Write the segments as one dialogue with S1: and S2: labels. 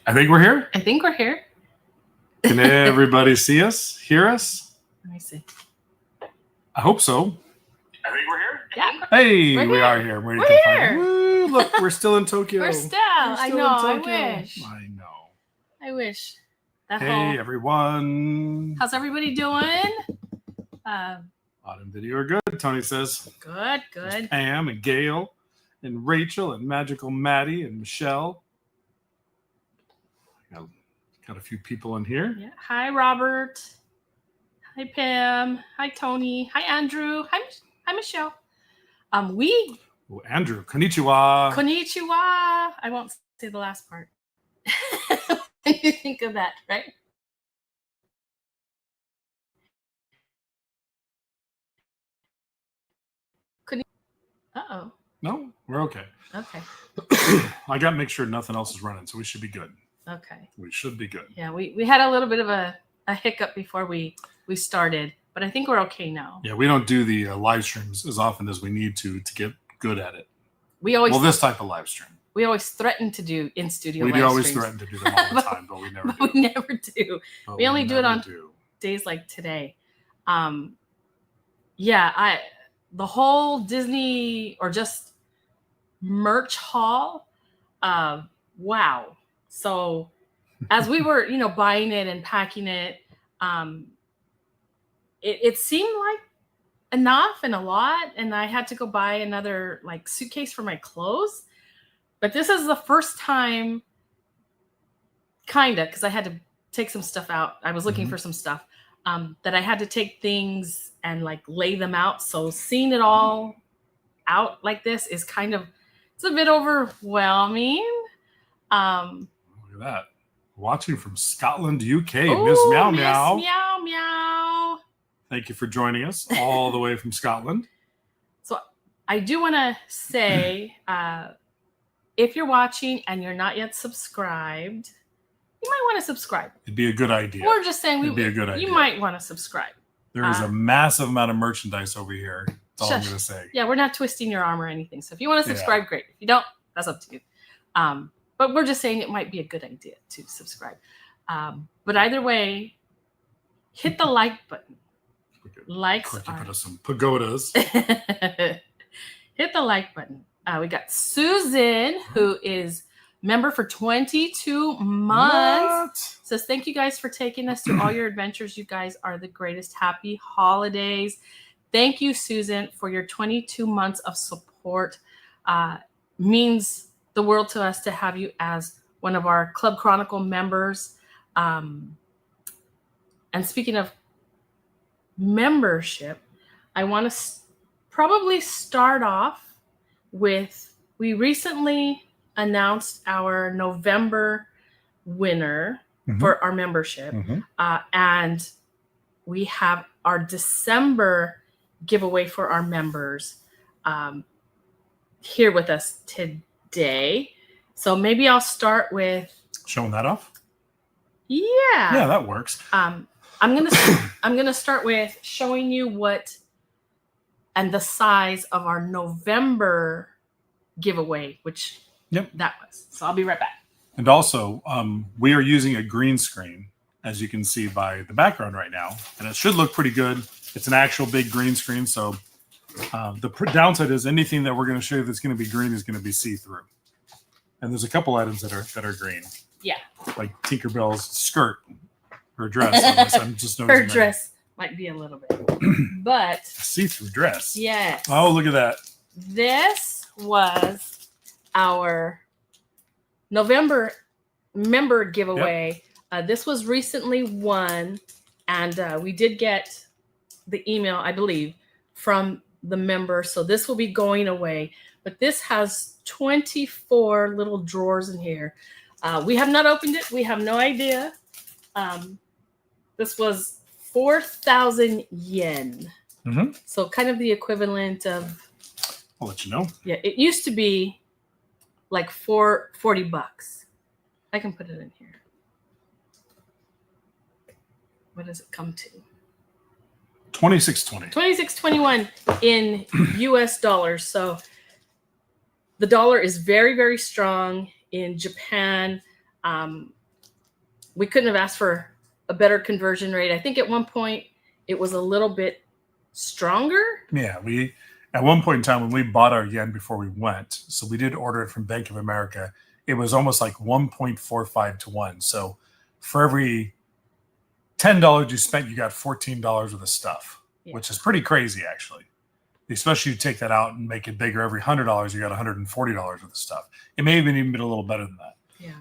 S1: I think we're here.
S2: I think we're here.
S1: Can everybody see us, hear us?
S2: Let me see.
S1: I hope so.
S3: I think we're here.
S2: Yeah.
S1: Hey,
S2: We're
S1: we
S2: here.
S1: are here.
S2: We're here.
S1: Woo, look, we're still in Tokyo.
S2: We're still.
S1: We're
S2: I
S1: still
S2: know.
S1: in
S2: I
S1: Tokyo.
S2: wish.
S1: I know.
S2: I wish. That
S1: Hey, everyone.
S2: How's everybody doing?
S1: Autumn video are good, Tony says.
S2: Good.
S1: There's Pam and Gail and Rachel and Magical Maddie and Michelle. Got a few people in here.
S2: Yeah. Hi, Robert. Hi, Pam. Hi, Tony. Hi, Andrew. Hi, Michelle. Oh,
S1: Andrew, konnichiwa.
S2: Konnichiwa. I won't say the last part. You think of that, right? Uh-oh.
S1: No, we're okay.
S2: Okay.
S1: I got to make sure nothing else is running, so we should be good.
S2: Okay.
S1: We should be good.
S2: Yeah, we had a little bit of a hiccup before we started, but I think we're okay now.
S1: Yeah, we don't do the live streams as often as we need to get good at it. This type of live stream.
S2: We always threaten to do in-studio live
S1: streams. We always
S2: streams.
S1: threaten to do them all the time, but we never do.
S2: We never do. We only do it on days like today. Yeah, the whole Disney or just merch haul, wow. So as we were, buying it and packing it, it seemed like enough and a lot. And I had to go buy another suitcase for my clothes. But this is the first time, because I had to take some stuff out. I was looking for some stuff that I had to take things and lay them out. So seeing it all out like this is it's a bit overwhelming.
S1: Look at that. Watching from Scotland, UK,
S2: Ooh,
S1: Miss Meow Meow.
S2: Miss Meow Meow.
S1: Thank you for joining us all the way from Scotland.
S2: So I do want to say, if you're watching and you're not yet subscribed, you might want to subscribe.
S1: It'd be a good idea.
S2: We're just saying
S1: it'd be a good idea.
S2: You might want to subscribe.
S1: There is a massive amount of merchandise over here. That's all I'm going to say.
S2: Yeah, we're not twisting your arm or anything. So if you want to subscribe, great. If you don't, that's up to you. But we're just saying it might be a good idea to subscribe. But either way, hit the like button. Likes
S1: quick, you put us some pagodas.
S2: Hit the like button. We got Susan, who is member for 22 months. Says, thank you guys for taking us through all your adventures. You guys are the greatest. Happy holidays. Thank you, Susan, for your 22 months of support. Means the world to us to have you as one of our Club Chronicle members. And speaking of membership, I want to probably start off with, we recently announced our November winner for our membership. And we have our December giveaway for our members here with us today. So maybe I'll start with
S1: showing that off.
S2: Yeah,
S1: that works.
S2: I'm gonna start with showing you what and the size of our November giveaway, which that was. So I'll be right back.
S1: And also, we are using a green screen, as you can see by the background right now, and it should look pretty good. It's an actual big green screen, so the downside is anything that we're going to show you that's going to be green is going to be see-through. And there's a couple items that are green.
S2: Yeah.
S1: Like Tinkerbell's skirt, her dress. I'm just noticing
S2: her dress might be a little bit, but
S1: a see-through dress.
S2: Yes.
S1: Oh, look at that.
S2: This was our November member giveaway. This was recently won, and we did get the email, I believe, from the member. So this will be going away. But this has 24 little drawers in here. We have not opened it. We have no idea. This was 4,000 yen. So kind of the equivalent of,
S1: I'll let you know.
S2: Yeah, it used to be like $40. I can put it in here. What does it come to?
S1: $26.20.
S2: $26.21 in US dollars. So the dollar is very, very strong in Japan. we couldn't have asked for a better conversion rate. I think at one point it was a little bit stronger.
S1: Yeah, at one point in time when we bought our yen before we went, so we did order it from Bank of America, it was almost like 1.45 to 1. So for every $10 you spent, you got $14 worth of stuff, which is pretty crazy, actually. Especially you take that out and make it bigger. Every $100, you got $140 worth of stuff. It may have even been a little better than that.
S2: Yeah.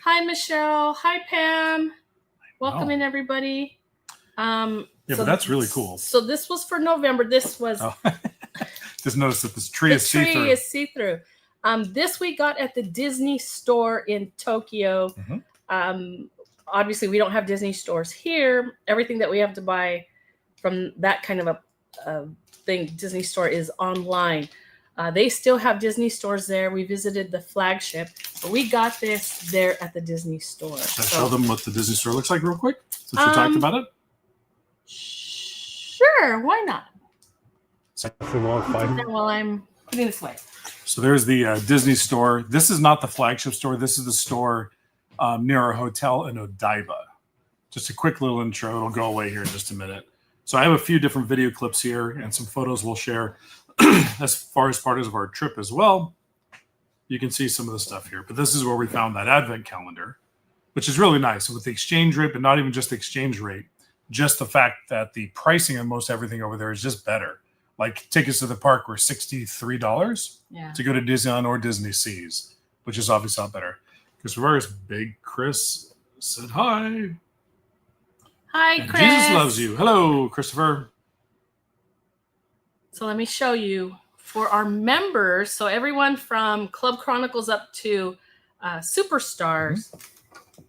S2: Hi, Michelle. Hi, Pam. Welcome in, everybody.
S1: Yeah, but that's really cool.
S2: So this was for November. This was...
S1: Oh. Just notice that this tree is see-through.
S2: The tree is see-through. This we got at the Disney store in Tokyo. Obviously, we don't have Disney stores here. Everything that we have to buy from that kind of a thing, Disney store, is online. They still have Disney stores there. We visited the flagship, but we got this there at the Disney store.
S1: Should I show them what the Disney store looks like real quick since we talked about it?
S2: Sure, why not?
S1: While
S2: I'm putting this away.
S1: So there's the Disney store. This is not the flagship store. This is the store near our hotel in Odaiba. Just a quick little intro. It'll go away here in just a minute. So I have a few different video clips here and some photos we'll share as far as part of our trip as well. You can see some of the stuff here. But this is where we found that advent calendar, which is really nice. With the exchange rate, but not even just the exchange rate, just the fact that the pricing on most everything over there is just better. Like tickets to the park were $63 to go to Disneyland or Disney Seas, which is obviously a lot better. Christopher's Big Chris said hi.
S2: Hi,
S1: and
S2: Chris.
S1: Jesus loves you. Hello, Christopher.
S2: So let me show you for our members. So everyone from Club Chronicles up to Superstars,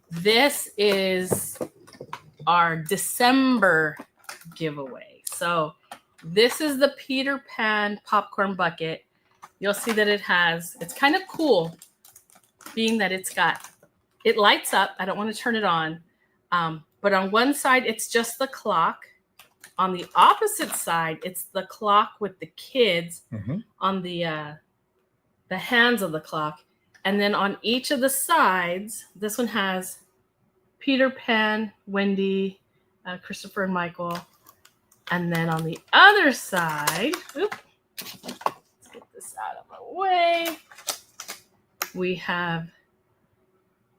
S2: this is our December giveaway. So this is the Peter Pan popcorn bucket. You'll see that it's kind of cool, being that it lights up. I don't want to turn it on. But on one side, it's just the clock. On the opposite side, it's the clock with the kids on the hands of the clock. And then on each of the sides, this one has Peter Pan, Wendy, Christopher, and Michael. And then on the other side, let's get this out of the way. We have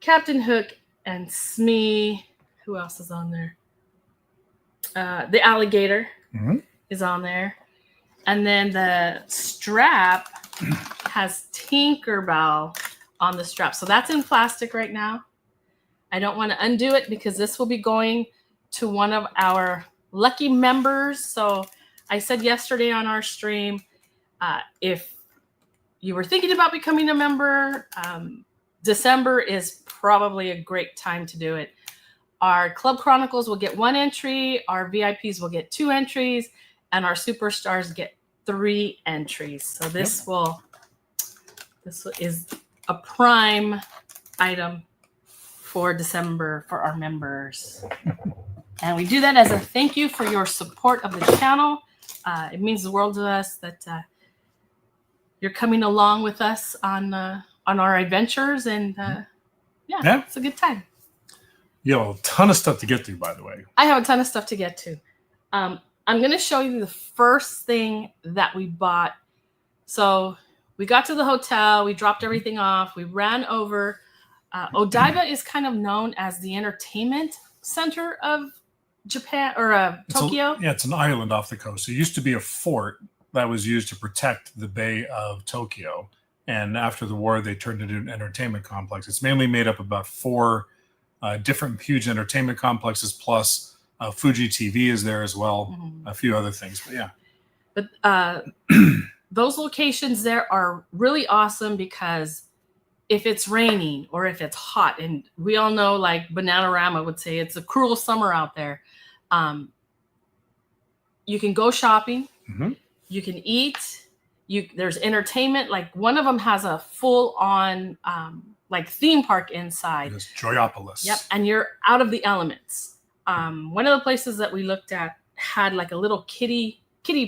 S2: Captain Hook and Smee. Who else is on there? The alligator is on there. And then the strap has Tinkerbell on the strap. So that's in plastic right now. I don't want to undo it because this will be going to one of our lucky members. So I said yesterday on our stream, if you were thinking about becoming a member, December is probably a great time to do it. Our Club Chronicles will get 1 entry, our VIPs will get 2 entries, and our Superstars get 3 entries. So this is a prime item for December for our members. And we do that as a thank you for your support of the channel. It means the world to us that you're coming along with us on our adventures, and it's a good time.
S1: You have a ton of stuff to get through, by the way.
S2: I have a ton of stuff to get to. I'm going to show you the first thing that we bought. So we got to the hotel. We dropped everything off. We ran over. Odaiba is kind of known as the entertainment center of Japan or Tokyo.
S1: It's an island off the coast. It used to be a fort that was used to protect the Bay of Tokyo. And after the war, they turned it into an entertainment complex. It's mainly made up of about 4 different huge entertainment complexes, plus Fuji TV is there as well, a few other things. But yeah.
S2: But those locations there are really awesome because if it's raining or if it's hot, and we all know, like Bananarama would say, it's a cruel summer out there. You can go shopping, you can eat, there's entertainment. Like one of them has a full-on like theme park inside.
S1: It's Joyopolis.
S2: Yep, and you're out of the elements. One of the places that we looked at had like a little kiddie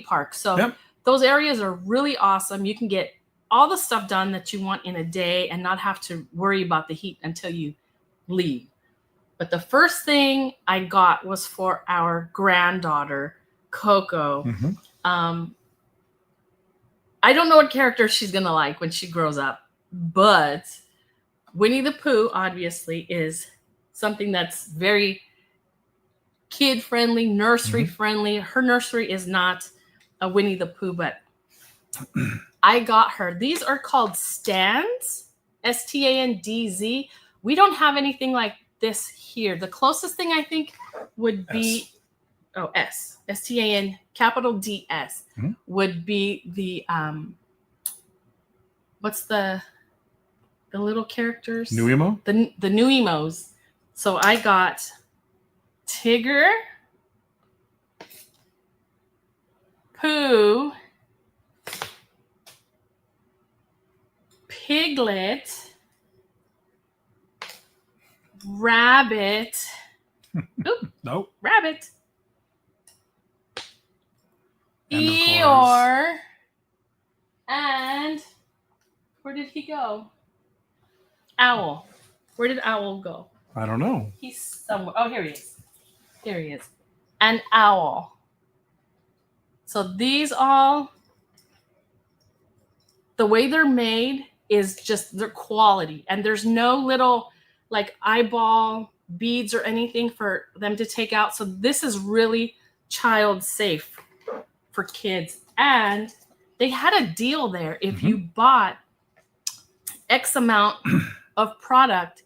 S2: park. So those areas are really awesome. You can get all the stuff done that you want in a day and not have to worry about the heat until you leave. But the first thing I got was for our granddaughter, Coco.
S1: Mm-hmm.
S2: I don't know what character she's going to like when she grows up, but Winnie the Pooh, obviously, is something that's very kid-friendly, nursery-friendly. Her nursery is not a Winnie the Pooh, but I got her. These are called stands, S-T-A-N-D-Z. We don't have anything like this here. The closest thing I think would be S-T-A-N, capital D-S, would be the what's the little characters?
S1: New Emo?
S2: The new emos. So I got Tigger, Pooh, Piglet, Rabbit. Oop,
S1: Nope.
S2: Rabbit.
S1: And of course-
S2: Eeyore. And where did he go? Owl. Where did Owl go?
S1: I don't know.
S2: He's somewhere. Oh, here he is. Here he is. An owl. So these all, the way they're made is just their quality. And there's no little like eyeball beads or anything for them to take out. So this is really child safe for kids. And they had a deal there. If you bought X amount of product,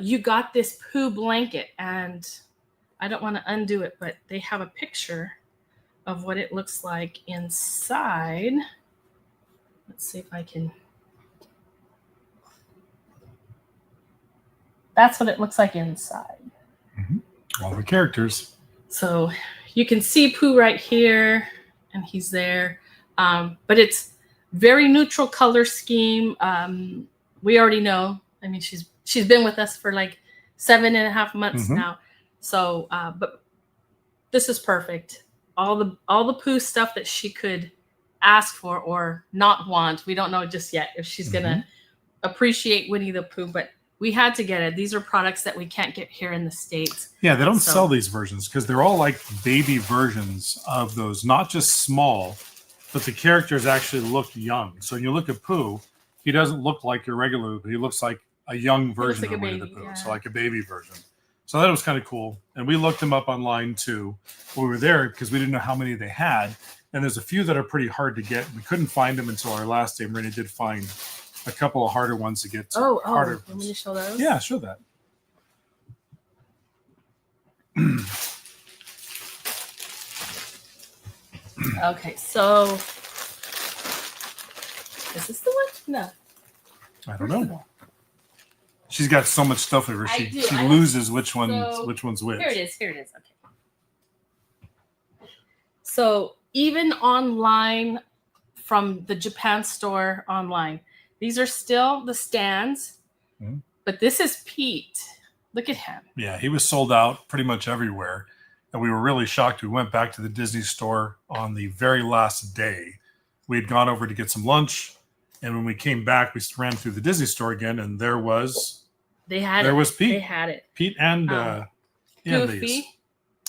S2: you got this Pooh blanket. And I don't want to undo it, but they have a picture of what it looks like inside. Let's see if I can. That's what it looks like inside.
S1: All the characters.
S2: So you can see Pooh right here, and he's there. But it's very neutral color scheme. We already know. I mean, she's been with us for like 7.5 months now. So, but this is perfect. All the Pooh stuff that she could ask for or not want. We don't know just yet if she's gonna appreciate Winnie the Pooh, but we had to get it. These are products that we can't get here in the States.
S1: Yeah, they don't sell these versions because they're all like baby versions of those, not just small, but the characters actually look young. So when you look at Pooh, he doesn't look like your regular, but he looks like a young version
S2: like
S1: of
S2: a
S1: Winnie the
S2: baby,
S1: Pooh.
S2: yeah.
S1: So like a baby version. So that was kind of cool. And we looked them up online too when we were there because we didn't know how many they had. And there's a few that are pretty hard to get. We couldn't find them until our last day. Marina did find a couple of harder ones to get. Harder.
S2: Want me to show those?
S1: Yeah, show that.
S2: Okay, so is this the one? No.
S1: I don't know. She's got so much stuff over.
S2: I
S1: She
S2: do.
S1: she
S2: I
S1: loses which one's
S2: so-
S1: which.
S2: Here it is. Okay. So even online from the Japan store online, these are still the stands, but this is Pete. Look at him.
S1: Yeah, he was sold out pretty much everywhere. And we were really shocked. We went back to the Disney store on the very last day. We had gone over to get some lunch. And when we came back, we ran through the Disney store again. And there was Pete.
S2: They had it.
S1: Pete and
S2: Goofy.
S1: these.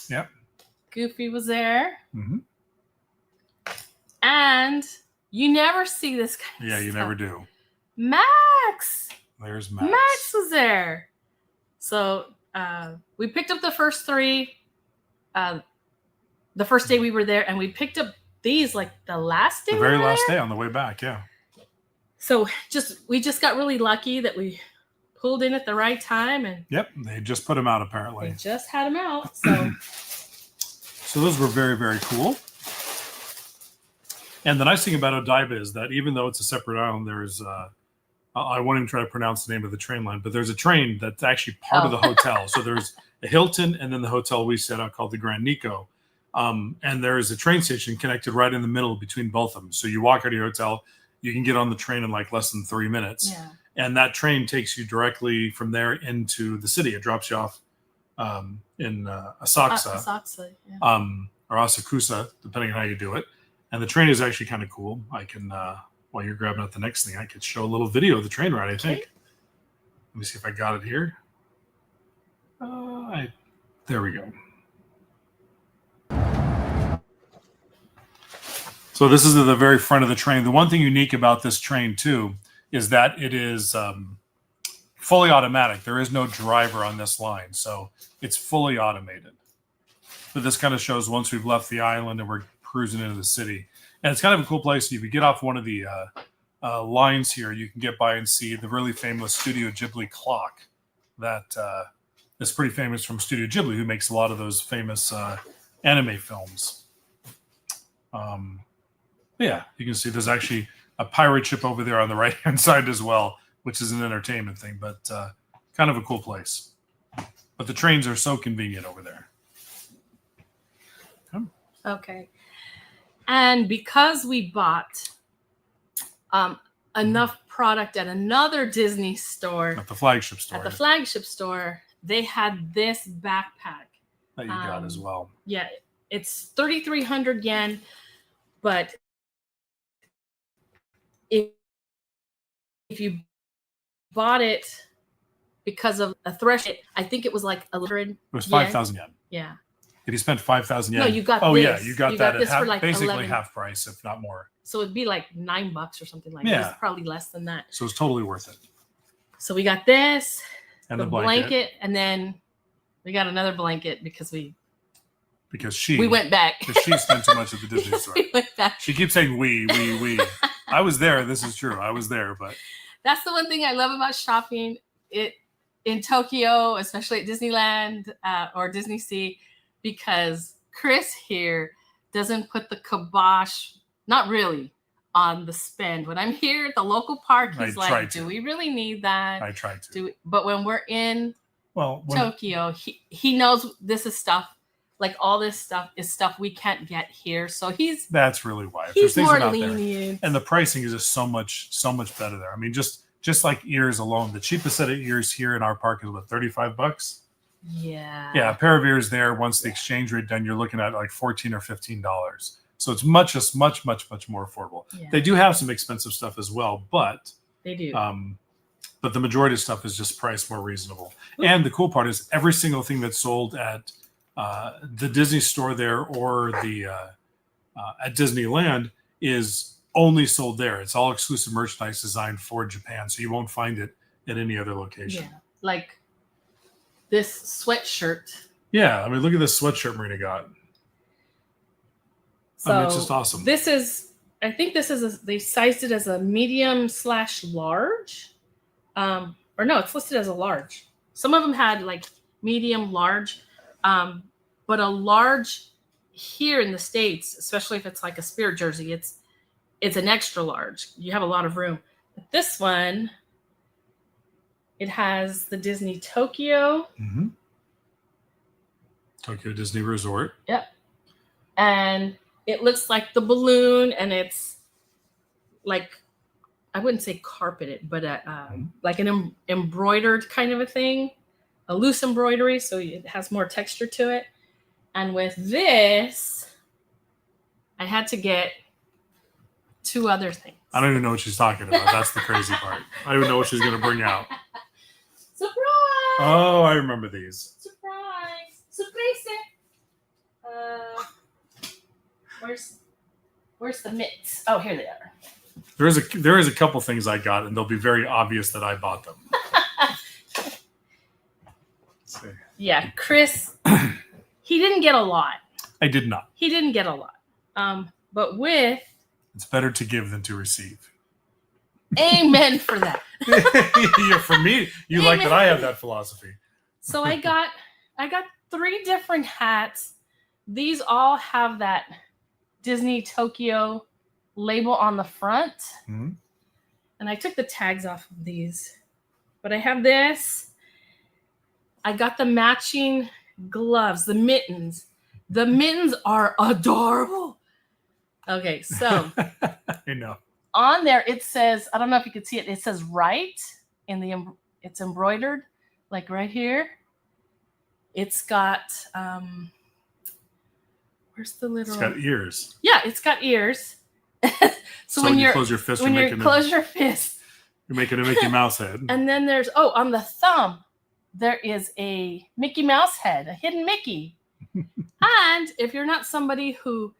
S1: Yep.
S2: Goofy was there. And you never see this kind of
S1: Yeah, you
S2: stuff.
S1: never do.
S2: Max.
S1: There's Max.
S2: Max was there. So we picked up the first three the first day we were there, and we picked up these like the last day.
S1: The very last day on the way back, yeah.
S2: So we just got really lucky that we pulled in at the right time, and
S1: Yep, they just put them out apparently.
S2: they just had them out. So
S1: So those were very, very cool. And the nice thing about Odaiba is that even though it's a separate island, there's I won't even try to pronounce the name of the train line, but there's a train that's actually part of the hotel. So there's a Hilton and then the hotel we set out called the Grand Nico. And there is a train station connected right in the middle between both of them. So you walk out of your hotel, you can get on the train in like less than 3 minutes.
S2: yeah.
S1: And that train takes you directly from there into the city. It drops you off in Asakusa.
S2: Asakusa, yeah.
S1: Or Asakusa, depending on how you do it. And the train is actually kind of cool. I can, while you're grabbing out the next thing, I could show a little video of the train ride, I think.
S2: Okay.
S1: Let me see if I got it here. There we go. So this is at the very front of the train. The one thing unique about this train, too, is that it is fully automatic. There is no driver on this line, so it's fully automated. But this kind of shows once we've left the island and we're cruising into the city. And it's kind of a cool place. If you get off one of the lines here, you can get by and see the really famous Studio Ghibli clock that is pretty famous from Studio Ghibli, who makes a lot of those famous anime films. Yeah, you can see there's actually a pirate ship over there on the right-hand side as well, which is an entertainment thing, but kind of a cool place. But the trains are so convenient over there.
S2: Okay. And because we bought enough product at another Disney store,
S1: At the flagship store.
S2: They had this backpack
S1: that you got as well.
S2: Yeah, it's 3,300 yen, but if you bought it because of a threshold, I think it was like 100.
S1: It was 5,000 yen.
S2: Yeah.
S1: If you spent 5,000 yen.
S2: No, you got
S1: Oh
S2: this.
S1: yeah, you got that
S2: this
S1: at
S2: for like
S1: basically
S2: 11.
S1: half price, if not more.
S2: So it'd be like $9 or something like that.
S1: Yeah.
S2: It's probably less than that.
S1: So it's totally worth it.
S2: So we got this,
S1: And
S2: the blanket, and then we got another blanket because we went back.
S1: Because she spent too much at the Disney store.
S2: We went back.
S1: She keeps saying we. I was there. This is true. I was there, but
S2: That's the one thing I love about shopping in Tokyo, especially at Disneyland or Disney Sea, because Chris here doesn't put the kibosh, not really, on the spend. When I'm here at the local park, he's like, do we really need that?
S1: I tried to.
S2: But when we're in
S1: Well,
S2: Tokyo, he knows this is stuff, like all this stuff is stuff we can't get here. So
S1: that's really why. If
S2: he's
S1: there's things
S2: more
S1: not
S2: lenient.
S1: there, and the pricing is just so much better there. I mean, just like ears alone, the cheapest set of ears here in our park is what, $35?
S2: Yeah.
S1: A pair of ears there. Once the exchange rate done, you're looking at like $14 or $15. So it's much more affordable.
S2: Yeah.
S1: They do have some expensive stuff as well, but
S2: They do.
S1: But the majority of stuff is just priced more reasonable. Ooh. And the cool part is every single thing that's sold at the Disney store there or the at Disneyland is only sold there. It's all exclusive merchandise designed for Japan, so you won't find it at any other location.
S2: Yeah, like this sweatshirt.
S1: Yeah, I mean, look at this sweatshirt Marina got.
S2: So
S1: I mean, it's just awesome.
S2: I think they sized it as a medium/large. Or no, it's listed as a large. Some of them had like medium, large, but a large here in the States, especially if it's like a Spirit jersey, it's an extra large. You have a lot of room. But this one, it has the Disney Tokyo.
S1: Mm-hmm. Tokyo Disney Resort.
S2: Yep. And it looks like the balloon, and it's like, I wouldn't say carpeted, but like an embroidered kind of a thing, a loose embroidery, so it has more texture to it. And with this, I had to get 2 other things.
S1: I don't even know what she's talking about. That's the crazy part. I don't even know what she's going to bring out.
S2: Surprise!
S1: Oh, I remember these.
S2: Surprise! Where's the mitts? Oh, here they are.
S1: There is a couple things I got, and they'll be very obvious that I bought them. Let's see.
S2: Yeah, Chris, he didn't get a lot.
S1: I did not.
S2: He didn't get a lot. But with...
S1: It's better to give than to receive.
S2: Amen for that.
S1: Yeah, for me, you
S2: Amen.
S1: like that I have that philosophy.
S2: So I got 3 different hats. These all have that Disney Tokyo label on the front.
S1: Mm-hmm.
S2: And I took the tags off of these. But I have this. I got the matching gloves, the mittens. The mittens are adorable. Okay, so
S1: I know.
S2: On there it says, I don't know if you can see it. It says right it's embroidered, like right here. It's got where's the little?
S1: It's got ears.
S2: Yeah, it's got ears. so when you
S1: close your fist,
S2: you're making a Mickey Mouse head.
S1: And then there's on the thumb,
S2: there is a Mickey Mouse head, a hidden Mickey. And if you're not somebody who,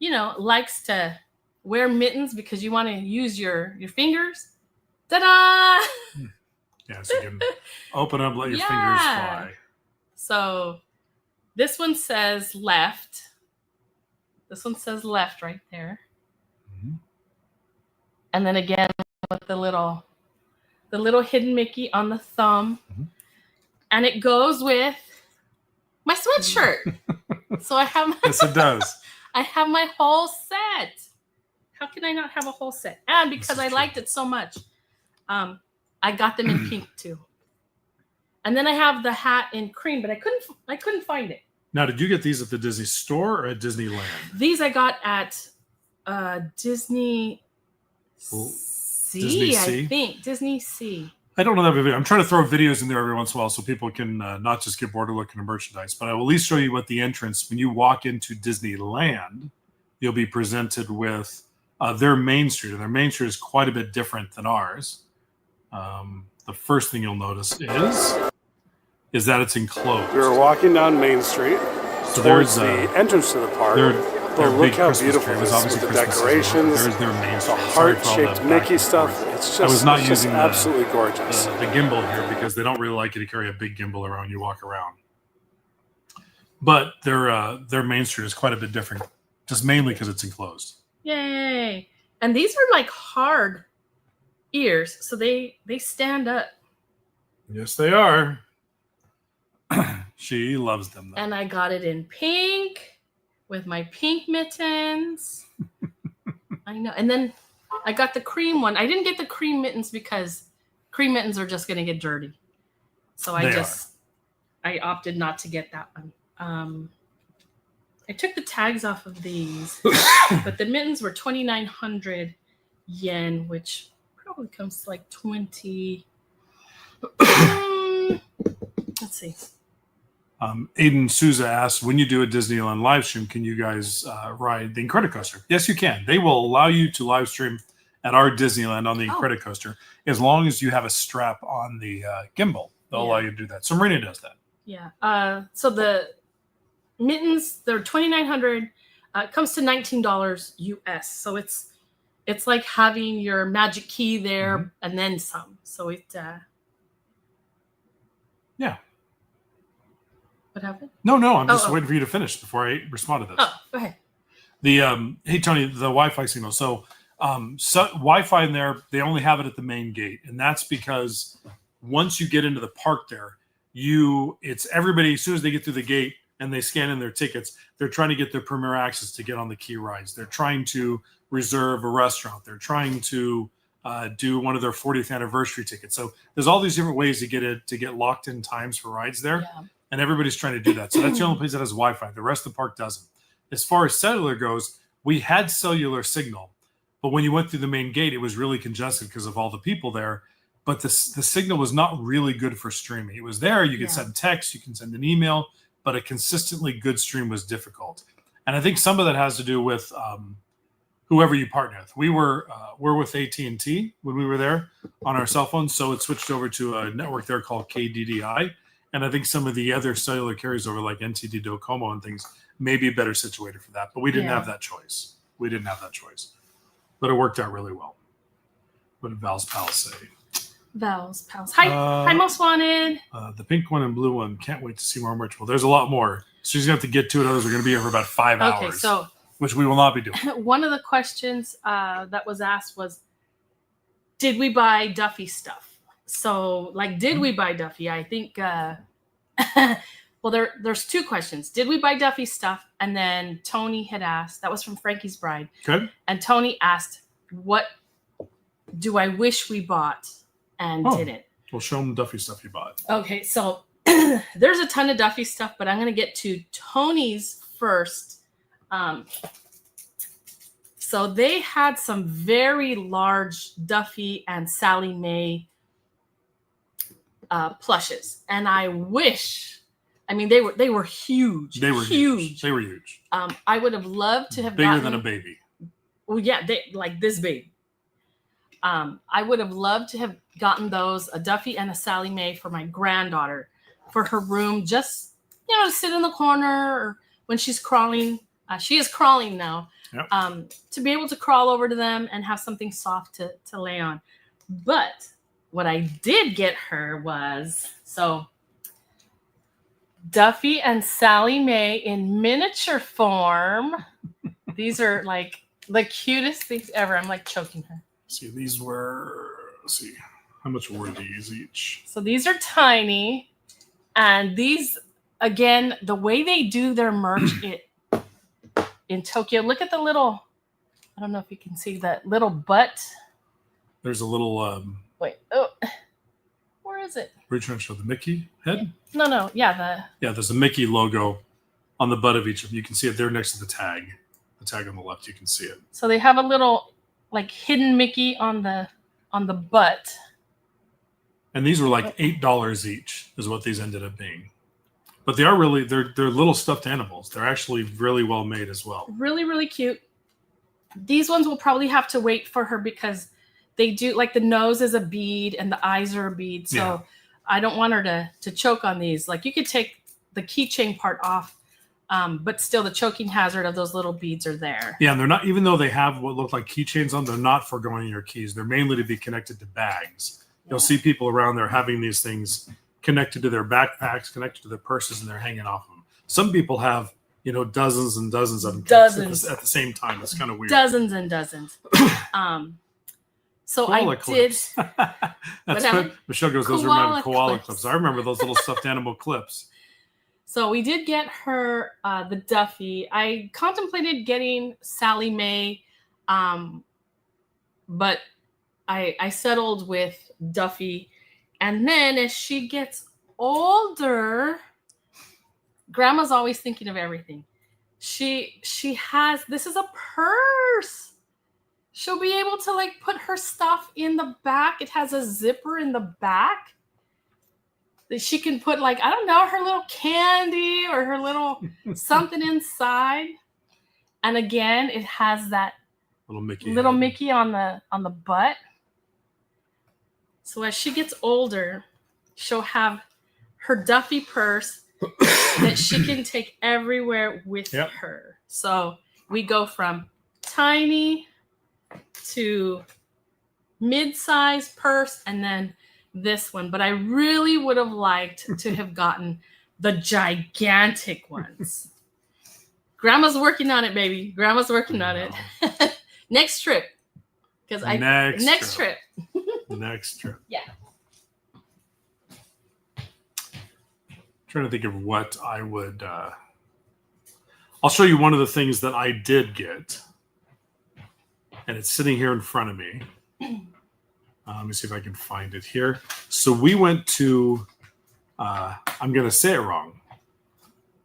S2: likes to wear mittens because you want to use your fingers, ta-da!
S1: Yeah, so you can open up, let your fingers fly.
S2: So this one says left. This one says left right there. Mm-hmm. And then again with the little hidden Mickey on the thumb. Mm-hmm. And it goes with my sweatshirt. So I have
S1: yes, it does.
S2: I have my whole set. How can I not have a whole set? And because I liked it so much, I got them in pink too. And then I have the hat in cream, but I couldn't find it.
S1: Now, did you get these at the Disney store or at Disneyland?
S2: These I got at Disney Sea, I think. Disney Sea.
S1: I don't know that video. I'm trying to throw videos in there every once in a while so people can not just get bored of looking at merchandise, but I will at least show you what the entrance, when you walk into Disneyland, you'll be presented with their Main Street. And their Main Street is quite a bit different than ours. The first thing you'll notice is that it's enclosed.
S4: We were walking down Main Street towards the entrance to the park. But look how beautiful it is with the decorations,
S1: there's their Main Street.
S4: the heart-shaped Mickey stuff. It's just, absolutely gorgeous.
S1: The gimbal here because they don't really like you to carry a big gimbal around when you walk around. But their Main Street is quite a bit different, just mainly because it's enclosed.
S2: Yay! And these are like hard ears, so they stand up.
S1: Yes, they are. She loves them, though.
S2: And I got it in pink with my pink mittens. I know. And then I got the cream one. I didn't get the cream mittens because cream mittens are just going to get dirty. So I opted not to get that one. I took the tags off of these, but the mittens were 2,900 yen, which probably comes to like 20. Let's see.
S1: Aiden Souza asked, when you do a Disneyland live stream, can you guys ride the Incredicoaster? Yes, you can. They will allow you to live stream at our Disneyland on the Incredicoaster as long as you have a strap on the gimbal. They'll allow you to do that. So Marina does that.
S2: Yeah. So the mittens, they're 2,900. It comes to $19 US. So it's like having your magic key there and then some. So it.
S1: Yeah.
S2: What happened?
S1: No. I'm just waiting for you to finish before I respond to this.
S2: Oh, go ahead.
S1: Hey Tony, the Wi-Fi signal. So Wi-Fi in there, they only have it at the main gate, and that's because once you get into the park there, it's everybody. As soon as they get through the gate and they scan in their tickets, they're trying to get their premier access to get on the key rides. They're trying to reserve a restaurant. They're trying to do one of their 40th anniversary tickets. So there's all these different ways to get locked in times for rides there. Yeah. And everybody's trying to do that. So that's the only place that has Wi-Fi. The rest of the park doesn't. As far as cellular goes, we had cellular signal. But when you went through the main gate, it was really congested because of all the people there. But the signal was not really good for streaming. It was there. You could send text. You can send an email. But a consistently good stream was difficult. And I think some of that has to do with whoever you partner with. We're with AT&T when we were there on our cell phones. So it switched over to a network there called KDDI. And I think some of the other cellular carriers over like NTT Docomo and things may be better situated for that. But we didn't have that choice. But it worked out really well. What did Val's pals say?
S2: Val's pals. Hi, Most Wanted.
S1: The pink one and blue one. Can't wait to see more merch. Well, there's a lot more. So she's going to have to get to it. Others are going to be here for about 5 hours.
S2: Okay, so
S1: which we will not be doing.
S2: One of the questions that was asked was, did we buy Duffy stuff? So, did we buy Duffy? I think, well, there's two questions. Did we buy Duffy stuff? And then Tony had asked, that was from Frankie's Bride.
S1: Good.
S2: And Tony asked, what do I wish we bought and didn't?
S1: Well, show them the Duffy stuff you bought.
S2: Okay, so there's a ton of Duffy stuff, but I'm going to get to Tony's first. So they had some very large Duffy and Sally Mae plushes, and I wish, they were huge.
S1: They were huge.
S2: I would have loved to have
S1: bigger than a baby.
S2: Well, yeah, they like this big. I would have loved to have gotten those, a Duffy and a Sally Mae for my granddaughter. for her room, just to sit in the corner, or when she's crawling. She is crawling now.
S1: Yep.
S2: To be able to crawl over to them and have something soft to lay on. But what I did get her was Duffy and Sally Mae in miniature form. These are like the cutest things ever. I'm like choking her.
S1: See, these were, let's see, how much were these each?
S2: So these are tiny. And these, again, the way they do their merch in Tokyo, look at the little, I don't know if you can see that little butt.
S1: There's a little,
S2: wait, oh, where is it?
S1: Were you trying to show the Mickey head?
S2: No, yeah,
S1: there's a Mickey logo on the butt of each of them. You can see it there next to the tag. The tag on the left, you can see it.
S2: So they have a little like hidden Mickey on the butt.
S1: And these were like $8 each is what these ended up being. But they are really, they're little stuffed animals. They're actually really well made as well.
S2: Really, really cute. These ones will probably have to wait for her because they do, like the nose is a bead and the eyes are a bead. So I don't want her to choke on these. Like you could take the keychain part off, but still the choking hazard of those little beads are there.
S1: Yeah, and they're not, even though they have what look like keychains on, they're not for going in your keys. They're mainly to be connected to bags. You'll see people around there having these things connected to their backpacks, connected to their purses, and they're hanging off them. Some people have, dozens and dozens of them at the same time. It's kind of weird.
S2: Dozens and dozens. So
S1: koala
S2: I
S1: clips.
S2: did.
S1: That's what Michelle goes, those are koala clips. I remember those little stuffed animal clips.
S2: So we did get her the Duffy. I contemplated getting Sally Mae, but I settled with Duffy. And then as she gets older, Grandma's always thinking of everything. She has, this is a purse. She'll be able to like put her stuff in the back. It has a zipper in the back that she can put like, I don't know, her little candy or her little something inside. And again, it has that little Mickey on the butt. So as she gets older, she'll have her Duffy purse that she can take everywhere with her. So we go from tiny to mid-size purse and then this one. But I really would have liked to have gotten the gigantic ones. Grandma's working on it, baby. Grandma's working on it. Next trip. Because next trip.
S1: Next trip.
S2: Yeah.
S1: Trying to think of what I would. I'll show you one of the things that I did get, and it's sitting here in front of me. Let me see if I can find it here. So we went to. I'm going to say it wrong.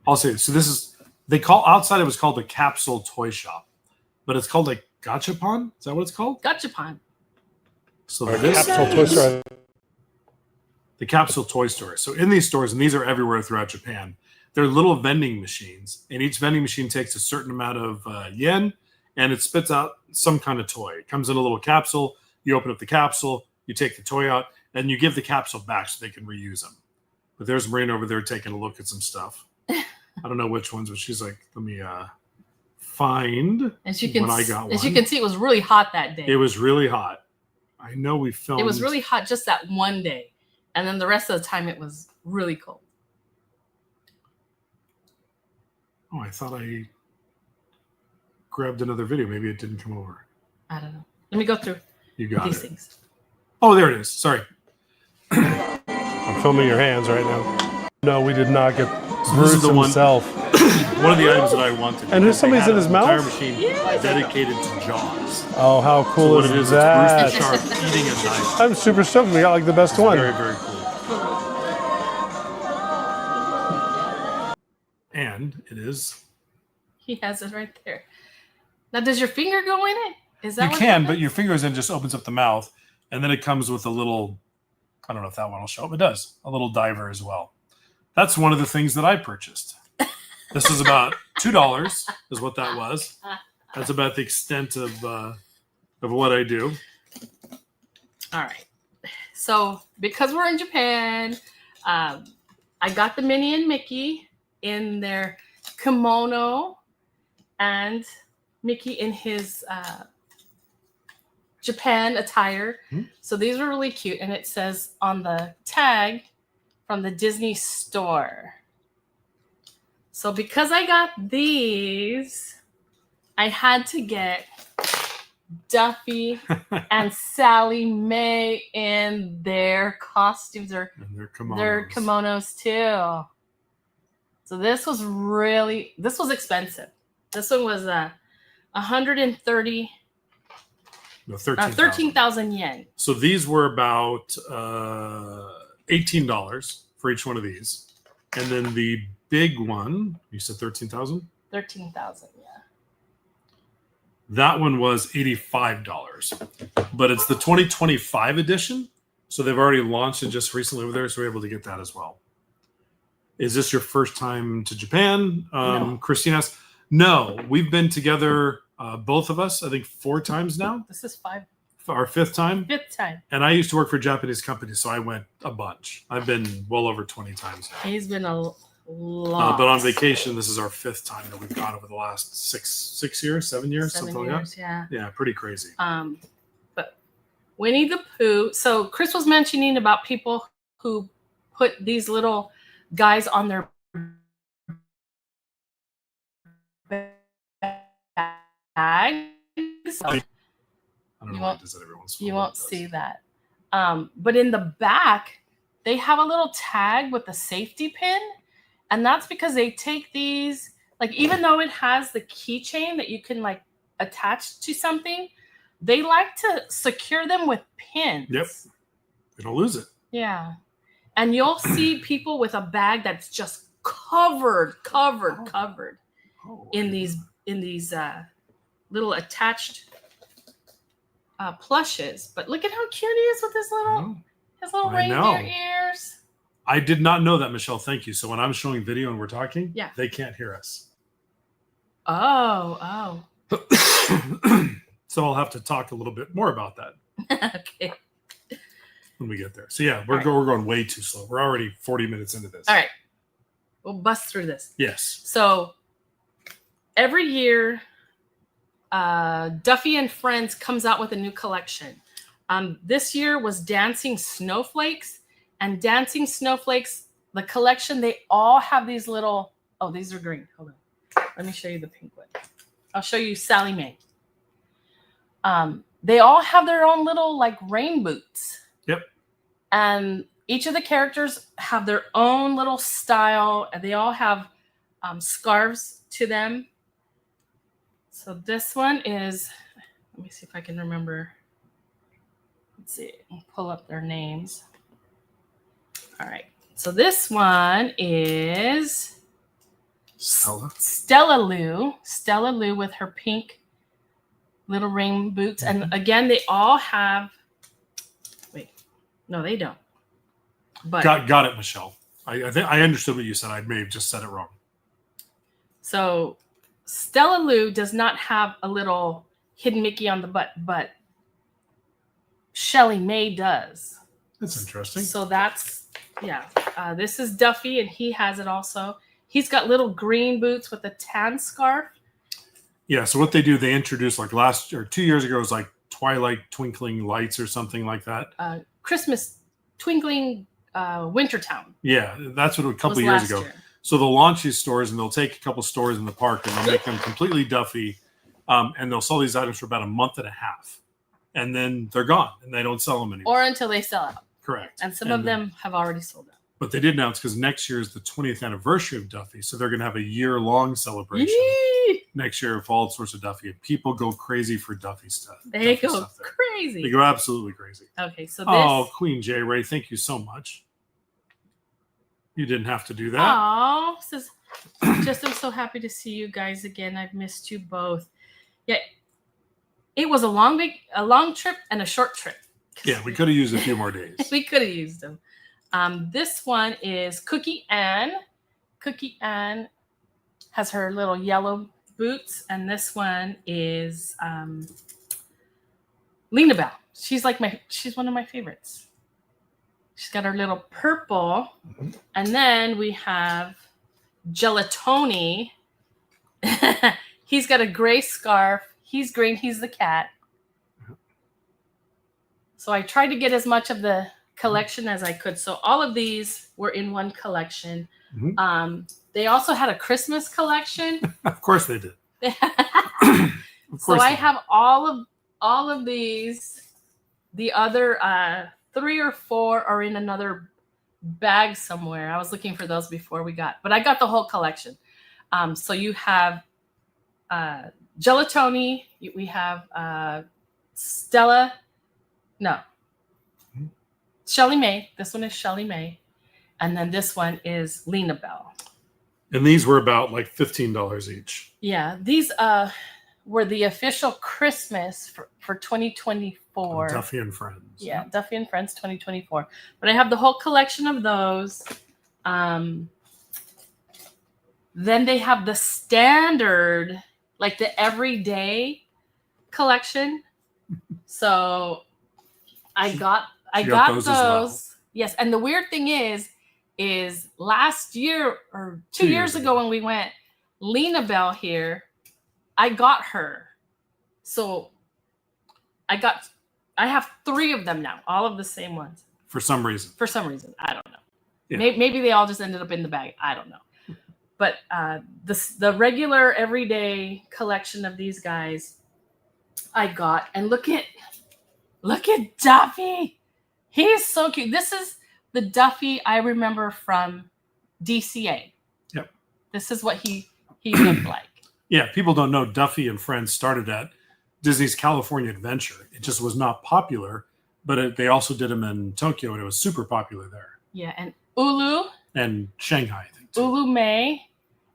S1: I'll say it. So this is outside. It was called the Capsule Toy Shop, but it's called like Gachapon. Is that what it's called?
S2: Gachapon.
S1: So
S4: Capsule Toy Store.
S1: The Capsule Toy Store. So in these stores, and these are everywhere throughout Japan, they're little vending machines, and each vending machine takes a certain amount of yen, and it spits out some kind of toy. It comes in a little capsule. You open up the capsule, you take the toy out, and you give the capsule back so they can reuse them. But there's Marina over there taking a look at some stuff. I don't know which ones, but she's like, let me find when I got one.
S2: As you can see, it was really hot that day.
S1: It was really hot. I know we filmed.
S2: It was really hot just that one day. And then the rest of the time it was really cold.
S1: Oh, I thought I grabbed another video. Maybe it didn't come over.
S2: I don't know. Let me go through these things.
S1: Oh, there it is. Sorry.
S4: I'm filming your hands right now. No, we did not get Bruce himself.
S1: One of the items that I wanted.
S4: And there's somebody's in his mouth?
S1: Entire machine dedicated to Jaws.
S4: Oh, how cool is that?
S1: It's Bruce the Shark eating a dinosaur.
S4: I'm super stoked. We got like the best one.
S1: Very, very cool. And it is.
S2: He has it right there. Now, does your finger go in it? Is that
S1: you can, but your fingers in just opens up the mouth, and then it comes with a little. I don't know if that one will show up. It does. A little diver as well. That's one of the things that I purchased. This is about $2 is what that was. That's about the extent of what I do.
S2: All right. So because we're in Japan, I got the Minnie and Mickey in their kimono and Mickey in his Japan attire. So these were really cute. And it says on the tag from the Disney store. So because I got these, I had to get Duffy and Sally Mae in their costumes or their kimonos too. So this was expensive. This one was 13,000 yen.
S1: So these were about $18 for each one of these. And then the big one, you said 13,000?
S2: 13,000, yeah.
S1: That one was $85. But it's the 2025 edition. So they've already launched it just recently over there. So we're able to get that as well. Is this your first time to Japan?
S2: No.
S1: Christine asks. No, we've been together, both of us, I think 4 times now.
S2: This is 5.
S1: Our 5th time.
S2: 5th time.
S1: And I used to work for a Japanese company, so I went a bunch. I've been well over 20 times now.
S2: He's been a lot.
S1: But on vacation, this is our 5th time that we've gone over the last 6 years, 7 years,
S2: 7
S1: something
S2: years,
S1: like that. Yeah, pretty crazy.
S2: But Winnie the Pooh. So Chris was mentioning about people who put these little guys on their bags.
S1: I don't know why it does that every once in a while.
S2: You won't see that. But in the back, they have a little tag with a safety pin. And that's because they take these, like, even though it has the keychain that you can, like, attach to something, they like to secure them with pins.
S1: Yep. They don't lose it.
S2: Yeah. And you'll see people with a bag that's just covered in these little attached plushes. But look at how cute he is with his little reindeer ears.
S1: I did not know that, Michelle. Thank you. So when I'm showing video and we're talking,
S2: yeah,
S1: they can't hear us.
S2: Oh.
S1: So I'll have to talk a little bit more about that.
S2: Okay.
S1: When we get there. So yeah, we're going way too slow. We're already 40 minutes into this.
S2: All right. We'll bust through this.
S1: Yes.
S2: So every year, Duffy and Friends comes out with a new collection. This year was Dancing Snowflakes. And Dancing Snowflakes, the collection, they all have these little... Oh, these are green. Hold on. Let me show you the pink one. I'll show you Sally Mae. They all have their own little, like, rain boots.
S1: Yep.
S2: And each of the characters have their own little style. And they all have scarves to them. So this one is... Let me see if I can remember. Let's see. I'll pull up their names. All right. So this one is Stella Lou with her pink little rain boots. Mm-hmm. And again, they all have... Wait. No, they don't. But
S1: Got it, Michelle. I think I understood what you said. I may have just said it wrong.
S2: So Stella Lou does not have a little hidden Mickey on the butt, but Shelly Mae does.
S1: That's interesting.
S2: So that's... Yeah, this is Duffy, and he has it also. He's got little green boots with a tan scarf.
S1: Yeah, so what they do, they introduced like 2 years ago, it was like Twilight Twinkling Lights or something like that.
S2: Christmas Twinkling Wintertown.
S1: Yeah, that's what a couple years ago. So they'll launch these stores, and they'll take a couple stores in the park, and they'll make them completely Duffy, and they'll sell these items for about a month and a half. And then they're gone, and they don't sell them anymore.
S2: Or until they sell out.
S1: Correct.
S2: And some of them have already sold out.
S1: But they did announce, because next year is the 20th anniversary of Duffy, so they're going to have a year-long celebration next year of all sorts of Duffy. And people go crazy for Duffy stuff.
S2: They go crazy.
S1: They go absolutely crazy.
S2: Okay, so this...
S1: Oh, Queen J. Ray, thank you so much. You didn't have to do that.
S2: Oh, says, just I'm so happy to see you guys again. I've missed you both. Yeah, it was a long trip and a short trip.
S1: Yeah, we could have used a few more days.
S2: We could have used them. This one is Cookie Ann. Cookie Ann has her little yellow boots, and this one is Lena Bell. She's one of my favorites. She's got her little purple. And then we have Gelatoni. He's got a gray scarf. He's green. He's the cat. So I tried to get as much of the collection as I could. So all of these were in one collection. They also had a Christmas collection.
S1: Of course they did.
S2: So I have all of these. The other 3 or 4 are in another bag somewhere. I was looking for those before but I got the whole collection. So you have Gelatoni. We have Shelly Mae. This one is Shelly Mae. And then this one is Lena Bell.
S1: And these were about like $15 each.
S2: Yeah, these were the official Christmas for 2024.
S1: Duffy and Friends.
S2: Yeah, Duffy and Friends 2024. But I have the whole collection of those. Then they have the standard, like the everyday collection. So I got those.
S1: Well.
S2: Yes, and the weird thing is last year or 2 years ago when we went, Lena Bell here, I got her. So I have 3 of them now, all of the same ones.
S1: For some reason.
S2: I don't know.
S1: Yeah.
S2: Maybe they all just ended up in the bag. I don't know. But the regular everyday collection of these guys I got. And look at Duffy. He's so cute. This is the Duffy I remember from DCA.
S1: Yep.
S2: This is what he looked like.
S1: Yeah, people don't know Duffy and Friends started at Disney's California Adventure. It just was not popular, but they also did them in Tokyo, and it was super popular there.
S2: Yeah, and Ulu.
S1: And Shanghai, I think, too.
S2: Ulu May.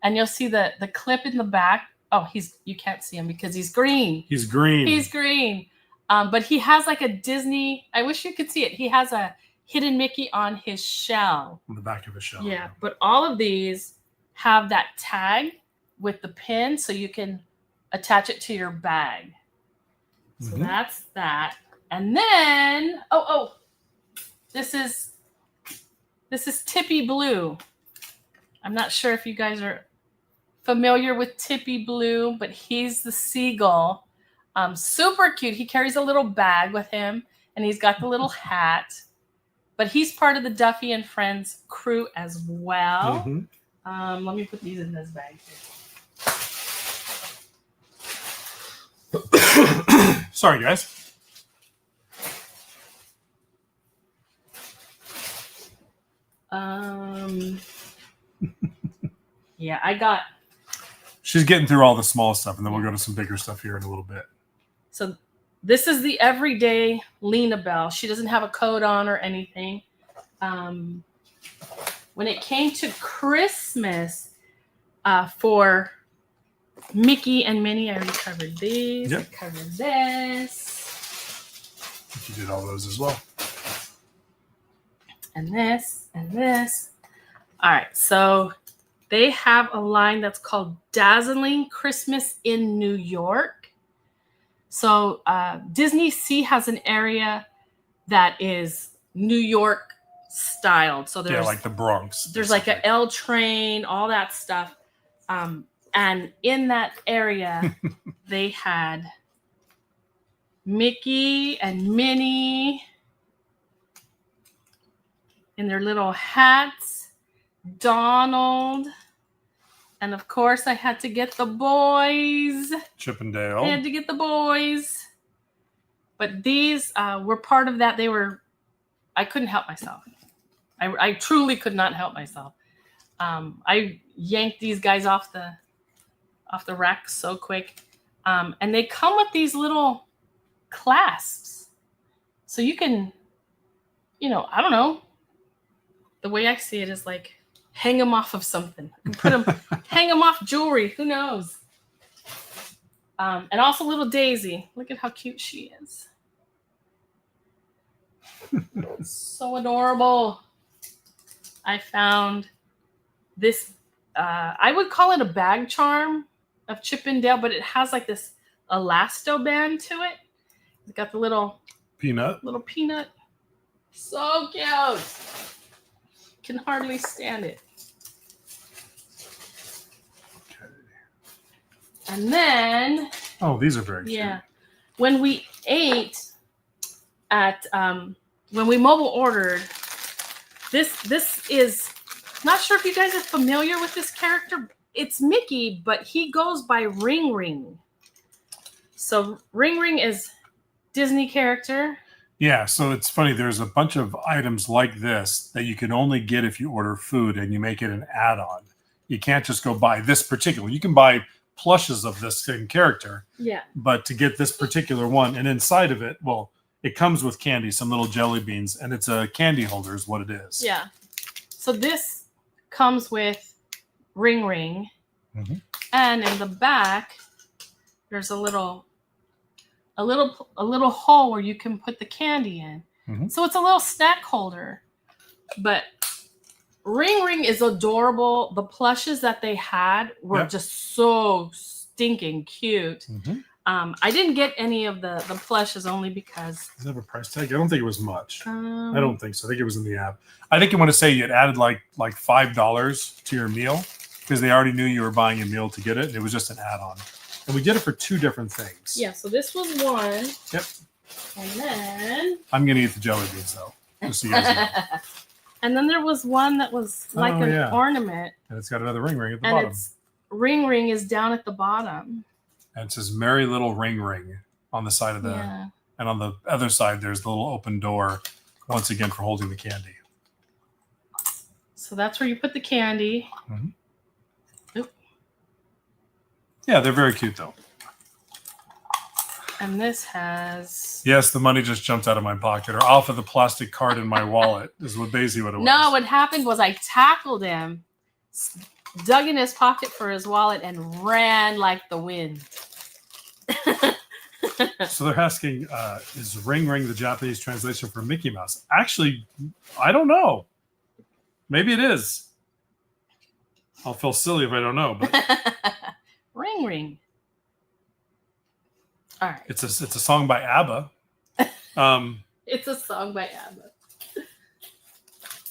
S2: And you'll see the clip in the back. Oh, you can't see him because he's green.
S1: He's green.
S2: But he has like a Disney. I wish you could see it. He has a hidden Mickey on his shell.
S1: On the back of his shell.
S2: Yeah, but all of these have that tag with the pin so you can attach it to your bag. So that's that. And then, this is Tippy Blue. I'm not sure if you guys are familiar with Tippy Blue, but he's the seagull. Super cute. He carries a little bag with him, and he's got the little hat. But he's part of the Duffy and Friends crew as well. Let me put these in this bag here.
S1: Sorry, guys.
S2: Yeah, I got.
S1: She's getting through all the small stuff, and then we'll go to some bigger stuff here in a little bit.
S2: So this is the everyday Lena Bell. She doesn't have a code on or anything. When it came to Christmas for Mickey and Minnie, I already covered these.
S1: Yep.
S2: I covered this.
S1: You did all those as well.
S2: And this, and this. All right, so they have a line that's called Dazzling Christmas in New York. So Disney Sea has an area that is New York styled. So there's
S1: like the Bronx.
S2: There's like a L train, all that stuff. And in that area, they had Mickey and Minnie in their little hats, Donald, and of course I had to get the boys.
S1: Chippendale.
S2: I had to get the boys. But these were part of that. I couldn't help myself. I truly could not help myself. I yanked these guys off the rack so quick. And they come with these little clasps. So you can, I don't know. The way I see it is like hang them off of something. Hang them off jewelry. Who knows? And also little Daisy. Look at how cute she is. So adorable. I found this, I would call it a bag charm of Chippendale, but it has like this elasto band to it. It's got the little
S1: peanut.
S2: So cute. Can hardly stand it.
S1: Okay.
S2: And then,
S1: oh, these are very cute.
S2: When we ate at when we mobile ordered, this is, not sure if you guys are familiar with this character. It's Mickey, but he goes by Ring Ring. So Ring Ring is Disney character.
S1: Yeah, so it's funny. There's a bunch of items like this that you can only get if you order food and you make it an add-on. You can't just go buy this particular. You can buy plushes of this same character.
S2: Yeah.
S1: But to get this particular one, and inside of it, well, it comes with candy, some little jelly beans, and it's a candy holder is what it is.
S2: Yeah. So this comes with Ring Ring.
S1: Mm-hmm.
S2: And in the back, there's a little hole where you can put the candy in.
S1: Mm-hmm.
S2: So it's a little snack holder. But Ring Ring is adorable. The plushes that they had were just so stinking cute.
S1: Mm-hmm.
S2: I didn't get any of the plushes only because...
S1: Does it have a price tag? I don't think it was much. I don't think so. I think it was in the app. I think you want to say you had added like $5 to your meal because they already knew you were buying a meal to get it. And it was just an add-on. And we did it for 2 different things.
S2: Yeah, so this was one.
S1: Yep.
S2: And then...
S1: I'm going to eat the jelly beans, though. Just so you guys know.
S2: And then there was one that was like an ornament.
S1: And it's got another ring at the
S2: and
S1: bottom.
S2: It's Ring Ring is down at the bottom.
S1: And it says Merry Little Ring on the side of the...
S2: Yeah.
S1: And on the other side, there's the little open door, once again, for holding the candy.
S2: So that's where you put the candy.
S1: Mm-hmm. Yeah, they're very cute, though.
S2: And this has...
S1: Yes, the money just jumped out of my pocket, or off of the plastic card in my wallet, is basically what it was.
S2: No, what happened was I tackled him, dug in his pocket for his wallet, and ran like the wind.
S1: So they're asking, is Ring Ring the Japanese translation for Mickey Mouse? Actually, I don't know. Maybe it is. I'll feel silly if I don't know, but...
S2: Ring Ring. All right.
S1: It's a song by ABBA.
S2: It's a song by ABBA.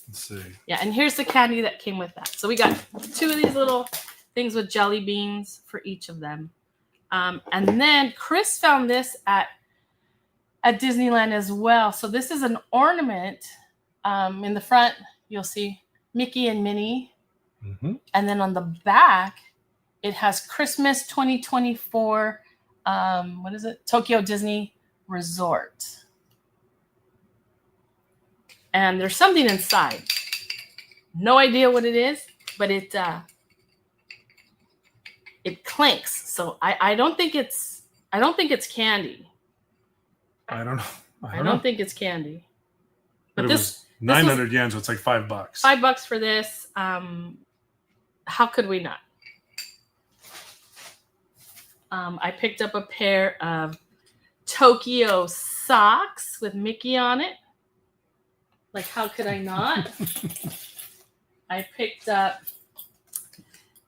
S1: Let's see.
S2: Yeah, and here's the candy that came with that. So we got 2 of these little things with jelly beans for each of them. And then Chris found this at Disneyland as well. So this is an ornament. In the front, you'll see Mickey and Minnie.
S1: Mm-hmm.
S2: And then on the back, it has Christmas 2024, what is it? Tokyo Disney Resort. And there's something inside. No idea what it is, but it clanks. So I don't think it's candy.
S1: I don't know.
S2: I don't think it's candy.
S1: But this 900 yen, so it's like $5.
S2: $5 for this. How could we not? I picked up a pair of Tokyo socks with Mickey on it. Like, how could I not? I picked up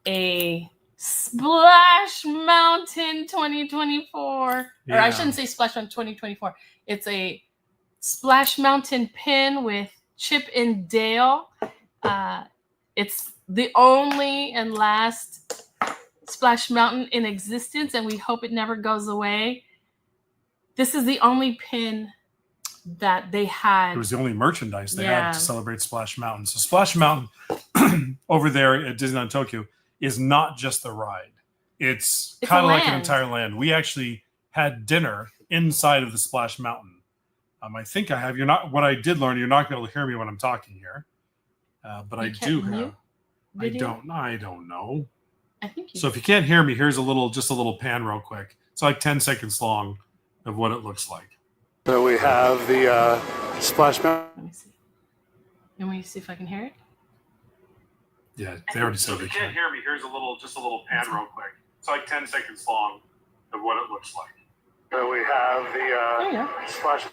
S2: a Splash Mountain 2024.
S1: Yeah.
S2: Or I shouldn't say Splash Mountain 2024. It's a Splash Mountain pin with Chip and Dale. It's the only and last Splash Mountain in existence, and we hope it never goes away. This is the only pin that they had.
S1: It was the only merchandise they had to celebrate Splash Mountain. So Splash Mountain over there at Disneyland Tokyo is not just the ride. It's kind of like an entire land. We actually had dinner inside of the Splash Mountain. I think I have. What I did learn, you're not going to be able to hear me when I'm talking here. But I do have. I don't know.
S2: I think
S1: so if you can't hear me, here's just a little pan real quick. It's like 10 seconds long of what it looks like.
S4: So we have the Splash Mountain.
S2: Let me see. Let me see if I can hear it.
S1: Yeah, they already said they
S3: can't. If you can't hear me, here's just a little pan real quick. It's like 10 seconds long of what it looks like.
S4: So we have the Splash.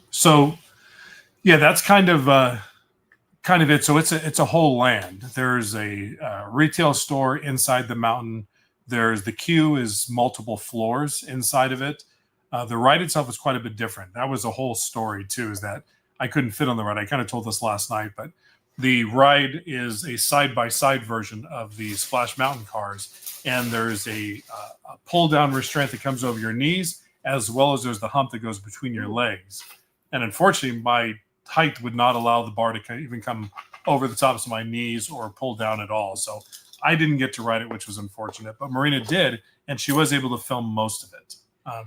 S1: So, yeah, that's kind of it. So it's a whole land. There's a retail store inside the mountain. There's the queue is multiple floors inside of it. The ride itself is quite a bit different. That was a whole story too, is that I couldn't fit on the ride. I kind of told this last night, but the ride is a side-by-side version of the Splash Mountain cars, and there's a pull-down restraint that comes over your knees, as well as there's the hump that goes between your legs. And unfortunately, my height would not allow the bar to even come over the tops of my knees or pull down at all. So I didn't get to ride it, which was unfortunate. But Marina did, and she was able to film most of it.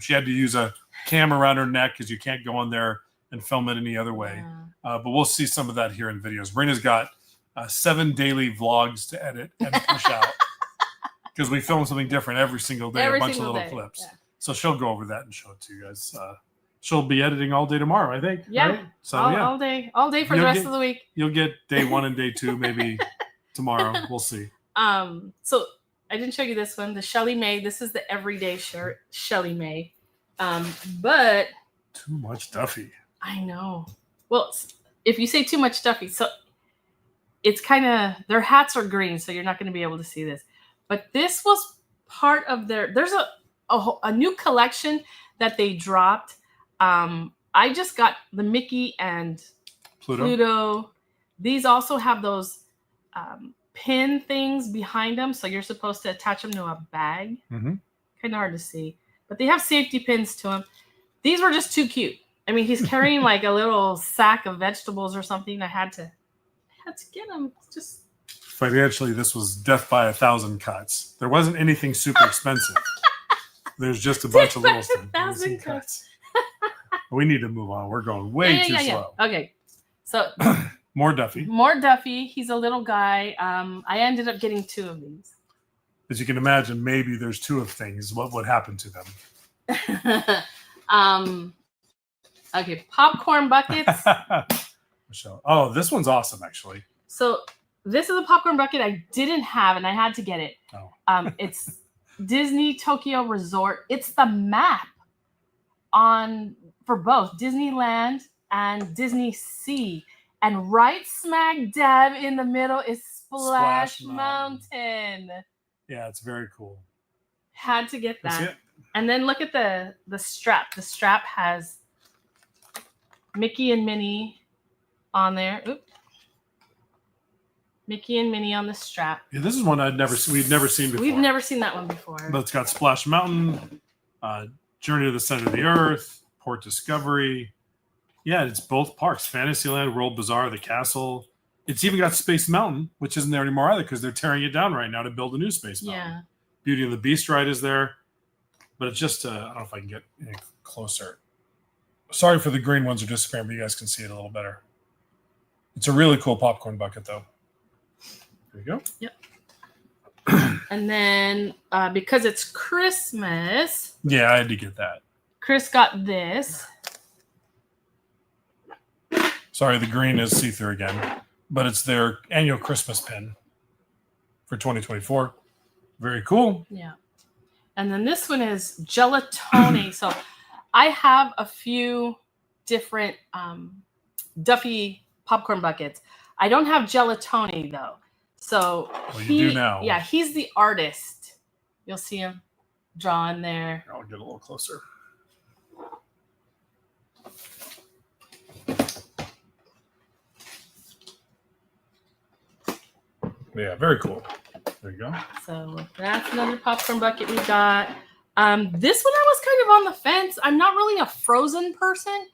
S1: She had to use a cam around her neck because you can't go in there and film it any other way. But we'll see some of that here in videos. Marina's got 7 daily vlogs to edit and push out because we film something different every single day, a bunch of little clips. Yeah. So she'll go over that and show it to you guys. She'll be editing all day tomorrow, I think.
S2: Yeah. Right?
S1: So
S2: all day for the rest of the week.
S1: You'll get day 1 and day 2 maybe tomorrow. We'll see.
S2: So I didn't show you this one, the Shelly Mae. This is the everyday shirt, Shelly Mae. But
S1: too much Duffy.
S2: I know. Well, if you say too much Duffy, so it's kind of, their hats are green, so you're not going to be able to see this. But this was part of there's a new collection that they dropped. I just got the Mickey and Pluto. These also have those pin things behind them, so you're supposed to attach them to a bag. Kind of hard to see, but they have safety pins to them. These were just too cute. I mean, he's carrying like a little sack of vegetables or something. I had to get him. Just
S1: financially, this was death by 1,000 cuts. There wasn't anything super expensive. There's just a bunch of little things.
S2: 1,000 cuts.
S1: We need to move on. We're going way too slow.
S2: Okay, so
S1: more Duffy.
S2: More Duffy. He's a little guy. I ended up getting 2 of these.
S1: As you can imagine, maybe there's 2 of things. What would happen to them?
S2: Okay, popcorn buckets.
S1: Michelle. Oh, this one's awesome, actually.
S2: So this is a popcorn bucket I didn't have, and I had to get it. Oh. It's Disney Tokyo Resort. It's the map for both Disneyland and Disney Sea. And right smack dab in the middle is Splash Mountain.
S1: Yeah, it's very cool.
S2: Had to get that. And then look at the strap. The strap has Mickey and Minnie on there. Oop. Mickey and Minnie on the strap.
S1: Yeah, this is one we'd never seen before.
S2: We've never seen that one before.
S1: But it's got Splash Mountain, Journey to the Center of the Earth, Port Discovery. Yeah, it's both parks. Fantasyland, World Bazaar, the castle. It's even got Space Mountain, which isn't there anymore either because they're tearing it down right now to build a new Space Mountain. Yeah. Beauty and the Beast ride is there. But it's just, I don't know if I can get any closer. Sorry for the green ones are disappearing, but you guys can see it a little better. It's a really cool popcorn bucket, though. There you go.
S2: Yep. And then because it's Christmas.
S1: Yeah, I had to get that.
S2: Chris got this.
S1: Sorry, the green is see-through again. But it's their annual Christmas pin for 2024. Very cool.
S2: Yeah. And then this one is Gelatoni. So I have a few different Duffy popcorn buckets. I don't have Gelatoni, though. So
S1: you do now.
S2: Yeah, he's the artist. You'll see him drawing there.
S1: I'll get a little closer. Yeah, very cool. There you go.
S2: So that's another popcorn bucket we got. This one I was kind of on the fence. I'm not really a Frozen person,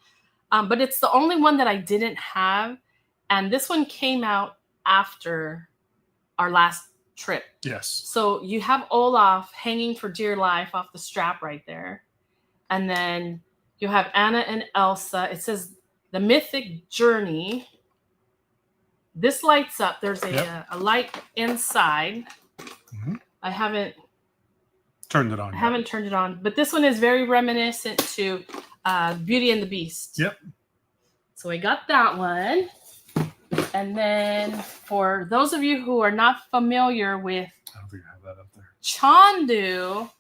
S2: but it's the only one that I didn't have. And this one came out after our last trip.
S1: Yes.
S2: So you have Olaf hanging for dear life off the strap right there. And then you have Anna and Elsa. It says the Mythic Journey. This lights up. There's a light inside. Mm-hmm. I haven't
S1: turned it on.
S2: I haven't turned it on. But this one is very reminiscent to Beauty and the Beast.
S1: Yep.
S2: So we got that one. And then for those of you who are not familiar with
S1: I don't think I have that up there.
S2: Chandu,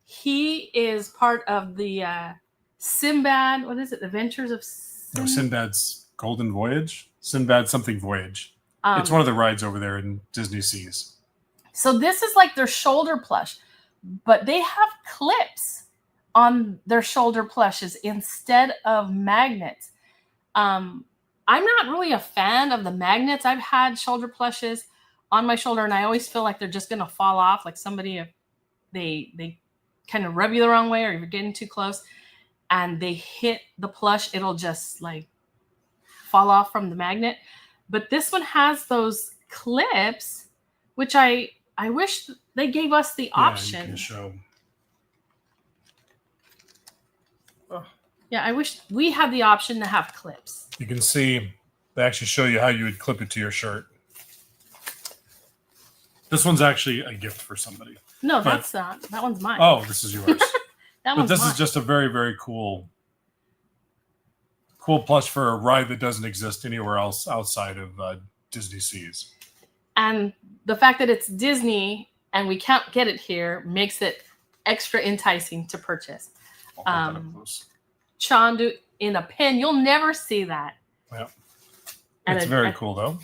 S2: he is part of the Sinbad. What is it? Adventures of
S1: Sinbad's Golden Voyage? Sinbad something Voyage. It's one of the rides over there in Disney Seas.
S2: So this is like their shoulder plush, but they have clips on their shoulder plushes instead of magnets. I'm not really a fan of the magnets. I've had shoulder plushes on my shoulder, and I always feel like they're just going to fall off. Like somebody, if they kind of rub you the wrong way, or you're getting too close and they hit the plush, it'll just like fall off from the magnet. But this one has those clips, which I wish they gave us the option.
S1: You can show.
S2: Yeah, I wish we had the option to have clips.
S1: You can see they actually show you how you would clip it to your shirt. This one's actually a gift for somebody.
S2: No, that's not. That one's mine.
S1: Oh, this is yours.
S2: But
S1: this is just a very, very cool plush for a ride that doesn't exist anywhere else outside of Disney Seas.
S2: And the fact that it's Disney and we can't get it here makes it extra enticing to purchase. Chandu in a pen, you'll never see that.
S1: Yeah, it's very cool though.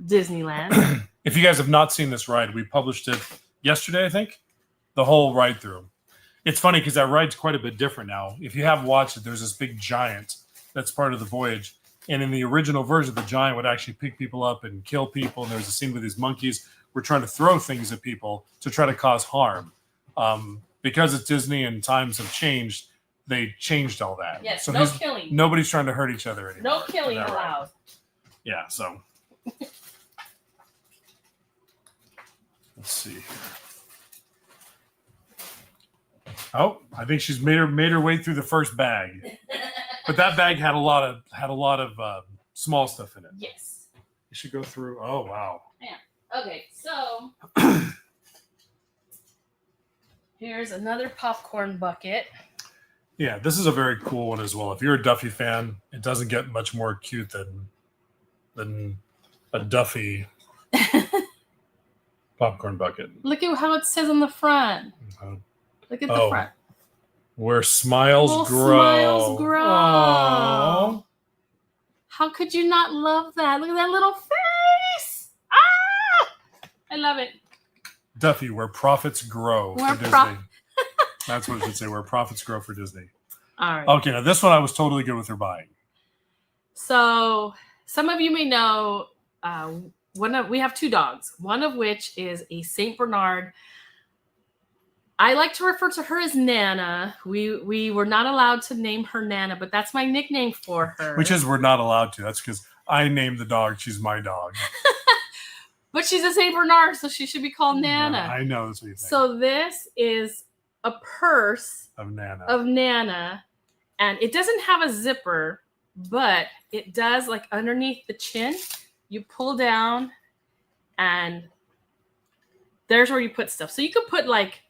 S2: Disneyland.
S1: If you guys have not seen this ride, we published it yesterday, I think. The whole ride through. It's funny because that ride's quite a bit different now. If you have watched it, there's this big giant that's part of the voyage. And in the original version, the giant would actually pick people up and kill people. And there's a scene with these monkeys were trying to throw things at people to try to cause harm. Because it's Disney and times have changed, they changed all that.
S2: Yes,
S1: so
S2: no killing.
S1: Nobody's trying to hurt each other anymore.
S2: No killing allowed.
S1: Yeah, so. Let's see here. Oh, I think she's made her way through the first bag, but that bag had a lot of small stuff in it.
S2: Yes.
S1: You should go through. Oh wow.
S2: Yeah. Okay, so here's another popcorn bucket.
S1: Yeah, this is a very cool one as well. If you're a Duffy fan, it doesn't get much more cute than a Duffy popcorn bucket.
S2: Look at how it says on the front. Look at the front.
S1: Where smiles grow.
S2: Smiles grow.
S1: Aww.
S2: How could you not love that? Look at that little face. Ah! I love it.
S1: Duffy, where profits grow for Disney. That's what it should say, where profits grow for Disney.
S2: All right.
S1: Okay, now this one I was totally good with her buying.
S2: So some of you may know we have two dogs, one of which is a Saint Bernard. I like to refer to her as Nana. We were not allowed to name her Nana, but that's my nickname for her.
S1: Which is we're not allowed to. That's because I named the dog. She's my dog.
S2: But she's a Saint Bernard, so she should be called Nana.
S1: I know. That's what you think.
S2: So this is a purse
S1: of
S2: Nana. And it doesn't have a zipper, but it does, like underneath the chin, you pull down and there's where you put stuff. So you could put like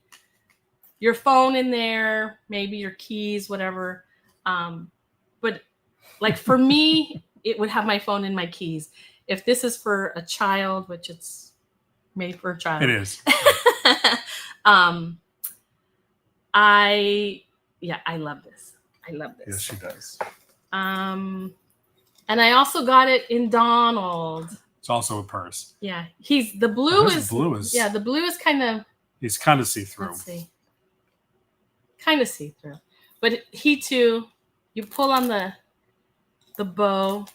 S2: your phone in there, maybe your keys, whatever. But like for me, it would have my phone and my keys. If this is for a child, which it's made for a child.
S1: It is.
S2: I love this. I love this.
S1: Yes, she does.
S2: And I also got it in Donald.
S1: It's also a purse.
S2: Yeah. The blue is kind of.
S1: He's kind of see-through.
S2: Let's see. Kind of see-through. But he too, you pull on the bow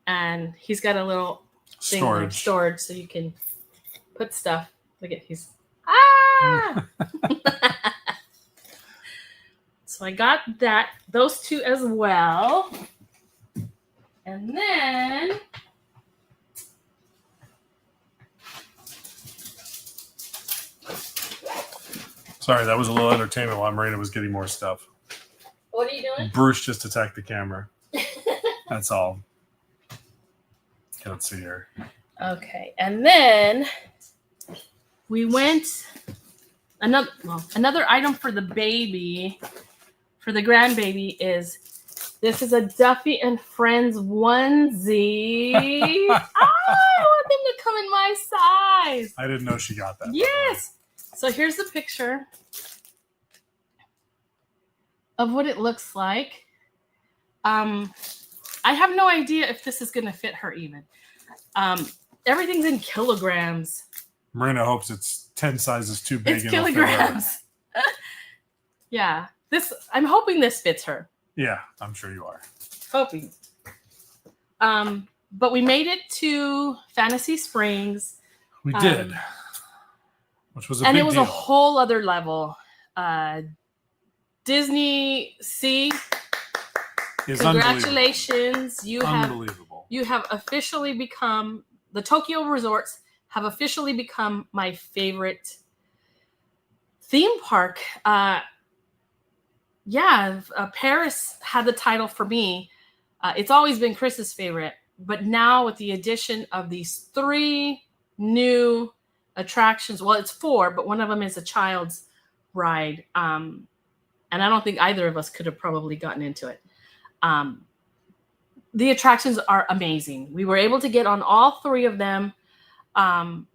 S2: and he's got a little thing there, storage so you can put stuff. Look at So I got those two as well. And then
S1: sorry, that was a little entertainment while Marina was getting more stuff.
S2: What are you doing?
S1: Bruce just attacked the camera. That's all. Let's see here.
S2: Okay, and then we went another item for the baby, for the grandbaby this is a Duffy and Friends onesie. I want them to come in my size.
S1: I didn't know she got that.
S2: Yes. So here's the picture of what it looks like. I have no idea if this is going to fit her even. Everything's in kilograms.
S1: Marina hopes it's 10 sizes too big.
S2: It's kilograms. Yeah. I'm hoping this fits her.
S1: Yeah, I'm sure you are.
S2: Hoping. But we made it to Fantasy Springs.
S1: We did. Which was a big deal.
S2: And it was a whole other level. Disney Sea. Congratulations. You have officially become, the Tokyo resorts have officially become my favorite theme park. Paris had the title for me. It's always been Chris's favorite, but now with the addition of these 3 new attractions, well, it's 4, but one of them is a child's ride. And I don't think either of us could have probably gotten into it. The attractions are amazing. We were able to get on all 3 of them. And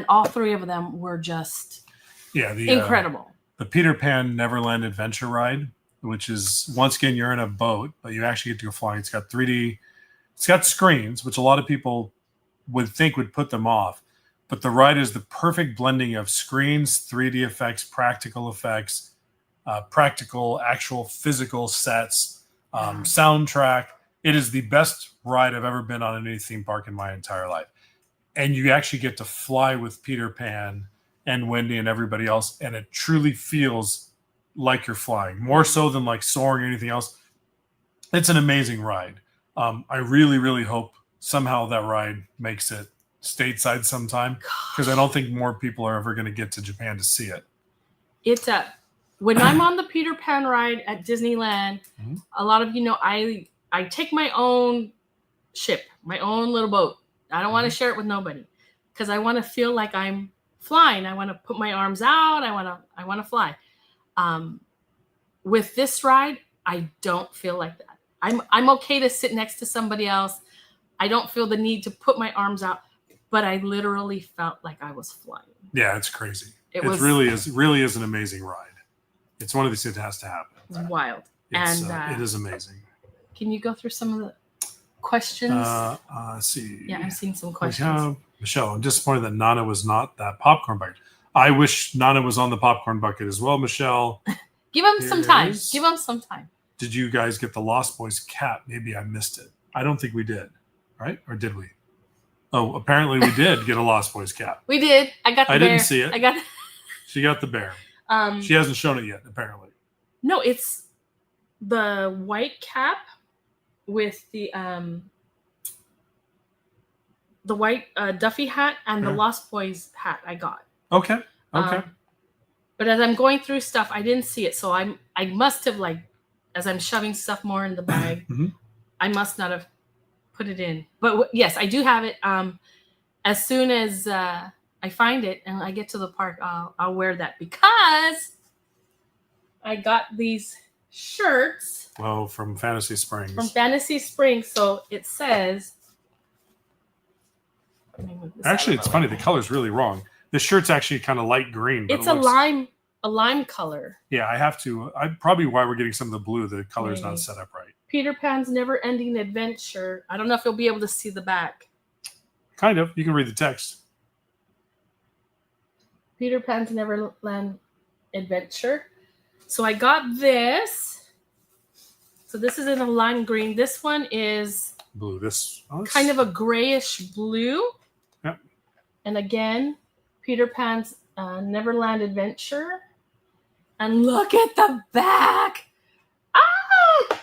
S2: all 3 of them were just incredible. The
S1: Peter Pan Neverland Adventure Ride, which is, once again, you're in a boat, but you actually get to go flying. It's got 3D. It's got screens, which a lot of people would think would put them off. But the ride is the perfect blending of screens, 3D effects, practical actual physical sets, soundtrack. It is the best ride I've ever been on any theme park in my entire life. And you actually get to fly with Peter Pan and Wendy and everybody else, and it truly feels like you're flying, more so than like soaring or anything else. It's an amazing ride. I really, really hope somehow that ride makes it stateside sometime, because I don't think more people are ever going to get to Japan to see it.
S2: It's when I'm on the Peter Pan ride at Disneyland, a lot of you know I take my own ship, my own little boat. I don't want to share it with nobody because I want to feel like I'm flying. I want to put my arms out. I want to fly. With this ride, I don't feel like that. I'm okay to sit next to somebody else. I don't feel the need to put my arms out, but I literally felt like I was flying.
S1: Yeah, it's crazy. It really is an amazing ride. It's one of these things that has to happen.
S2: It's wild.
S1: It is amazing.
S2: Can you go through some of the questions?
S1: Let's see.
S2: Yeah, I'm seeing some questions.
S1: Michelle, I'm disappointed that Nana was not that popcorn bucket. I wish Nana was on the popcorn bucket as well, Michelle.
S2: Give him some time. Give him some time.
S1: Did you guys get the Lost Boys cap? Maybe I missed it. I don't think we did. Right? Or did we? Oh, apparently we did get a Lost Boys cap.
S2: We did. I got the bear.
S1: I didn't see it. She got the bear. She hasn't shown it yet, apparently.
S2: No, it's the white cap with the white Duffy hat and the Lost Boys hat I got.
S1: Okay.
S2: But as I'm going through stuff, I didn't see it. So I must have, like, as I'm shoving stuff more in the bag, I must not have put it in. But yes, I do have it. As soon as I find it and I get to the park, I'll wear that because I got these shirts.
S1: Oh, from Fantasy Springs.
S2: So it says.
S1: Actually, it's funny. The color's really wrong. The shirt's actually kind of light green. But
S2: it's a lime color.
S1: Yeah, I have to. Probably why we're getting some of the blue. The color's not set up right.
S2: Peter Pan's Never-Ending Adventure. I don't know if you'll be able to see the back.
S1: Kind of. You can read the text.
S2: Peter Pan's Neverland Adventure. So I got this. So this is in a lime green. This one is
S1: blue.
S2: Kind of a grayish blue.
S1: Yep.
S2: And again, Peter Pan's Neverland Adventure. And look at the back. Ah!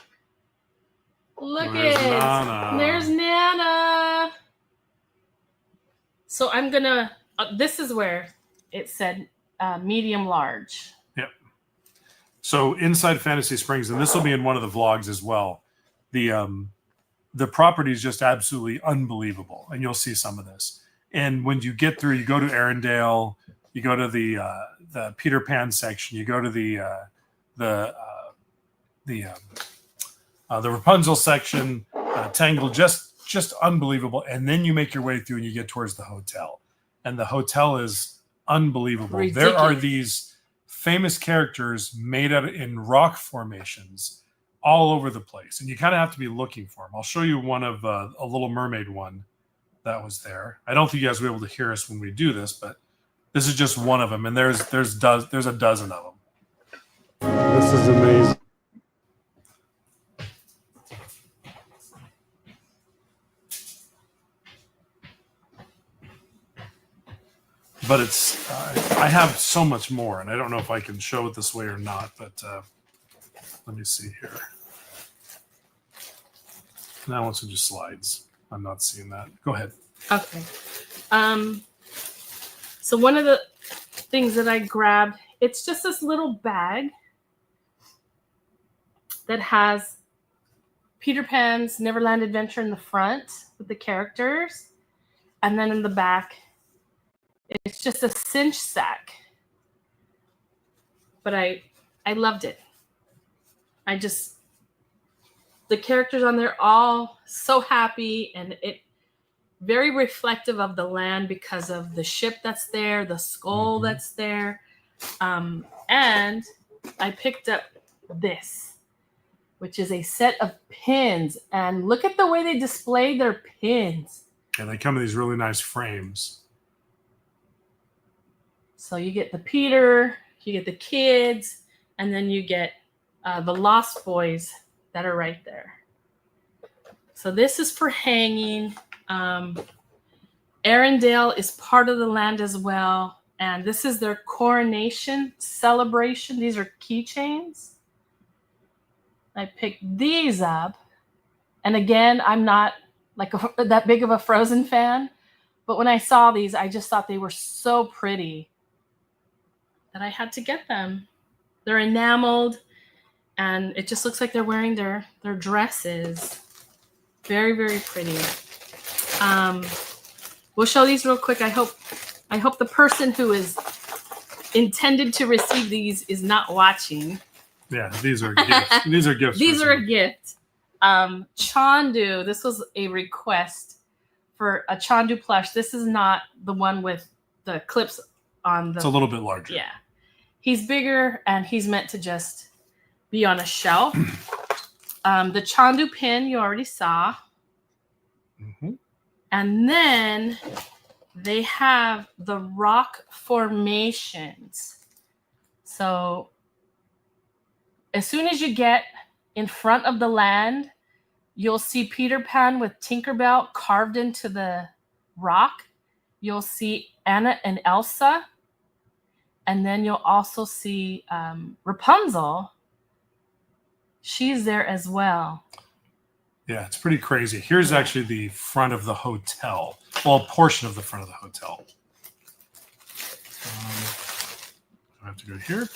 S2: Look at it.
S1: Nana.
S2: There's Nana. So I'm going to, this is where it said medium large.
S1: Yep. So inside Fantasy Springs, and this will be in one of the vlogs as well, the property is just absolutely unbelievable. And you'll see some of this. And when you get through, you go to Arendelle, you go to the Peter Pan section, you go to the Rapunzel section, Tangled, just unbelievable. And then you make your way through and you get towards the hotel. And the hotel is unbelievable.
S2: Ridiculous.
S1: There are these famous characters made out in rock formations all over the place. And you kind of have to be looking for them. I'll show you one of a Little Mermaid one that was there. I don't think you guys will be able to hear us when we do this, but this is just one of them. And there's a dozen of them.
S4: This is amazing.
S1: But it's, I have so much more, and I don't know if I can show it this way or not, but let me see here. Now it's just slides. I'm not seeing that. Go ahead.
S2: Okay. So one of the things that I grabbed, it's just this little bag that has Peter Pan's Neverland Adventure in the front with the characters, and then in the back, it's just a cinch sack. But I loved it. The characters on there all so happy, and it very reflective of the land because of the ship that's there, the skull that's there. And I picked up this, which is a set of pins. And look at the way they display their pins.
S1: And they come in these really nice frames.
S2: So you get the Peter, you get the kids, and then you get the Lost Boys that are right there. So this is for hanging. Arendelle is part of the land as well. And this is their coronation celebration. These are keychains. I picked these up. And again, I'm not like that big of a Frozen fan. But when I saw these, I just thought they were so pretty that I had to get them. They're enameled. And it just looks like they're wearing their dresses. Very, very pretty. We'll show these real quick. I hope the person who is intended to receive these is not watching.
S1: Yeah, these are gifts. These are gifts.
S2: These are a gift. Chandu, this was a request for a Chandu plush. This is not the one with the clips on the...
S1: It's a little bit larger.
S2: Yeah. He's bigger, and he's meant to just be on a shelf. The Chandu pin you already saw.
S1: Mm-hmm.
S2: And then they have the rock formations. So as soon as you get in front of the land, you'll see Peter Pan with Tinkerbell carved into the rock. You'll see Anna and Elsa. And then you'll also see Rapunzel. She's there as well.
S1: Yeah, it's pretty crazy. Here's actually the front of the hotel. Well, a portion of the front of the hotel. I have to go here.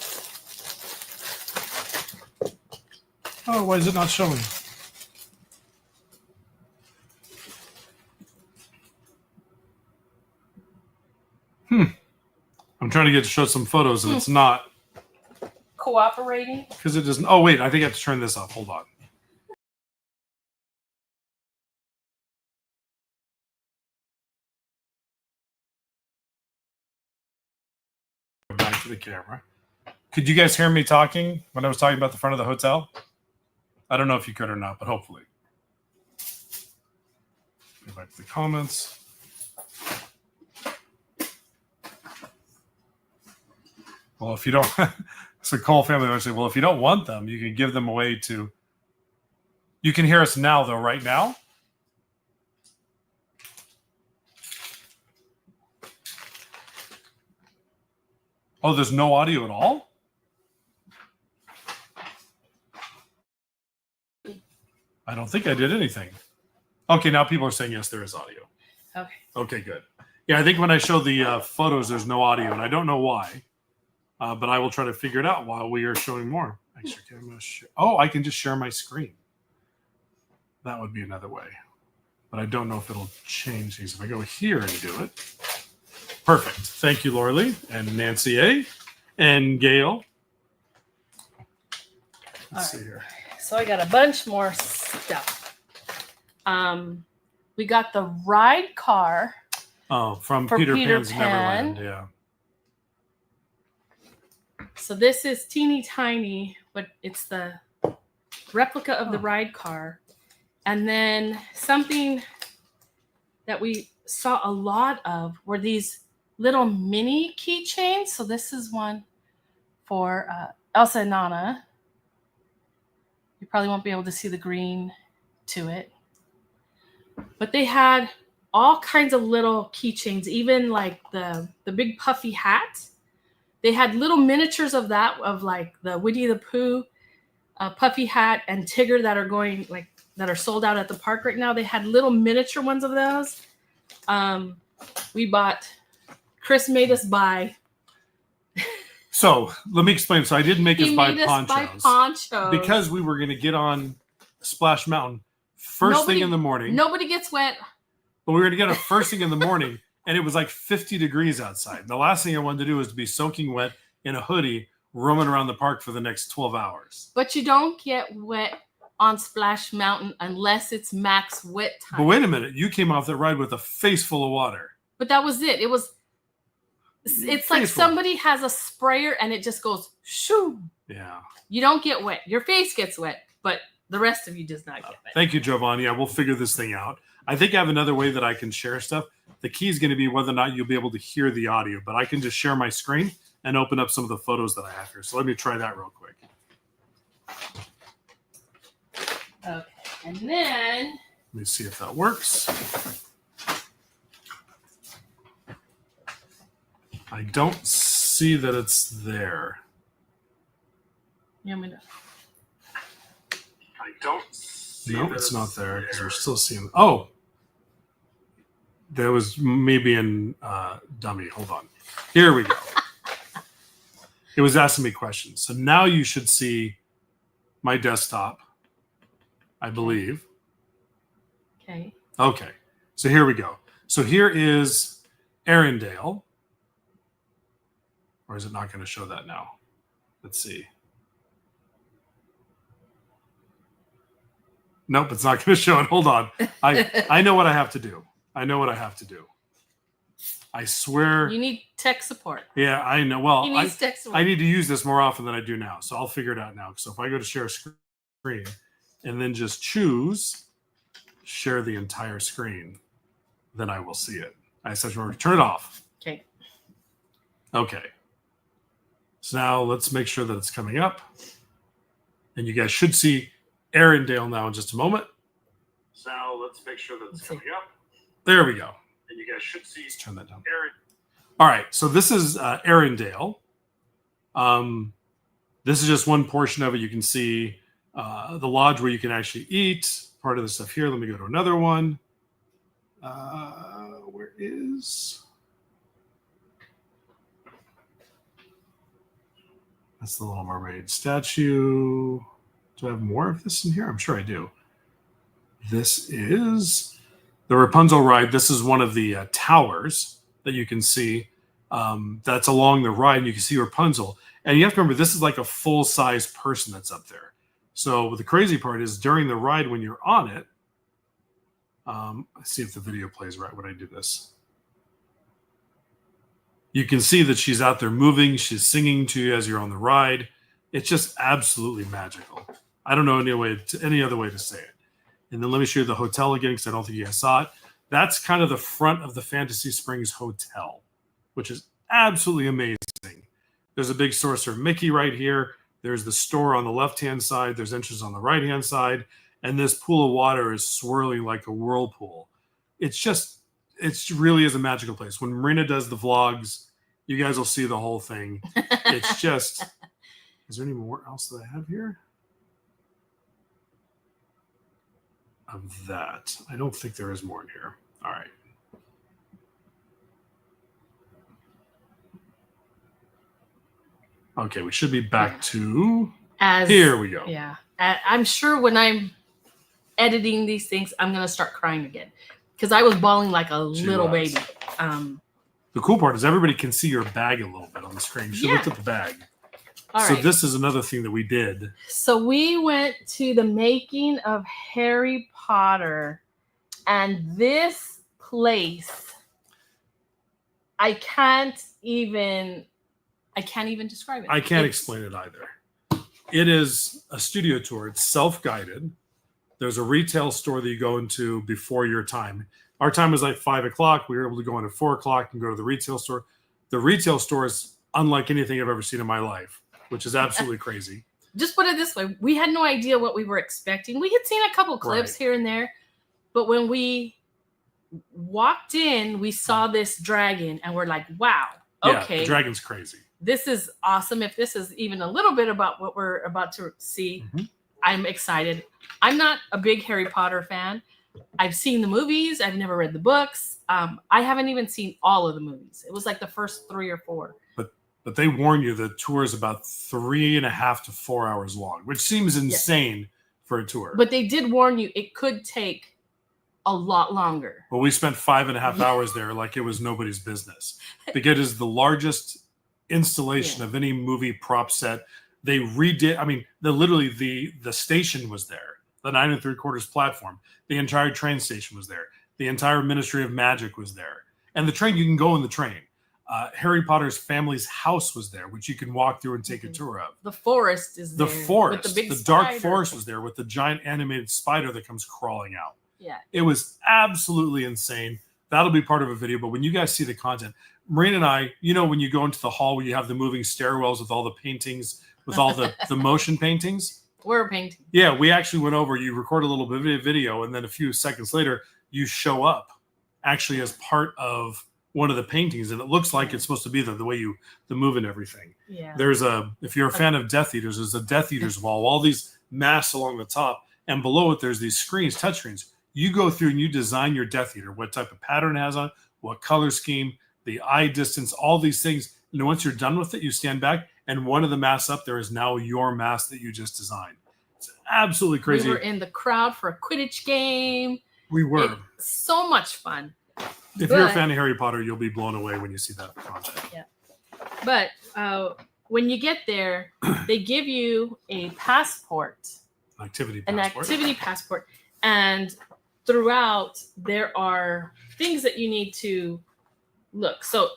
S1: Oh, why is it not showing? I'm trying to get to show some photos, and it's not.
S2: Cooperating?
S1: Because it doesn't. Oh, wait, I think I have to turn this off. Hold on. Back to the camera. Could you guys hear me talking when I was talking about the front of the hotel? I don't know if you could or not, but hopefully. Go back to the comments. Well, if you don't, so Cole family would say, well, if you don't want them, you can give them away to. You can hear us now, though, right now. Oh, there's no audio at all? I don't think I did anything. Okay, now people are saying, yes, there is audio.
S2: Okay.
S1: Okay, good. Yeah, I think when I show the photos, there's no audio, and I don't know why. But I will try to figure it out while we are showing more. Extra camera. Oh, I can just share my screen. That would be another way. But I don't know if it'll change things. If I go here and do it. Perfect. Thank you, Laura Lee and Nancy A. and Gail. Let's see here.
S2: So I got a bunch more stuff. We got the ride car.
S1: Oh, from
S2: for
S1: Peter Pan's
S2: Pan.
S1: Neverland, yeah.
S2: So this is teeny tiny, but it's the replica of the ride car. And then something that we saw a lot of were these little mini keychains. So this is one for Elsa and Anna. You probably won't be able to see the green to it. But they had all kinds of little keychains, even like the big puffy hat. They had little miniatures of that, of like the Winnie the Pooh puffy hat and Tigger that are sold out at the park right now. They had little miniature ones of those. We bought. Chris made us buy.
S1: So let me explain. So I did make us buy ponchos because we were going to get on Splash Mountain first thing in the morning.
S2: Nobody gets wet.
S1: But we were going to get up first thing in the morning, and it was like 50 degrees outside. And the last thing I wanted to do was to be soaking wet in a hoodie, roaming around the park for the next 12 hours.
S2: But you don't get wet on Splash Mountain unless it's max wet time.
S1: But wait a minute. You came off that ride with a face full of water.
S2: But that was it. It's like somebody has a sprayer and it just goes shoo.
S1: Yeah.
S2: You don't get wet. Your face gets wet, but the rest of you does not get wet.
S1: Thank you, Giovanni. Yeah, we'll figure this thing out. I think I have another way that I can share stuff. The key is going to be whether or not you'll be able to hear the audio, but I can just share my screen and open up some of the photos that I have here. So let me try that real quick.
S2: Okay. And then
S1: let me see if that works. I don't see that it's there.
S2: You want me to?
S3: I don't see.
S1: No, it's not there because we're still seeing. Oh, there was maybe in dummy. Hold on. Here we go. It was asking me questions. So now you should see my desktop, I believe.
S2: Okay.
S1: Okay. So here we go. So here is Arendelle. Or is it not going to show that now? Let's see. Nope, it's not going to show it. Hold on. I know what I have to do. I swear.
S2: You need tech support.
S1: Yeah, I know. Well,
S2: He needs tech support.
S1: I need to use this more often than I do now. So I'll figure it out now. So if I go to share screen and then just choose share the entire screen, then I will see it. I said, remember, turn it off.
S2: Okay.
S1: Okay. So now let's make sure that it's coming up. And you guys should see Arendelle now in just a moment.
S3: So now let's make sure that it's coming up.
S1: There we go.
S3: And you guys should see.
S1: Let's turn that down.
S3: Arendelle.
S1: All right. So this is Arendelle. This is just one portion of it. You can see the lodge where you can actually eat. Part of the stuff here. Let me go to another one. Where is... That's the Little Mermaid statue. Do I have more of this in here? I'm sure I do. This is the Rapunzel ride. This is one of the towers that you can see that's along the ride. And you can see Rapunzel. And you have to remember, this is like a full-size person that's up there. So the crazy part is during the ride when you're on it, let's see if the video plays right when I do this. You can see that she's out there moving. She's singing to you as you're on the ride. It's just absolutely magical. I don't know any other way to say it. And then let me show you the hotel again because I don't think you guys saw it. That's kind of the front of the Fantasy Springs Hotel, which is absolutely amazing. There's a big Sorcerer Mickey right here. There's the store on the left-hand side. There's entrance on the right-hand side. And this pool of water is swirling like a whirlpool. It really is a magical place. When Marina does the vlogs, you guys will see the whole thing. It's just, is there any more else that I have here? Of that. I don't think there is more in here. All right. Okay, we should be back to, here we go.
S2: Yeah. I'm sure when I'm editing these things, I'm going to start crying again. Because I was bawling like a little baby.
S1: The cool part is everybody can see your bag a little bit on the screen. You should look at the bag.
S2: All
S1: so
S2: right.
S1: This is another thing that we did.
S2: So we went to the making of Harry Potter. And this place, I can't even describe it.
S1: I can't explain it either. It is a studio tour. It's self-guided. There's a retail store that you go into before your time. Our time was like 5 o'clock. We were able to go in at 4 o'clock and go to the retail store. The retail store is unlike anything I've ever seen in my life. which is absolutely crazy.
S2: Just put it this way. We had no idea what we were expecting. We had seen a couple clips here and there, but when we walked in, we saw this dragon and we're like, wow, okay.
S1: Yeah, the dragon's crazy.
S2: This is awesome. If this is even a little bit about what we're about to see, I'm excited. I'm not a big Harry Potter fan. I've seen the movies. I've never read the books. I haven't even seen all of the movies. It was like the first 3 or 4.
S1: But they warn you the tour is about 3.5 to 4 hours long, which seems insane for a tour.
S2: But they did warn you it could take a lot longer.
S1: Well, we spent 5.5 hours there like it was nobody's business. Because it is the largest installation of any movie prop set. They redid, I mean, literally the station was there. The 9 3/4 platform. The entire train station was there. The entire Ministry of Magic was there. And the train, you can go in the train. Harry Potter's family's house was there, which you can walk through and take a tour of.
S2: The forest is there.
S1: The forest,
S2: with the big
S1: dark
S2: spider.
S1: forest was there with the giant animated spider that comes crawling out.
S2: Yeah.
S1: It was absolutely insane. That'll be part of a video. But when you guys see the content, Marina and I, you know, when you go into the hall where you have the moving stairwells with all the paintings, with all the motion paintings.
S2: We're painting.
S1: Yeah, we actually went over, you record a little bit of video, and then a few seconds later, you show up actually as part of one of the paintings, and it looks like it's supposed to be the way the move and everything.
S2: Yeah.
S1: There's if you're a fan of Death Eaters, there's a Death Eaters wall, all these masks along the top, and below it there's these screens, touch screens. You go through and you design your Death Eater, what type of pattern it has on, what color scheme, the eye distance, all these things. And once you're done with it, you stand back, and one of the masks up there is now your mask that you just designed. It's absolutely crazy.
S2: We were in the crowd for a Quidditch game.
S1: We were.
S2: So much fun.
S1: If you're a fan of Harry Potter, you'll be blown away when you see that content.
S2: Yeah. But when you get there, they give you a passport.
S1: An activity
S2: passport. And throughout, there are things that you need to look. So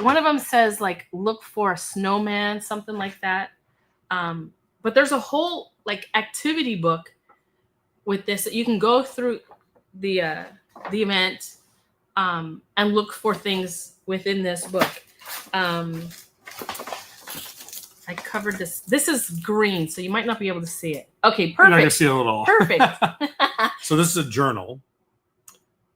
S2: one of them says, like, look for a snowman, something like that. But there's a whole, like, activity book with this that you can go through the event and look for things within this book. I covered this. This is green, so you might not be able to see it. Okay, perfect.
S1: You're not going to see it at all.
S2: Perfect.
S1: So this is a journal,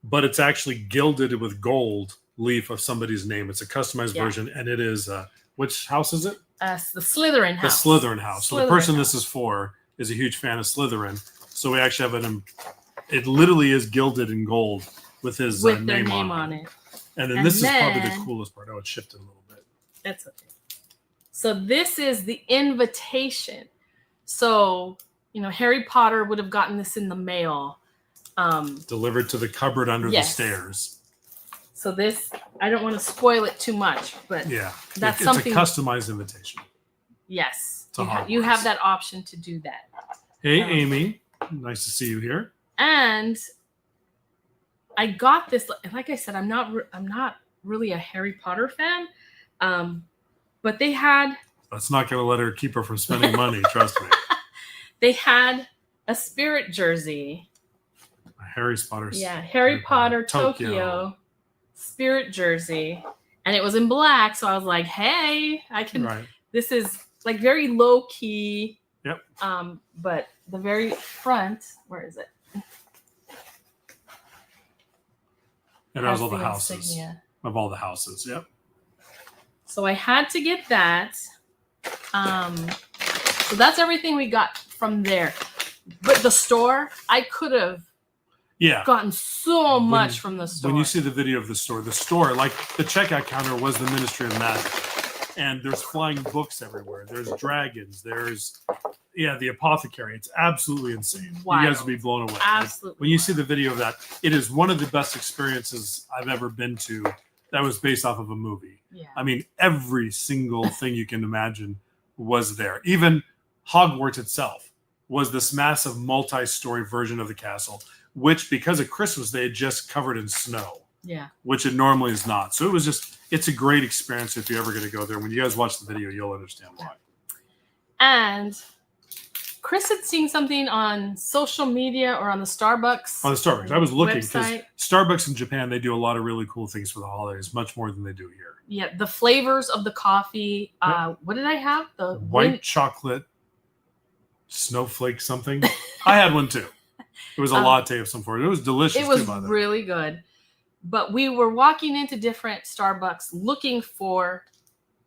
S1: but it's actually gilded with gold leaf of somebody's name. It's a customized version, and it is, which house is it?
S2: The Slytherin house.
S1: The Slytherin house. So the person this is for is a huge fan of Slytherin. So we actually have it literally is gilded in gold with his name on it. And then this is probably the coolest part. Oh, it shifted a little bit.
S2: That's okay. So this is the invitation. So, you know, Harry Potter would have gotten this in the mail.
S1: Delivered to the cupboard under the stairs.
S2: So this, I don't want to spoil it too much, but that's something.
S1: It's a customized invitation.
S2: Yes. You have that option to do that.
S1: Hey, Amy. Nice to see you here.
S2: And I got this, like I said, I'm not really a Harry Potter fan. But they had...
S1: That's not going to let her keep her from spending money, trust me.
S2: They had a spirit jersey.
S1: A Harry Potter.
S2: Yeah, Harry Potter Tokyo spirit jersey. And it was in black, so I was like, hey, I can... Right. This is like very low-key.
S1: Yep.
S2: But the very front, where is it?
S1: It has all the houses. Insignia. Of all the houses, yep.
S2: So I had to get that. So that's everything we got from there. But the store, I could have gotten so much from the store.
S1: When you see the video of the store, like the checkout counter was the Ministry of Magic. And there's flying books everywhere. There's dragons. There's, the apothecary. It's absolutely insane. Wild. You guys will be blown away.
S2: Absolutely.
S1: When you see the video of that, it is one of the best experiences I've ever been to that was based off of a movie.
S2: Yeah.
S1: I mean, every single thing you can imagine was there. Even Hogwarts itself was this massive multi-story version of the castle, which because of Christmas, they had just covered in snow.
S2: Yeah. Which
S1: it normally is not. So it was it's a great experience if you're ever going to go there. When you guys watch the video, you'll understand why.
S2: And Chris had seen something on social media or on the Starbucks.
S1: On the Starbucks. I was looking because
S2: website.
S1: Starbucks in Japan, they do a lot of really cool things for the holidays, much more than they do here.
S2: Yeah, the flavors of the coffee. What did I have? The
S1: white chocolate snowflake something. I had one too. It was a latte of some sort. It was delicious.
S2: It was
S1: too, by the way.
S2: really good. But we were walking into different Starbucks looking for.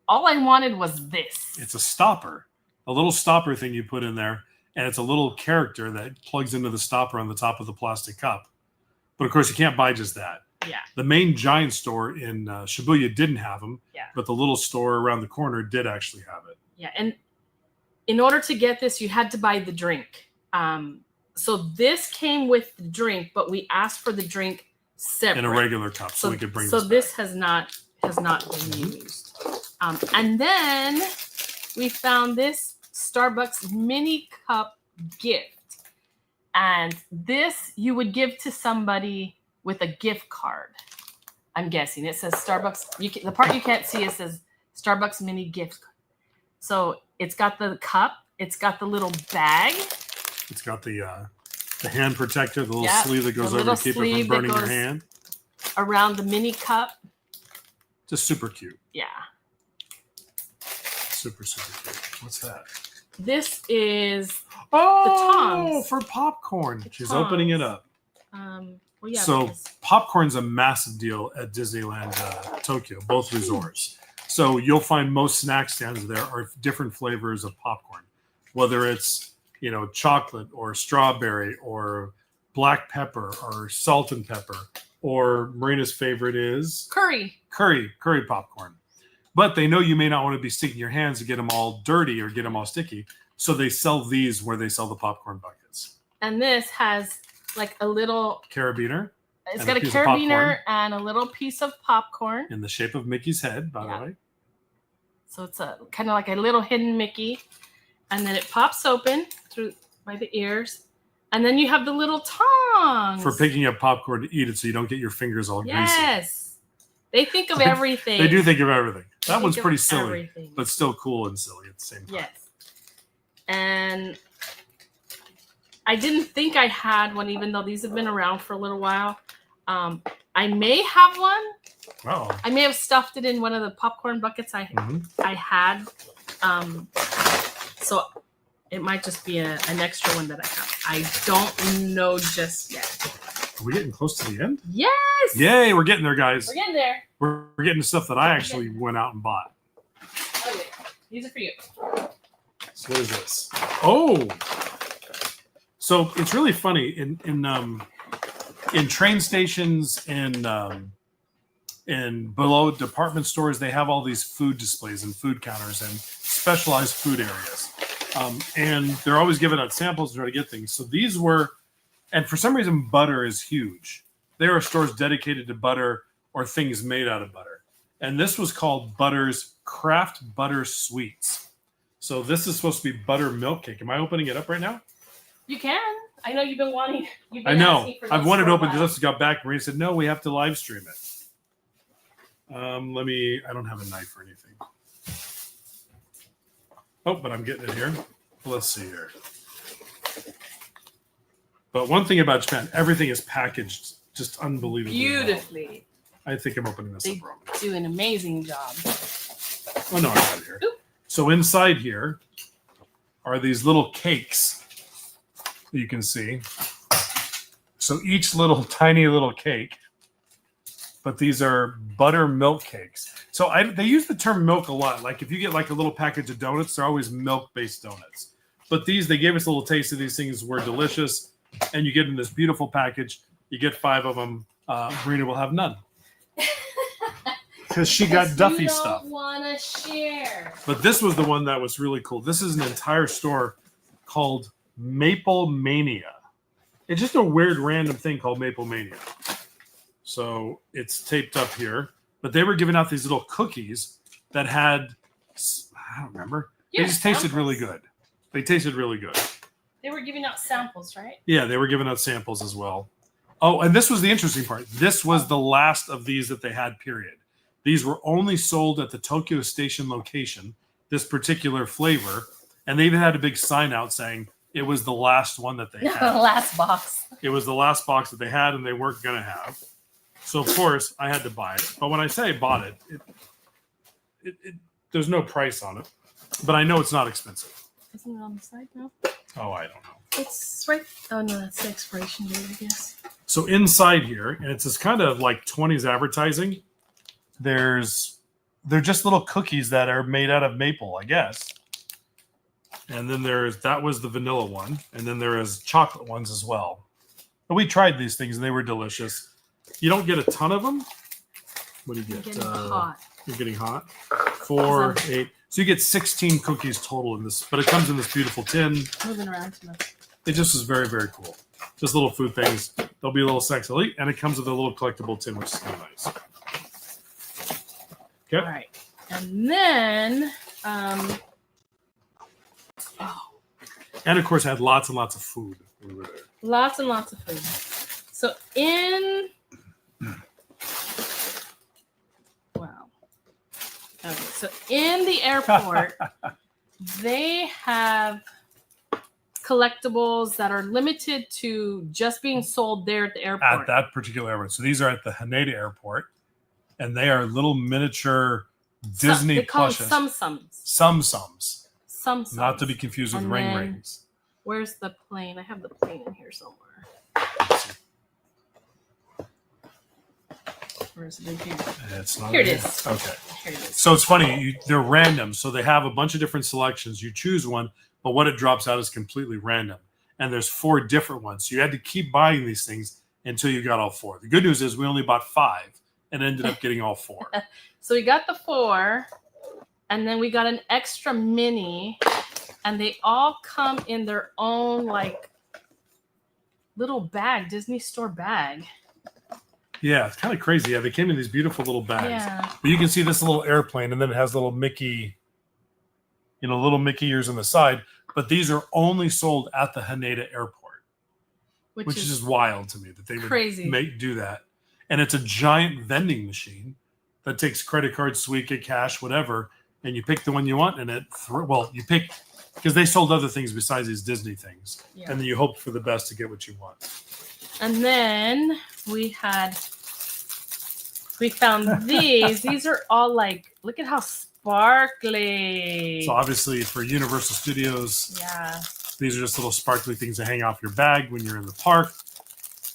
S2: All I wanted was this.
S1: It's a stopper, a little stopper thing you put in there, and it's a little character that plugs into the stopper on the top of the plastic cup. But of course, you can't buy just that.
S2: Yeah.
S1: The main giant store in Shibuya didn't have them.
S2: Yeah.
S1: But the little store around the corner did actually have it.
S2: Yeah, and in order to get this, you had to buy the drink. So this came with the drink, but we asked for the drink separate
S1: in a regular cup, so we could bring.
S2: So
S1: this
S2: has not been used. And then we found this Starbucks mini cup gift, and this you would give to somebody with a gift card. I'm guessing it says Starbucks. The part you can't see, it says Starbucks mini gift. So it's got the cup. It's got the little bag.
S1: It's got the hand protector, the little sleeve that goes over to keep it from burning your hand.
S2: Around the mini cup.
S1: Just super cute.
S2: Yeah.
S1: Super, super cute. What's that?
S2: This is
S1: the
S2: tongs.
S1: For popcorn. She's opening it up.
S2: Well, yeah,
S1: so popcorn's a massive deal at Disneyland Tokyo, both resorts. So you'll find most snack stands there are different flavors of popcorn, whether it's chocolate or strawberry or black pepper or salt and pepper, or Marina's favorite is curry popcorn. But they know you may not want to be sticking your hands to get them all dirty or get them all sticky, so they sell these where they sell the popcorn buckets.
S2: And this has like a little
S1: carabiner.
S2: It's got a carabiner and a little piece of popcorn
S1: in the shape of Mickey's head, by the way.
S2: So it's a kind of like a little hidden Mickey, and then it pops open through by the ears, and then you have the little tongs
S1: for picking up popcorn to eat it, so you don't get your fingers all greasy.
S2: Yes, they think of everything.
S1: They do think of everything. That one's pretty silly, but still cool and silly at the same time.
S2: Yes, and I didn't think I had one, even though these have been around for a little while. I may have one.
S1: Oh.
S2: I may have stuffed it in one of the popcorn buckets I had. So it might just be an extra one that I have. I don't know just yet.
S1: Are we getting close to the end?
S2: Yes.
S1: Yay, we're getting there, guys.
S2: We're getting there.
S1: We're getting to stuff that I actually went out and bought.
S2: Okay, these are for you.
S1: So what is this? Oh. So it's really funny in train stations and below department stores, they have all these food displays and food counters and specialized food areas. And they're always giving out samples to try to get things. So these were, and for some reason, butter is huge. There are stores dedicated to butter or things made out of butter. And this was called Butter's Craft Butter Sweets. So this is supposed to be buttermilk cake. Am I opening it up right now?
S2: You can. I know you've been wanting.
S1: I know. I've wanted to open it just got back. Marina said, no, we have to live stream it. I don't have a knife or anything. Oh, but I'm getting it here. Let's see here. But one thing about Japan, everything is packaged just unbelievably
S2: beautifully.
S1: Well. I think I'm opening this up wrong.
S2: They do an amazing job.
S1: Oh, no, I got it here. Oop. So inside here are these little cakes that you can see. So each tiny little cake, but these are buttermilk cakes. So they use the term milk a lot. Like if you get like a little package of donuts, they're always milk-based donuts. But they gave us a little taste of these things. Were delicious. And you get in this beautiful package. You get 5 of them. Marina will have none. Because she got Duffy stuff.
S2: Want to share.
S1: But this was the one that was really cool. This is an entire store called Maple Mania. It's just a weird random thing called Maple Mania. So it's taped up here. But they were giving out these little cookies that had, I don't remember. They just tasted really good. They tasted really good.
S2: They were giving out samples, right?
S1: Yeah, they were giving out samples as well. Oh, and this was the interesting part. This was the last of these that they had, period. These were only sold at the Tokyo Station location, this particular flavor. And they even had a big sign out saying, It was the last one that they
S2: The
S1: had.
S2: last box.
S1: It was the last box that they had, and they weren't going to have. So, of course, I had to buy it. But when I say I bought it, there's no price on it. But I know it's not expensive.
S2: Isn't it on the side now?
S1: Oh, I don't know.
S2: It's right. Oh, no, that's the expiration date, I guess.
S1: So inside here, and it's this kind of like 20s advertising, they're just little cookies that are made out of maple, I guess. And then that was the vanilla one. And then there is chocolate ones as well. But we tried these things and they were delicious. You don't get a ton of them. What do you get?
S2: I'm getting hot.
S1: You're getting hot. 4, 8. So you get 16 cookies total in this, but it comes in this beautiful tin.
S2: Moving around too much.
S1: It just is very, very cool. Just little food things. They'll be a little sexy. And it comes with a little collectible tin, which is kind of nice. Okay.
S2: All right. And then,
S1: And of course, I had lots and lots of food when we were there.
S2: lots and lots of food. So wow. Okay, so in the airport, they have collectibles that are limited to just being sold there at the airport.
S1: At that particular airport. So these are at the Haneda airport. And they are little miniature Disney
S2: they call
S1: plushes.
S2: them
S1: Sums.
S2: Some.
S1: Not to be confused with
S2: And
S1: ring
S2: then-
S1: rings.
S2: Where's the plane? I have the plane in here somewhere. Where is it in here?
S1: It's not
S2: Here it
S1: in
S2: is.
S1: Okay.
S2: Here it is.
S1: So it's funny. They're random. So they have a bunch of different selections. You choose one, but what it drops out is completely random. And there's 4 different ones. So you had to keep buying these things until you got all 4. The good news is we only bought 5 and ended up getting all 4.
S2: So we got the 4, and then we got an extra Minnie, and they all come in their own like little bag, Disney store bag.
S1: Yeah, it's kind of crazy. Yeah, they came in these beautiful little bags.
S2: Yeah.
S1: But you can see this little airplane, and then it has little Mickey, little Mickey ears on the side. But these are only sold at the Haneda airport, which is just wild to me that they would
S2: crazy.
S1: do that. And it's a giant vending machine that takes credit cards, Suica, cash, whatever, and you pick the one you want, and you pick because they sold other things besides these Disney things, and then you hope for the best to get what you want.
S2: And then we found these. These are all like, look at how sparkly.
S1: So obviously for Universal Studios, these are just little sparkly things to hang off your bag when you're in the park,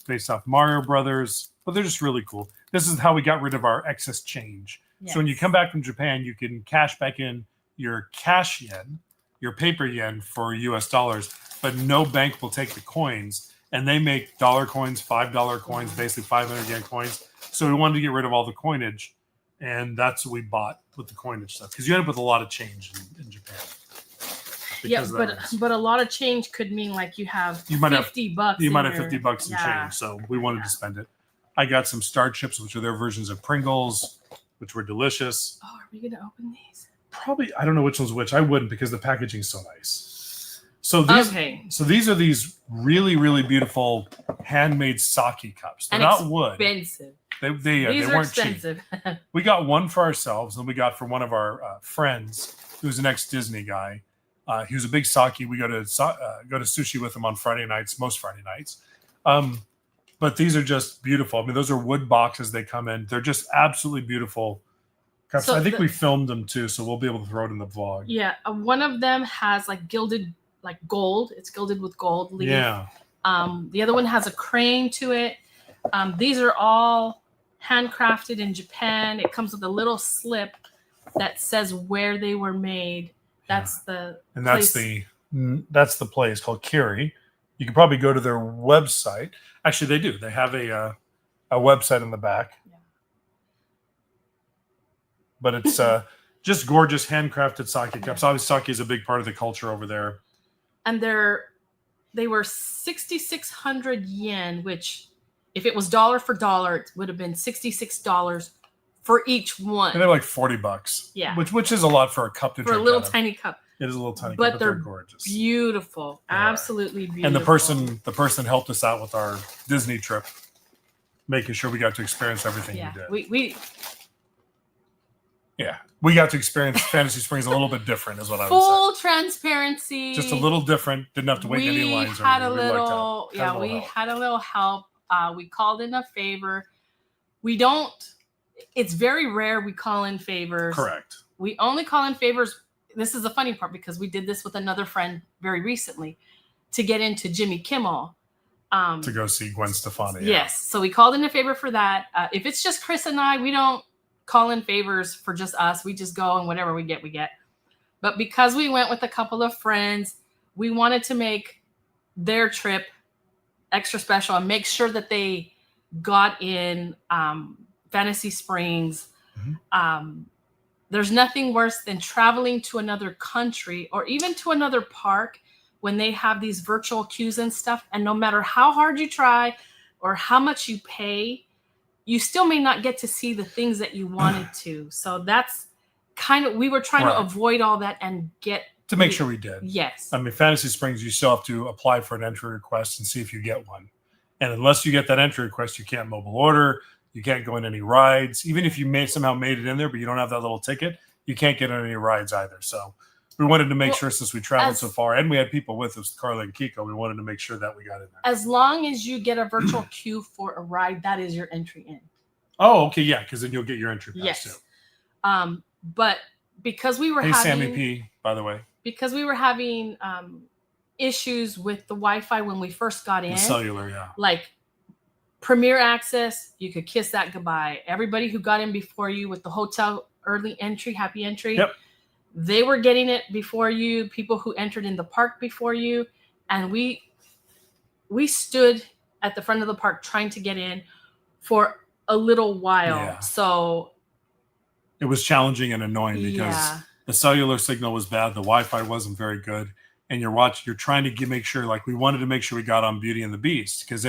S1: based off Mario Brothers. But they're just really cool. This is how we got rid of our excess change.
S2: Yes.
S1: So when you come back from Japan, you can cash back in your cash yen, your paper yen for US dollars, but no bank will take the coins. And they make dollar coins, $5 coins, basically 500 yen coins. So we wanted to get rid of all the coinage. And that's what we bought with the coinage stuff. Because you end up with a lot of change in Japan.
S2: But a lot of change could mean like you have $50.
S1: You might have $50 in change. So we wanted to spend it. I got some Star Chips, which are their versions of Pringles, which were delicious.
S2: Oh, are we going to open these?
S1: Probably, I don't know which one's which. I wouldn't because the packaging is so nice. So these are these really, really beautiful handmade sake cups. They're not wood.
S2: Expensive.
S1: They weren't expensive. Cheap. We got one for ourselves, and we got for one of our friends who's an ex-Disney guy. He was a big sake. We go to sushi with him on Friday nights, most Friday nights. But these are just beautiful. I mean, those are wood boxes they come in. They're just absolutely beautiful cups. So I think we filmed them too, so we'll be able to throw it in the vlog.
S2: Yeah, one of them has like gilded, like gold. It's gilded with gold leaf.
S1: Yeah.
S2: The other one has a crane to it. These are all handcrafted in Japan. It comes with a little slip that says where they were made. That's the
S1: place called Kiri. You can probably go to their website. Actually, they do. They have a website in the back. Yeah. But it's just gorgeous handcrafted sake cups. Obviously, sake is a big part of the culture over there.
S2: And they were 6,600 yen, which if it was dollar for dollar, it would have been $66 for each one.
S1: And they're like $40.
S2: Yeah.
S1: Which is a lot for a cup to drink.
S2: For a little tiny cup.
S1: It is a little tiny,
S2: but
S1: they're gorgeous,
S2: beautiful, absolutely beautiful.
S1: And the person helped us out with our Disney trip, making sure we got to experience everything we did. Yeah, we got to experience Fantasy Springs a little bit different, is what I would
S2: Full transparency.
S1: say. Just a little different. Didn't have to wait in any lines.
S2: We had a little help. We called in a favor. We don't. It's very rare we call in favors.
S1: Correct.
S2: We only call in favors. This is the funny part because we did this with another friend very recently to get into Jimmy Kimmel.
S1: To go see Gwen Stefani.
S2: Yes. So we called in a favor for that. If it's just Chris and I, we don't call in favors for just us. We just go and whatever we get, we get. But because we went with a couple of friends, we wanted to make their trip extra special and make sure that they got in Fantasy Springs.
S1: Mm-hmm.
S2: There's nothing worse than traveling to another country or even to another park when they have these virtual queues and stuff. And no matter how hard you try or how much you pay, you still may not get to see the things that you wanted to. So that's kind of, we were trying to avoid all that and get
S1: to make sure we did.
S2: Yes.
S1: I mean, Fantasy Springs, you still have to apply for an entry request and see if you get one. And unless you get that entry request, you can't mobile order. You can't go on any rides. Even if you somehow made it in there, but you don't have that little ticket, you can't get on any rides either. So we wanted to make sure, since we traveled so far and we had people with us, Carla and Kiko, we wanted to make sure that we got in there.
S2: As long as you get a virtual queue for a ride, that is your entry in.
S1: Oh, okay. Yeah. Because then you'll get your entry pass too.
S2: But because we were
S1: having... Sammy P, by the way.
S2: Because we were having issues with the Wi-Fi when we first got in.
S1: The cellular, yeah.
S2: Like Premier Access, you could kiss that goodbye. Everybody who got in before you with the hotel early entry, happy entry, they were getting it before you. People who entered in the park before you. And we stood at the front of the park trying to get in for a little while.
S1: Yeah.
S2: So
S1: it was challenging and annoying because the cellular signal was bad. The Wi-Fi wasn't very good. And you're trying to make sure, like we wanted to make sure we got on Beauty and the Beast because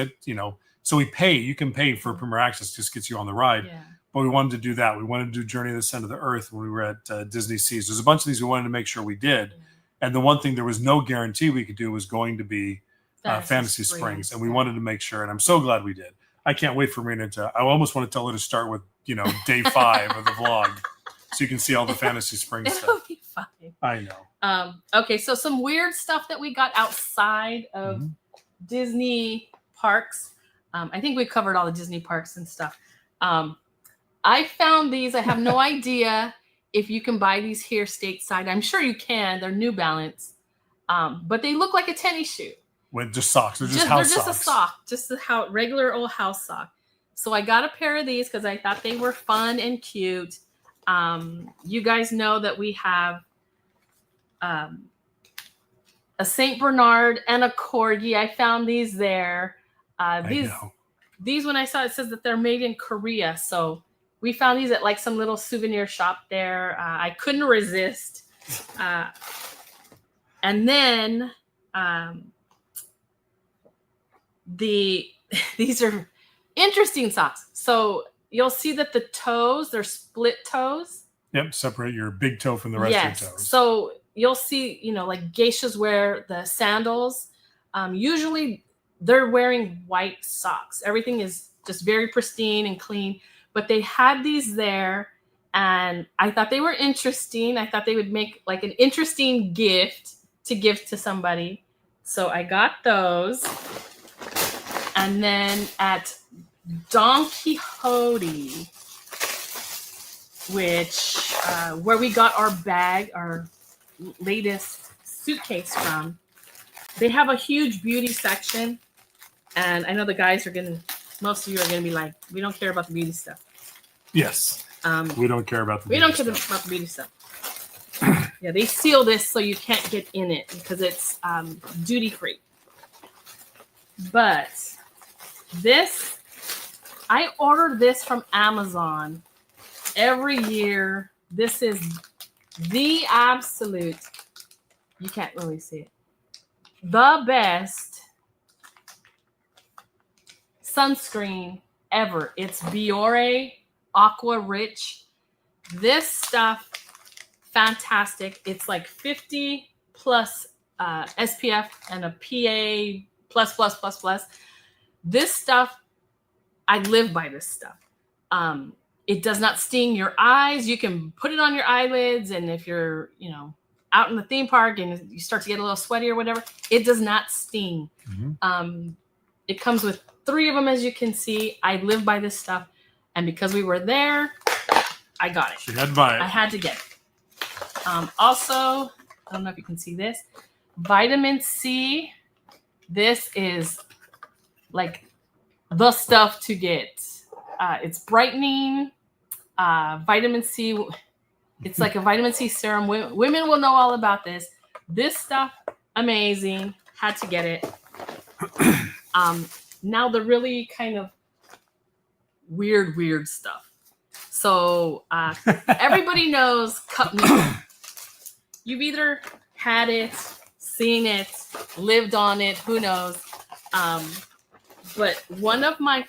S1: so you can pay for Premier Access, just gets you on the ride.
S2: Yeah.
S1: But we wanted to do that. We wanted to do Journey to the Center of the Earth when we were at Disney Seas. There's a bunch of these we wanted to make sure we did. Yeah. And the one thing there was no guarantee we could do was going to be Fantasy Springs. And we wanted to make sure, and I'm so glad we did. I can't wait for Rena I almost want to tell her to start with, day 5 of the vlog so you can see all the Fantasy Springs stuff.
S2: It'll be fine.
S1: I know.
S2: Okay, so some weird stuff that we got outside of Disney parks. I think we covered all the Disney parks and stuff. I found these. I have no idea if you can buy these here stateside. I'm sure you can. They're New Balance. But they look like a tennis shoe.
S1: With just socks. They're just house socks.
S2: They're just a sock. Just a regular old house sock. So I got a pair of these because I thought they were fun and cute. You guys know that we have a Saint Bernard and a Corgi. I found these there. These when I saw it says that they're made in Korea. So we found these at like some little souvenir shop there. I couldn't resist. And then these are interesting socks. So you'll see that the toes, they're split toes.
S1: Yep, separate your big toe from the rest of your toes.
S2: So you'll see, like geishas wear the sandals. Usually they're wearing white socks. Everything is just very pristine and clean. But they had these there, and I thought they were interesting. I thought they would make like an interesting gift to give to somebody. So I got those. And then at Don Quixote, which where we got our bag, our latest suitcase from, they have a huge beauty section. And I know the guys most of you are gonna be like, we don't care about the beauty stuff.
S1: Yes. We don't care about the beauty stuff.
S2: About the beauty stuff. Yeah, they seal this so you can't get in it because it's duty free. But this, I ordered this from Amazon every year. This is the absolute, you can't really see it, the best sunscreen ever. It's Biore Aqua Rich. This stuff, fantastic. It's like 50 plus SPF and a PA plus. This stuff, I live by this stuff. It does not sting your eyes. You can put it on your eyelids, and if you're, out in the theme park and you start to get a little sweaty or whatever, it does not sting.
S1: Mm-hmm.
S2: It comes with 3 of them, as you can see. I live by this stuff, and because we were there, I got it.
S1: She had to buy it.
S2: I had to get it. Also, I don't know if you can see this. Vitamin C. This is like the stuff to get. It's brightening. Vitamin C. It's like a vitamin C serum. Women will know all about this. This stuff, amazing. Had to get it. Now the really kind of weird stuff. So everybody knows cup noodle. You've either had it, seen it, lived on it, who knows. But one of my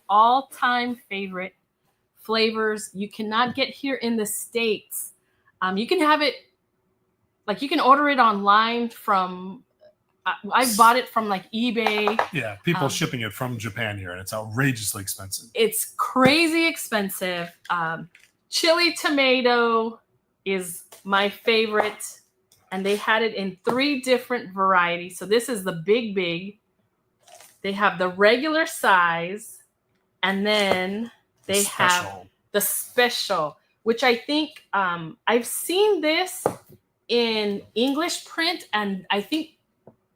S2: all-time favorite flavors you cannot get here in the States. You can have it, like you can order it online from, I've bought it from like eBay.
S1: Yeah, people shipping it from Japan here, and it's outrageously expensive.
S2: It's crazy expensive. Chili tomato is my favorite, and they had it in 3 different varieties. So this is the big. They have the regular size, and then they have the special, which I think I've seen this in English print, and I think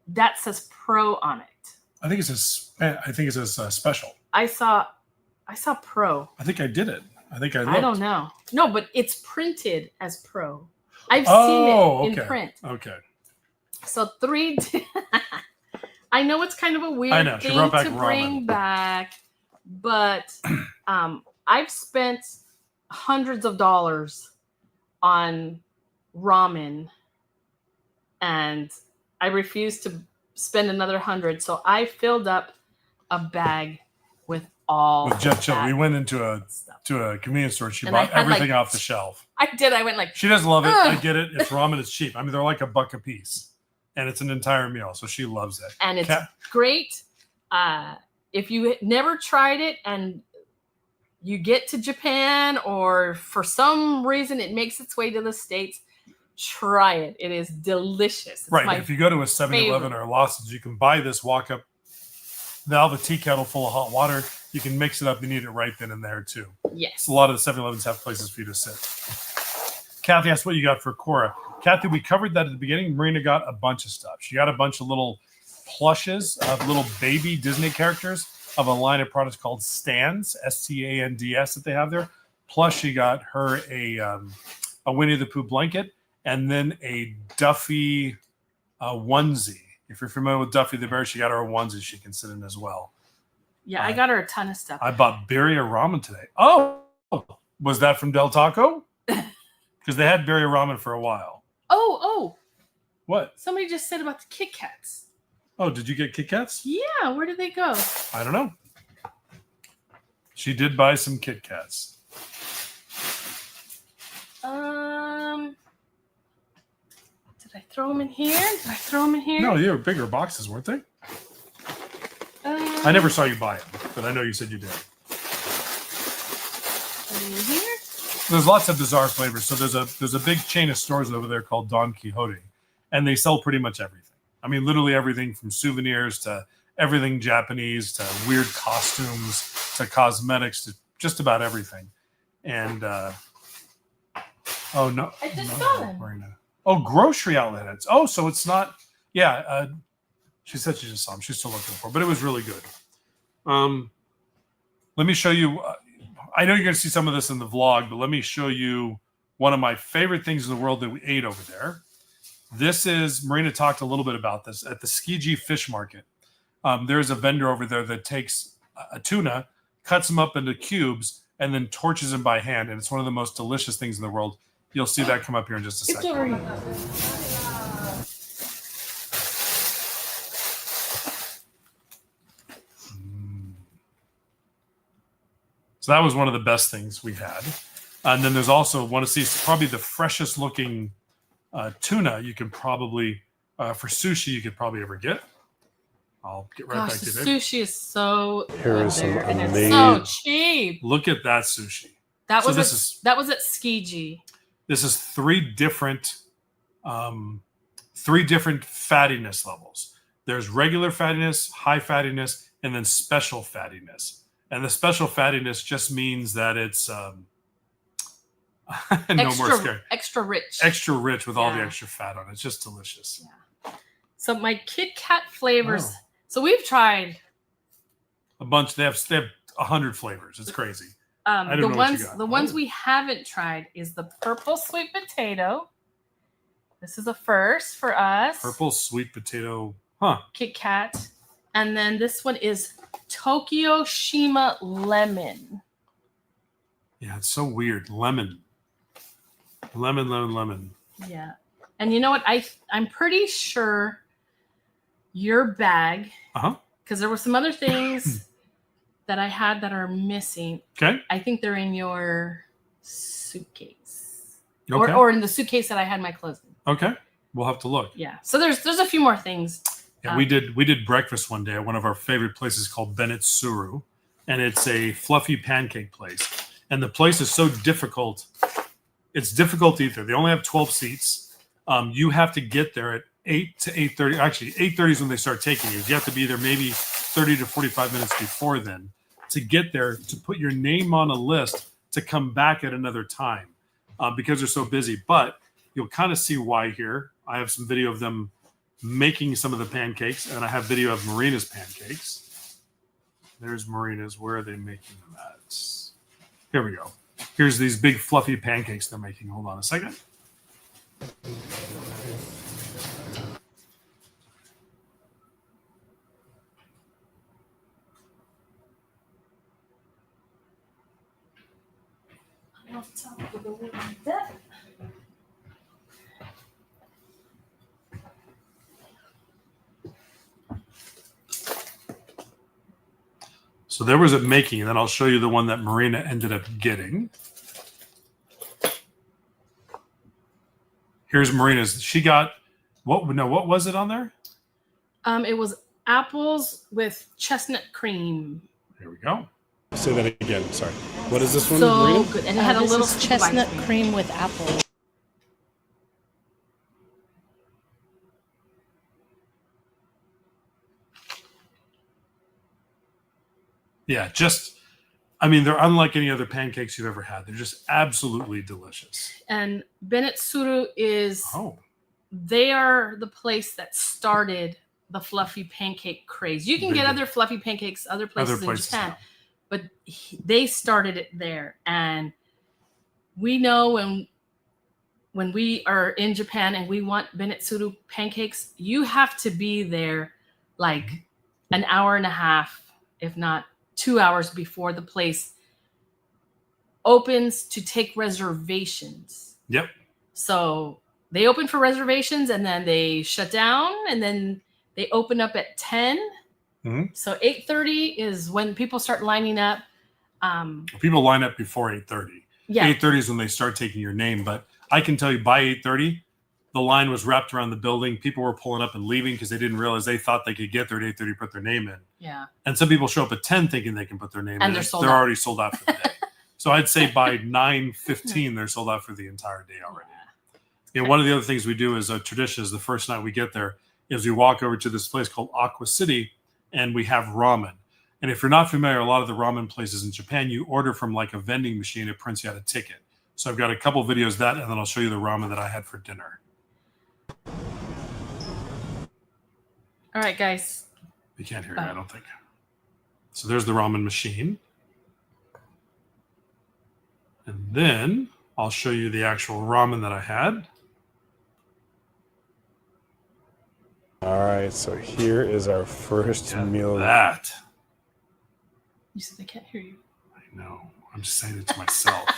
S2: that says pro on it.
S1: I think it says special.
S2: I saw pro.
S1: I think I did it. I think I looked.
S2: I don't know. No, but it's printed as pro. I've seen it in print.
S1: Okay.
S2: So 3. I know it's kind of a weird thing to bring back, but I've spent hundreds of dollars on ramen, and I refuse to spend another 100. So I filled up a bag with
S1: Jeff Chill. We went into a convenience store. She bought everything off the shelf.
S2: I did. I went like.
S1: She doesn't love it. I get it. It's ramen. It's cheap. I mean, they're like $1 a piece, and it's an entire meal. So she loves it.
S2: And it's great. If you never tried it and you get to Japan, or for some reason it makes its way to the States, try it. It is delicious. It's
S1: right. If you go to a 7-Eleven or Lawson's, you can buy this, walk up, they'll have a tea kettle full of hot water. You can mix it up and eat it right then and there, too.
S2: Yes.
S1: A lot of the 7-Elevens have places for you to sit. Kathy asked what you got for Cora. Kathy, we covered that at the beginning. Marina got a bunch of stuff. She got a bunch of little plushes of little baby Disney characters of a line of products called Stands, Stands, that they have there. Plus, she got her a Winnie the Pooh blanket and then a Duffy onesie. If you're familiar with Duffy the Bear, she got her a onesie she can sit in as well.
S2: Yeah, I got her a ton of stuff.
S1: I bought birria ramen today. Oh, was that from Del Taco? Because they had birria ramen for a while.
S2: Oh.
S1: What?
S2: Somebody just said about the Kit Kats.
S1: Oh, did you get Kit Kats?
S2: Yeah, where did they go?
S1: I don't know. She did buy some Kit Kats.
S2: Did I throw them in here?
S1: No, they were bigger boxes, weren't they? I never saw you buy them, but I know you said you did.
S2: In here?
S1: There's lots of bizarre flavors. So there's a big chain of stores over there called Don Quixote, and they sell pretty much everything. I mean, literally everything from souvenirs to everything Japanese to weird costumes to cosmetics to just about everything. And oh no,
S2: I just saw them.
S1: Grocery outlet ads. Oh, so it's not. Yeah, she said she just saw them. She's still looking for, but it was really good. Let me show you. I know you're going to see some of this in the vlog, but let me show you one of my favorite things in the world that we ate over there. This is, Marina talked a little bit about this, at the Skiji Fish Market. There's a vendor over there that takes a tuna, cuts them up into cubes, and then torches them by hand. And it's one of the most delicious things in the world. You'll see that come up here in just a second.
S2: It's over here.
S1: So that was one of the best things we had. And then there's also, want to see probably the freshest looking tuna you can probably, for sushi, you could probably ever get. I'll get right
S2: Gosh,
S1: back
S2: the
S1: to you.
S2: sushi is so
S4: Here
S2: good
S4: is some
S2: there, and it's
S4: amazing.
S2: so cheap.
S1: Look at that sushi.
S2: That
S1: So
S2: was
S1: this
S2: that was at Skiji.
S1: This is three different fattiness levels. There's regular fattiness, high fattiness, and then special fattiness. And the special fattiness just means that it's
S2: extra rich.
S1: Extra rich with all the extra fat on it. It's just delicious.
S2: Yeah. So my Kit Kat flavors.
S1: Wow.
S2: So we've tried
S1: a bunch. They have 100 flavors. It's crazy.
S2: The ones we haven't tried is the purple sweet potato. This is a first for us.
S1: Purple sweet potato,
S2: Kit Kat. And then this one is Tokyo Shima lemon.
S1: Yeah, it's so weird. Lemon.
S2: Yeah. And you know what? I'm pretty sure your bag, because there were some other things that I had that are missing.
S1: Okay.
S2: I think they're in your suitcase.
S1: Okay.
S2: Or in the suitcase that I had my clothes in.
S1: Okay. We'll have to look.
S2: Yeah. So there's a few more things.
S1: Yeah, we did breakfast one day at one of our favorite places called Bennett Suru, and it's a fluffy pancake place. And the place is so difficult. It's difficult to eat there. They only have 12 seats. You have to get there at 8 to 8:30. Actually, 8:30 is when they start taking you. You have to be there maybe 30 to 45 minutes before then to get there, to put your name on a list to come back at another time because they're so busy. But you'll kind of see why here. I have some video of them making some of the pancakes, and I have video of Marina's pancakes. There's Marina's. Where are they making them at? Here we go. Here's these big fluffy pancakes they're making. Hold on a second. So there was it making, and then I'll show you the one that Marina ended up getting. Here's Marina's. She got what was it on there?
S2: It was apples with chestnut cream.
S1: There we go.
S4: Say that again. Sorry. What is this one,
S2: So
S4: Marina?
S2: good. And it had a little
S5: chestnut cream with apple.
S1: Yeah, they're unlike any other pancakes you've ever had. They're just absolutely delicious.
S2: And Bennett Suru they are the place that started the fluffy pancake craze. You can get other fluffy pancakes other places in Japan, but they started it there. And we know when we are in Japan and we want Bennett Suru pancakes, you have to be there like an hour and a half, if not 2 hours before the place opens to take reservations.
S1: Yep.
S2: So they open for reservations and then they shut down and then they open up at 10.
S1: Mm-hmm.
S2: So 8:30 is when people start lining up.
S1: People line up before 8:30.
S2: Yeah.
S1: 8:30 is when they start taking your name. But I can tell you by 8:30, the line was wrapped around the building. People were pulling up and leaving because they didn't realize they thought they could get there at 8:30, put their name in.
S2: Yeah.
S1: And some people show up at 10 thinking they can put their name in.
S2: And they're
S1: already sold out for the day. So I'd say by 9:15, they're sold out for the entire day already. And one of the other things we do as a tradition is the first night we get there is we walk over to this place called Aqua City and we have ramen. And if you're not familiar, a lot of the ramen places in Japan, you order from like a vending machine. It prints you out a ticket. So I've got a couple videos of that, and then I'll show you the ramen that I had for dinner.
S2: All right, guys.
S1: You can't hear me, I don't think. So there's the ramen machine. And then I'll show you the actual ramen that I had.
S4: All right, so here is our first meal.
S1: That.
S2: You said they can't hear you.
S1: I know. I'm just saying it to myself.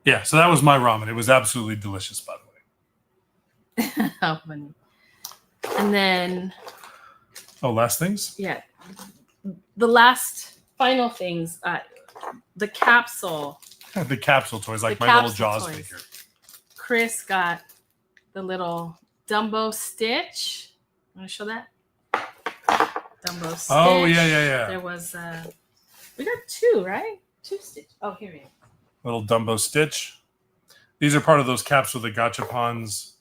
S1: Yeah, so that was my ramen. It was absolutely delicious, by the way.
S2: How funny. And then...
S1: Oh, last things?
S2: Yeah. The last final things, the capsule.
S1: The capsule toys, like
S2: The
S1: my little
S2: capsule
S1: Jaws
S2: toys.
S1: figure.
S2: Chris got the little Dumbo Stitch. Want to show that? Dumbo Stitch.
S1: Oh, yeah.
S2: There was, we got 2, right? 2 Stitch. Oh, here we go.
S1: Little Dumbo Stitch. These are part of those Capsule the Gachapons.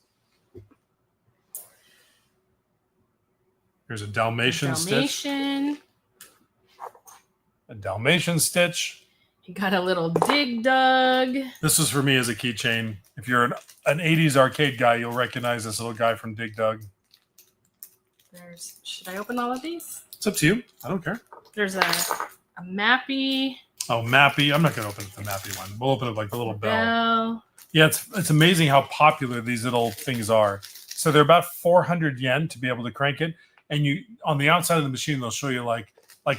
S1: Here's a Dalmatian Stitch. A Dalmatian Stitch.
S2: You got a little Dig Dug.
S1: This was for me as a keychain. If you're an 80s arcade guy, you'll recognize this little guy from Dig Dug.
S2: Should I open all of these?
S1: It's up to you. I don't care.
S2: There's a Mappy.
S1: Oh, Mappy. I'm not going to open the Mappy one. We'll open it like the little bell. Yeah, it's amazing how popular these little things are. So they're about 400 yen to be able to crank it. And you on the outside of the machine, they'll show you like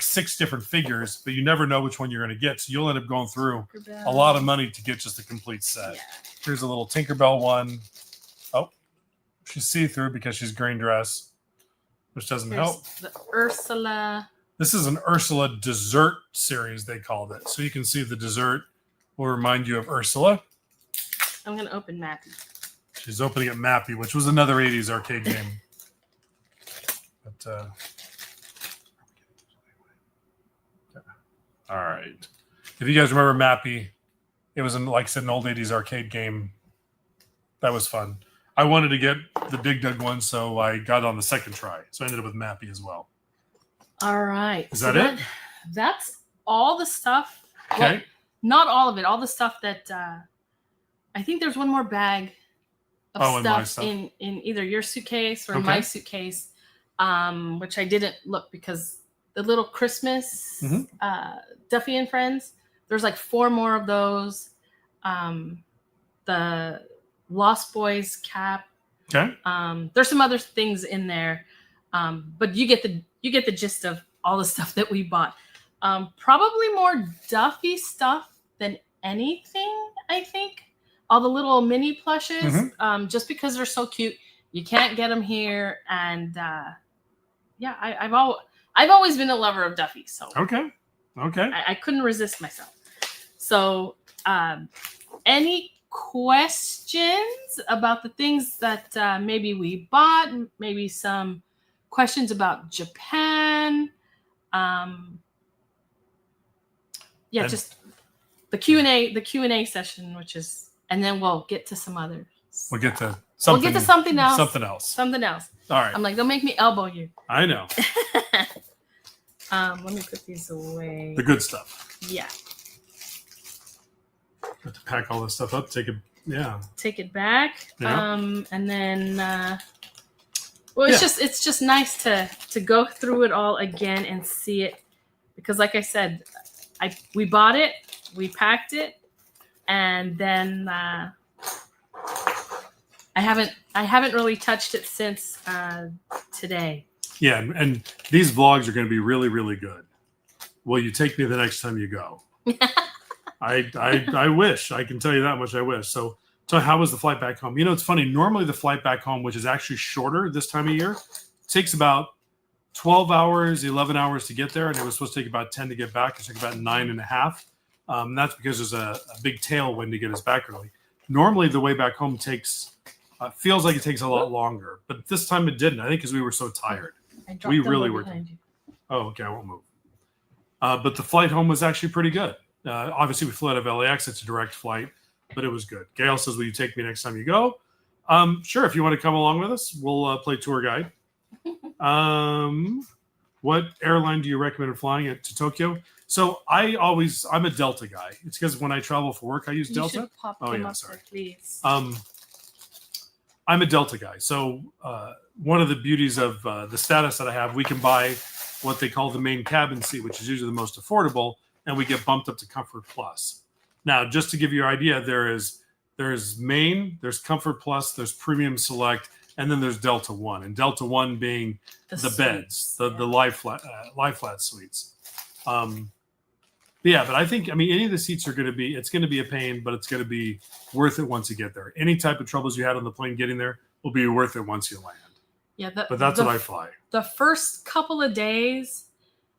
S1: 6 different figures, but you never know which one you're going to get. So you'll end up going through a lot of money to get just a complete set. Yeah. Here's a little Tinkerbell one. Oh, she's see-through because she's green dress, which doesn't help.
S2: The Ursula.
S1: This is an Ursula dessert series, they called it. So you can see the dessert will remind you of Ursula.
S2: I'm going to open Mappy.
S1: She's opening at Mappy, which was another 80s arcade game. But, all right. If you guys remember Mappy, it was, like I said, an old 80s arcade game. That was fun. I wanted to get the Dig Dug one, so I got it on the second try. So I ended up with Mappy as well.
S2: All right.
S1: Is that it?
S2: That's all the stuff.
S1: Okay.
S2: Well, not all of it. All the stuff that I think there's one more bag of stuff in either your suitcase or my suitcase, which I didn't look because the little Christmas Duffy and Friends, there's like 4 more of those. The Lost Boys cap.
S1: Okay.
S2: There's some other things in there, but you get the gist of all the stuff that we bought. Probably more Duffy stuff than anything, I think. All the little mini plushes, just because they're so cute. You can't get them here, and I've always been a lover of Duffy, so
S1: okay.
S2: I couldn't resist myself. So, any questions about the things that maybe we bought? Maybe some questions about Japan? Just the Q&A session, which is. And then we'll get to some others.
S1: We'll get to something.
S2: We'll get to something else.
S1: Something else. All right.
S2: I'm like, don't make me elbow you.
S1: I know.
S2: Let me put these away.
S1: The good stuff.
S2: Yeah.
S1: Have to pack all this stuff up. Take it
S2: back.
S1: Yeah.
S2: And then it's just nice to go through it all again and see it, because like I said, we bought it, we packed it. And then I haven't really touched it since today.
S1: Yeah, and these vlogs are going to be really, really good. Will you take me the next time you go? I wish. I can tell you that much. I wish. So how was the flight back home? You know, it's funny. Normally the flight back home, which is actually shorter this time of year, takes about 12 hours, 11 hours to get there, and it was supposed to take about 10 to get back. It took about 9.5. That's because there's a big tailwind to get us back early. Normally, the way back home feels like it takes a lot longer, but this time it didn't. I think because we were so tired. We really were. Oh, okay, I won't move. But the flight home was actually pretty good. Obviously, we flew out of LAX. It's a direct flight, but it was good. Gail says, "Will you take me next time you go?" Sure. If you want to come along with us, we'll play tour guide. What airline do you recommend flying to Tokyo? So I'm a Delta guy. It's because when I travel for work, I use Delta.
S2: You should pop them up there, please.
S1: I'm a Delta guy. So one of the beauties of the status that I have, we can buy what they call the main cabin seat, which is usually the most affordable, and we get bumped up to Comfort Plus. Now, just to give you an idea, there's Main, there's Comfort Plus, there's Premium Select, and then there's Delta One. And Delta One being the beds, the lie flat suites. But I think, any of the seats it's going to be a pain, but it's going to be worth it once you get there. Any type of troubles you had on the plane getting there will be worth it once you land. Yeah. But that's what I fly. The
S2: first couple of days,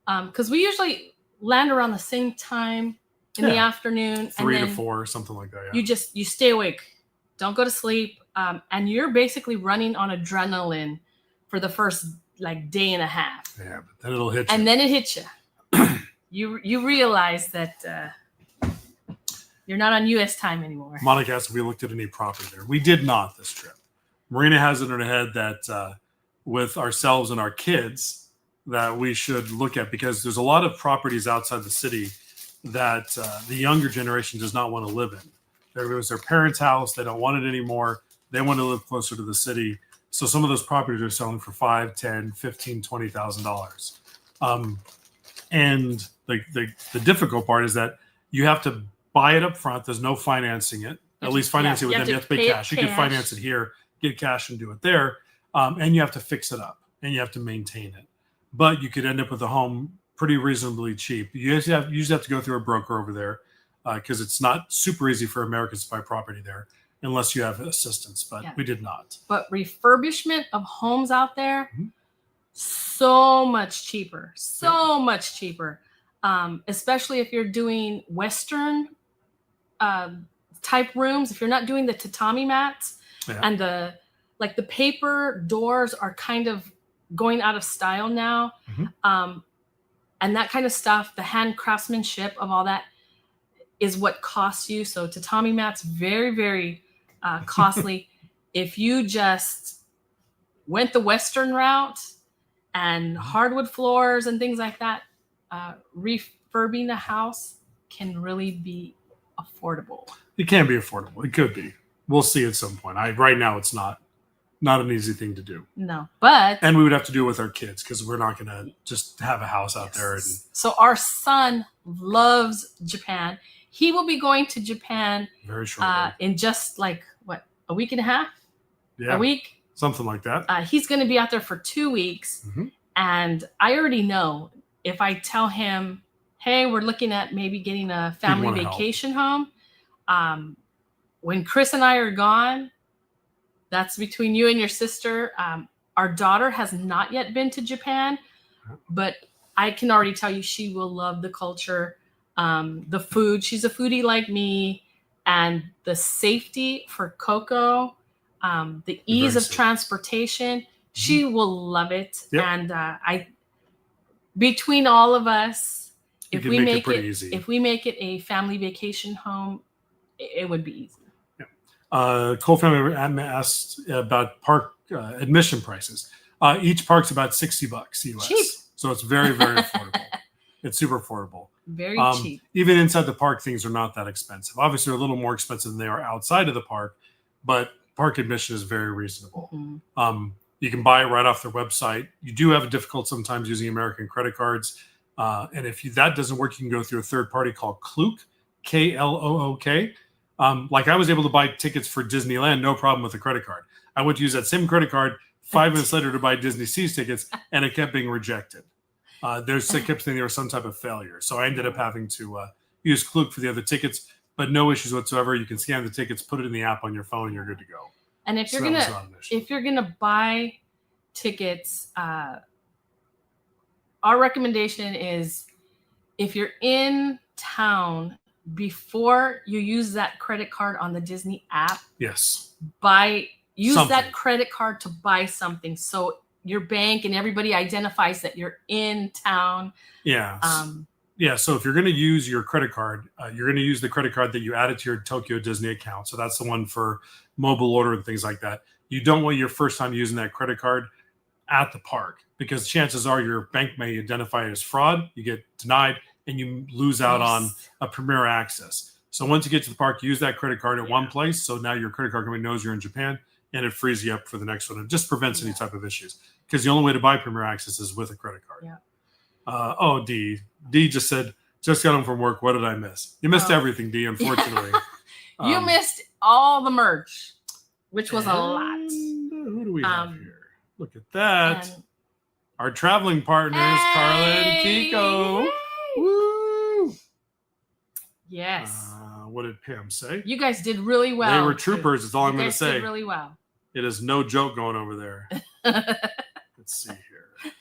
S2: because we usually land around the same time in the afternoon.
S1: 3 to 4, something like that. Yeah.
S2: You stay awake. Don't go to sleep. and you're basically running on adrenaline for the first like day and a half.
S1: Yeah, but then it'll hit you.
S2: And then it hits you. You realize that you're not on U.S. time anymore.
S1: Monica asked if we looked at any property there. We did not this trip. Marina has it in her head that with ourselves and our kids that we should look at, because there's a lot of properties outside the city that the younger generation does not want to live in. It was their parents' house. They don't want it anymore. They want to live closer to the city. So some of those properties are selling for $5,000, $10,000, $15,000, $20,000. And the difficult part is that you have to buy it up front. There's no financing it. At least financing it with them. You have to pay cash. You can finance it here, get cash and do it there. And you have to fix it up and you have to maintain it. But you could end up with a home pretty reasonably cheap. You usually have to go through a broker over there because it's not super easy for Americans to buy property there unless you have assistance. But we did not.
S2: But refurbishment of homes out there, so much cheaper. So much cheaper. Especially if you're doing Western type rooms. If you're not doing the tatami mats and the paper doors are kind of going out of style now. And that kind of stuff, the hand craftsmanship of all that is what costs you. So tatami mats, very, very costly. If you just went the Western route and hardwood floors and things like that, refurbing a house can really be affordable.
S1: It can be affordable. It could be. We'll see at some point. Right now, it's not an easy thing to do.
S2: No, and
S1: we would have to do it with our kids because we're not going to just have a house out there.
S2: So our son loves Japan. He will be going to Japan
S1: very shortly
S2: in just like a week and a half,
S1: a
S2: week,
S1: something like that.
S2: He's going to be out there for 2 weeks, and I already know if I tell him, "Hey, we're looking at maybe getting a family vacation home," when Chris and I are gone. That's between you and your sister. Our daughter has not yet been to Japan, but I can already tell you she will love the culture, the food. She's a foodie like me, and the safety for Coco, the ease of transportation. She will love it. And between all of us, if we make it a family vacation home, it would be easy.
S1: Cole family asked about park admission prices. Each park's about $60 US.
S2: Cheap.
S1: So it's very, very affordable. It's super affordable.
S2: Very cheap.
S1: Even inside the park, things are not that expensive. Obviously, they're a little more expensive than they are outside of the park, but park admission is very reasonable. You can buy it right off their website. You do have a difficult sometimes using American credit cards. And if that doesn't work, you can go through a third party called Klook, Klook. Like I was able to buy tickets for Disneyland, no problem with a credit card. I went to use that same credit card 5 minutes later to buy Disney Seas tickets, and it kept being rejected. They kept saying there was some type of failure. So I ended up having to use Klook for the other tickets, but no issues whatsoever. You can scan the tickets, put it in the app on your phone, and you're good to go.
S2: And if you're gonna buy tickets, our recommendation is if you're in town, before you use that credit card on the Disney app,
S1: use
S2: that credit card to buy something, so your bank and everybody identifies that you're in town.
S1: So if you're going to use your credit card, you're going to use the credit card that you added to your Tokyo Disney account. So that's the one for mobile order and things like that. You don't want your first time using that credit card at the park, because chances are your bank may identify it as fraud. You get denied and you lose out on a Premier Access. So once you get to the park, use that credit card at one place. So now your credit card company knows you're in Japan, and it frees you up for the next one. It just prevents any type of issues, because the only way to buy Premier Access is with a credit card. D just said, just got home from work. What did I miss? You missed everything, D, unfortunately.
S2: You missed all the merch, which was a lot.
S1: Who do we have here? Look at that. Our traveling partners, Carla and Kiko. Woo!
S2: Yes.
S1: What did Pam say?
S2: You guys did really well.
S1: They were troopers. That's all I'm going to say.
S2: Did really well.
S1: It is no joke going over there. Let's see here.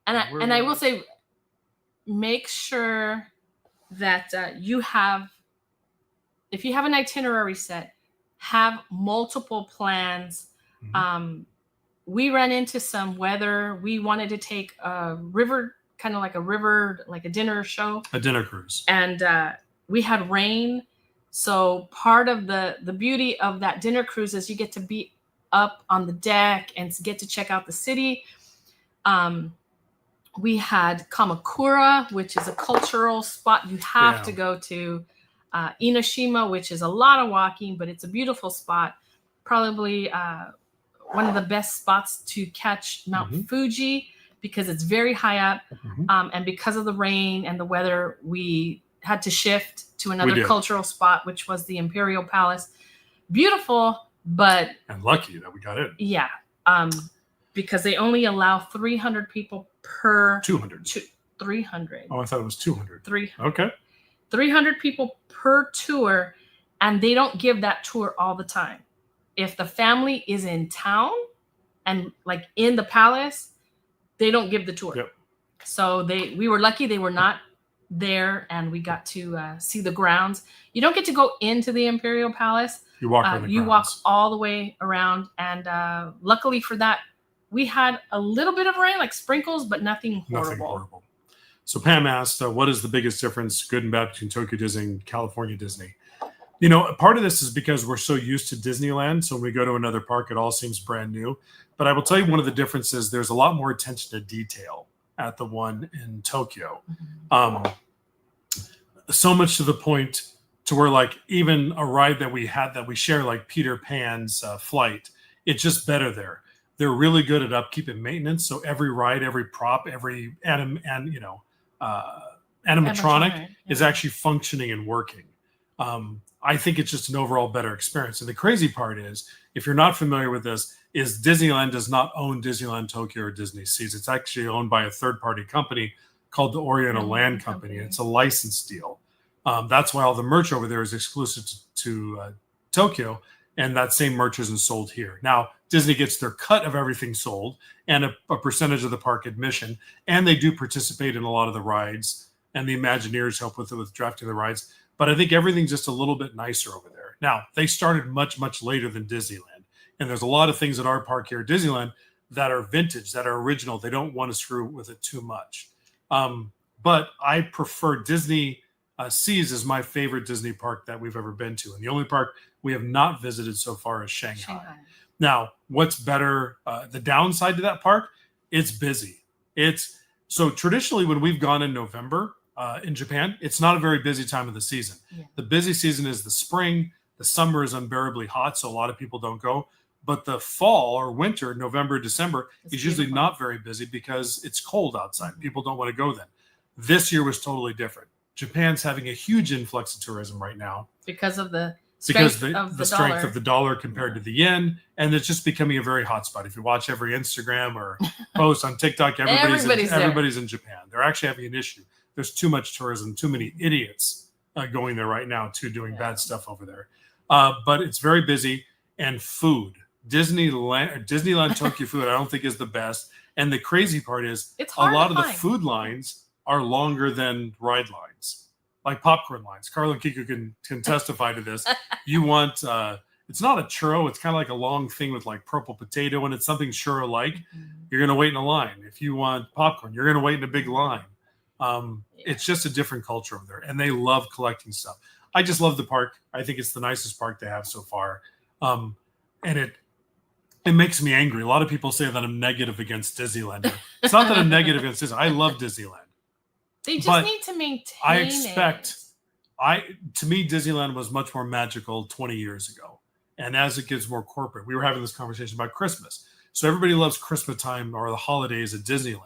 S2: And I will say, make sure that if you have an itinerary set, have multiple plans.
S1: Mm-hmm.
S2: We ran into some weather. We wanted to take a river, kind of like a dinner show.
S1: A dinner cruise.
S2: And we had rain. So part of the beauty of that dinner cruise is you get to be up on the deck and get to check out the city. We had Kamakura, which is a cultural spot you have to go to. Inoshima, which is a lot of walking, but it's a beautiful spot. Probably one of the best spots to catch Mount Fuji because it's very high up. And because of the rain and the weather, we had to shift to another cultural spot, which was the Imperial Palace. Beautiful, but...
S1: And lucky that we got in.
S2: Yeah. Because they only allow 300 people per...
S1: 200.
S2: 300.
S1: Oh, I thought it was 200.
S2: 300.
S1: Okay.
S2: 300 people per tour, and they don't give that tour all the time. If the family is in town and like in the palace, they don't give the tour.
S1: Yep.
S2: So we were lucky they were not there, and we got to see the grounds. You don't get to go into the Imperial Palace.
S1: You walk around the
S2: You
S1: grounds.
S2: walk all the way around, and luckily for that, we had a little bit of rain, like sprinkles, but nothing horrible.
S1: So Pam asked, what is the biggest difference, good and bad, between Tokyo Disney and California Disney? Part of this is because we're so used to Disneyland. So when we go to another park, it all seems brand new. But I will tell you one of the differences, there's a lot more attention to detail at the one in Tokyo. So much to the point to where like even a ride that we had that we share, like Peter Pan's flight, it's just better there. They're really good at upkeep and maintenance. So every ride, every prop, every animatronic is actually functioning and working. I think it's just an overall better experience. And the crazy part is, if you're not familiar with this, is Disneyland does not own Disneyland Tokyo or Disney Seas. It's actually owned by a third-party company called the Oriental Land Company. It's a license deal. That's why all the merch over there is exclusive to Tokyo, and that same merch isn't sold here. Now, Disney gets their cut of everything sold and a percentage of the park admission, and they do participate in a lot of the rides, and the Imagineers help with drafting the rides. But I think everything's just a little bit nicer over there. Now, they started much, much later than Disneyland, and there's a lot of things at our park here at Disneyland that are vintage, that are original. They don't want to screw with it too much. But I prefer Disney Seas is my favorite Disney park that we've ever been to, and the only park we have not visited so far is Shanghai. Now, what's better? The downside to that park, it's busy. So traditionally when we've gone in November in Japan, it's not a very busy time of the season. Yeah. The busy season is the spring. The summer is unbearably hot, so a lot of people don't go. But the fall or winter, November, December, is usually not very busy because it's cold outside. Mm-hmm. People don't want to go then. This year was totally different. Japan's having a huge influx of tourism right now
S2: because of the strength of the
S1: dollar compared to the yen, and it's just becoming a very hot spot. If you watch every Instagram or post on TikTok, everybody's in Japan. They're actually having an issue. There's too much tourism, too many idiots going there right now, doing bad stuff over there. But it's very busy, and food. Disneyland Tokyo food, I don't think is the best. And the crazy part is a lot of the food lines are longer than ride lines, like popcorn lines. Carl and Kiku can testify to this. You want, it's not a churro. It's kind of like a long thing with like purple potato, and it's something churro-like. You're going to wait in a line. If you want popcorn, you're going to wait in a big line. It's just a different culture over there, and they love collecting stuff. I just love the park. I think it's the nicest park they have so far. And it makes me angry. A lot of people say that I'm negative against Disneyland. It's not that I'm negative against Disneyland. I love Disneyland.
S2: They just need to maintain
S1: to me, Disneyland was much more magical 20 years ago. And as it gets more corporate, we were having this conversation about Christmas. So everybody loves Christmas time or the holidays at Disneyland.